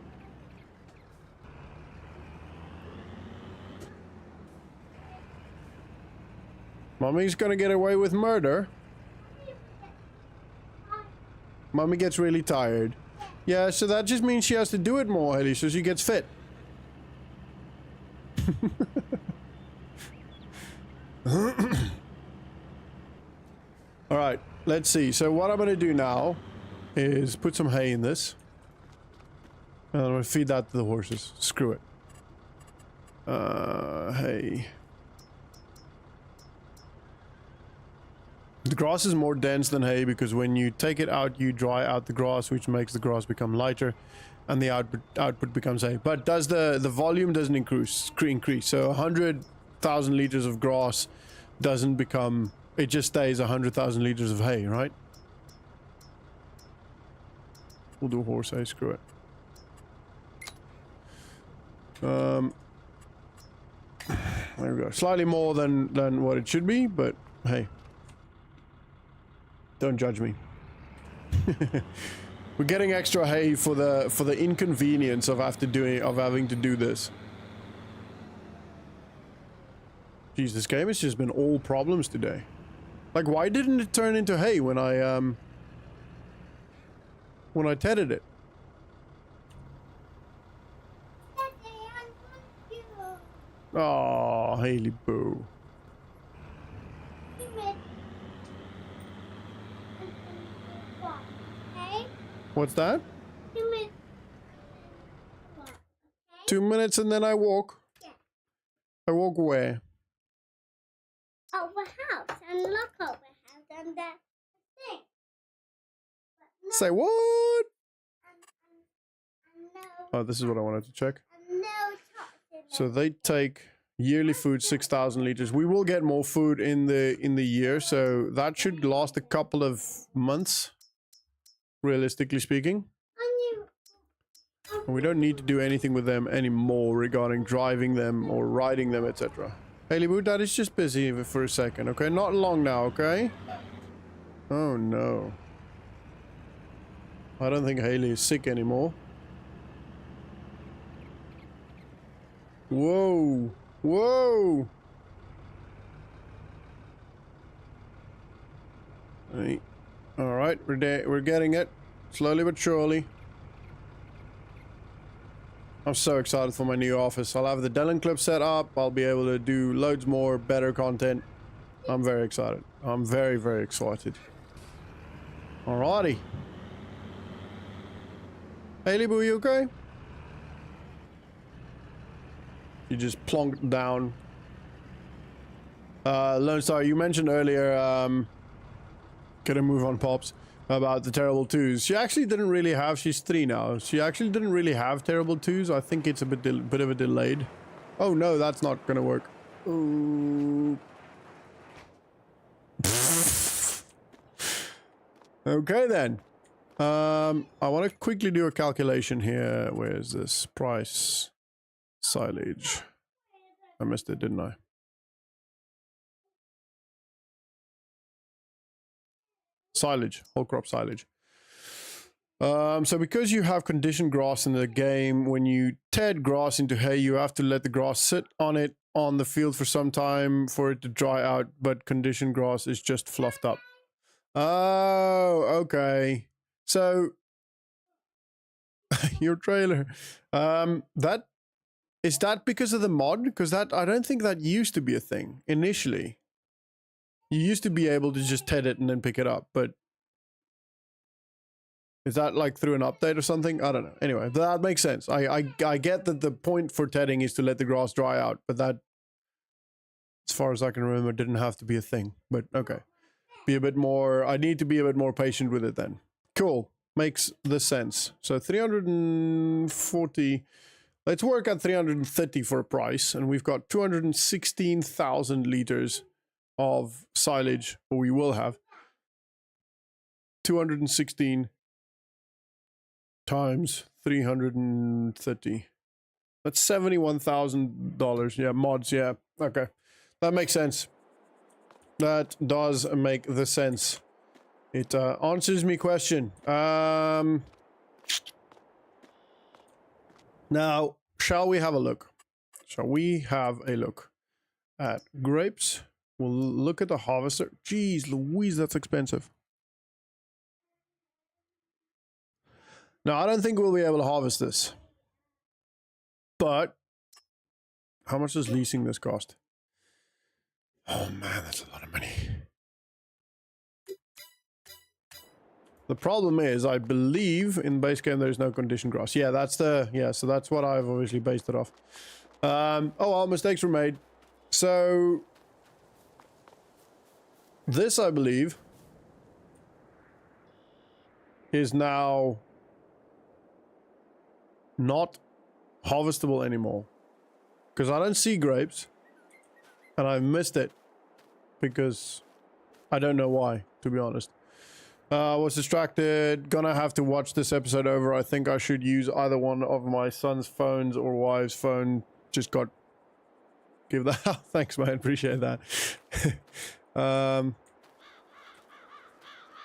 Mommy's gonna get away with murder. Mommy gets really tired. Yeah, so that just means she has to do it more, Haley, so she gets fit. Alright, let's see. So what I'm gonna do now is put some hay in this. And I'm gonna feed that to the horses. Screw it. Hay. The grass is more dense than hay because when you take it out, you dry out the grass, which makes the grass become lighter, and the output becomes hay. But does the volume doesn't increase? So 100,000 liters of grass doesn't become. It just stays 100,000 liters of hay, right? We'll do horse hay. Screw it. There we go. Slightly more than what it should be, but hey. Don't judge me. We're getting extra hay for the inconvenience of having to do this. Jeez, this game has just been all problems today. Like, why didn't it turn into hay when I tedded it? Daddy, I want you. Oh, Haley Boo. Give it. Okay? What's that? 2 minutes. Okay? 2 minutes and then I walk. Yeah. I walk where? Over house and look over house and the thing. But no, Say what? and no, Oh, this is what I wanted to check. and no chocolate. So they take yearly food 6,000 liters. We will get more food in the year, so that should last a couple of months, realistically speaking. And we don't need to do anything with them anymore regarding driving them or riding them, etc. Haley Boo, Dad is just busy for a second, okay? Not long now, okay? Oh no. I don't think Haley is sick anymore. Whoa! Whoa! Hey. Alright, we're getting it. Slowly but surely. I'm so excited for my new office. I'll have the Dellen clip set up. I'll be able to do loads more better content. I'm very excited. I'm very, very excited. Alrighty. Haley Boo, you okay? You just plonked down. Lone Star, you mentioned earlier, gonna move on, Pops, about the terrible twos. She actually didn't really have, she's 3 now. She actually didn't really have terrible twos. I think it's a bit of a delayed. Oh no, that's not gonna work. Ooh. Okay then. I want to quickly do a calculation here. Where's this? Price. Silage. I missed it, didn't I? Silage. Whole crop silage. So because you have conditioned grass in the game, when you ted grass into hay, you have to let the grass sit on it on the field for some time for it to dry out, but conditioned grass is just fluffed up. Oh, okay. So your trailer. That is that because of the mod? Because that I don't think that used to be a thing initially. You used to be able to just ted it and then pick it up, but is that like through an update or something? I don't know. Anyway, that makes sense. I get that the point for tedding is to let the grass dry out, but that, as far as I can remember, didn't have to be a thing. But okay. Be a bit more, I need to be a bit more patient with it then. Cool. makes the sense. So 340, let's work at 330 for a price, and we've got 216,000 liters of silage, or we will have 216 times 330. That's $71,000. Yeah, mods. Yeah, okay, that makes sense. That does make the sense. It answers me question. Now, shall we have a look? Shall we have a look at grapes? We'll look at the harvester. Jeez Louise, that's expensive. Now, I don't think we'll be able to harvest this. But how much does leasing this cost? Oh man, that's a lot of money. The problem is, I believe in base game there's no condition grass. Yeah, that's the, yeah, so that's what I've obviously based it off. Oh well, mistakes were made. So this, I believe, is now not harvestable anymore. Because I don't see grapes. And I missed it. Because I don't know why, to be honest. Was distracted. Gonna have to watch this episode over. I think I should use either one of my son's phones or wife's phone. Just got... Give that... Thanks, man. Appreciate that.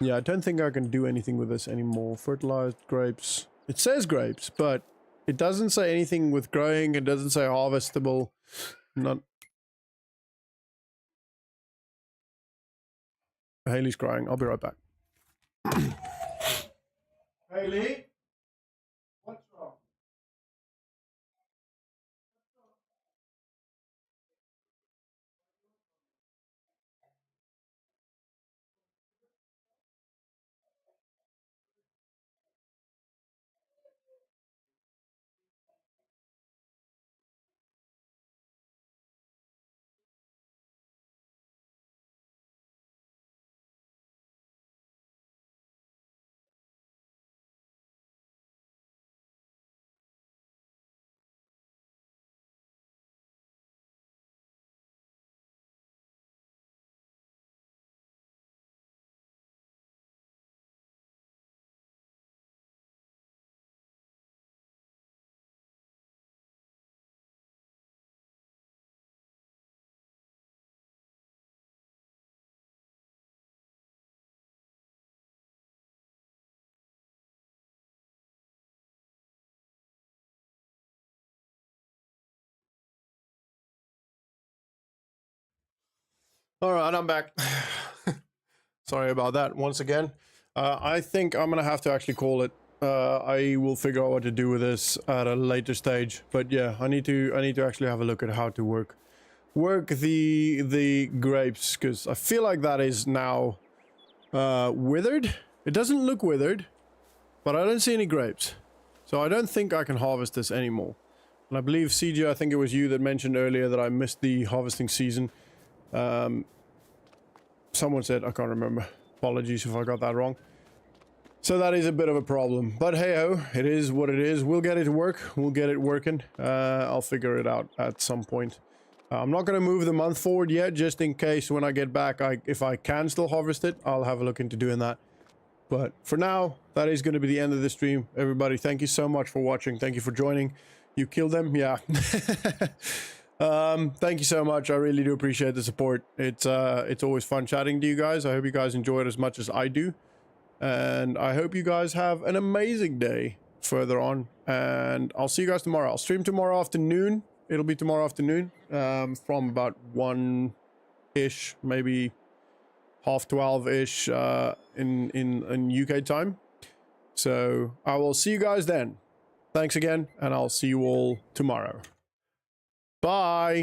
Yeah, I don't think I can do anything with this anymore. Fertilized grapes. It says grapes, but it doesn't say anything with growing. It doesn't say harvestable. Not... Haley's crying. I'll be right back. Haley? What's wrong? All right, I'm back. Sorry about that once again. I think I'm gonna have to actually call it. I will figure out what to do with this at a later stage. But yeah, I need to actually have a look at how to work the grapes, because I feel like that is now withered. It doesn't look withered, but I don't see any grapes, so I don't think I can harvest this anymore. And I believe CJ, I think it was you that mentioned earlier that I missed the harvesting season. Someone said, I can't remember. Apologies if I got that wrong. So that is a bit of a problem. But hey-ho, it is what it is. We'll get it to work. We'll get it working. I'll figure it out at some point. I'm not going to move the month forward yet, just in case when I get back, if I can still harvest it, I'll have a look into doing that. But for now, that is going to be the end of the stream. Everybody, thank you so much for watching. Thank you for joining. You killed them? Yeah. Thank you so much. I really do appreciate the support. It's always fun chatting to you guys. I hope you guys enjoy it as much as I do, and I hope you guys have an amazing day further on, and I'll see you guys tomorrow. I'll stream tomorrow afternoon. It'll be tomorrow afternoon, from about 1-ish, maybe 12:30-ish, in UK time. So I will see you guys then. Thanks again, and I'll see you all tomorrow. Bye.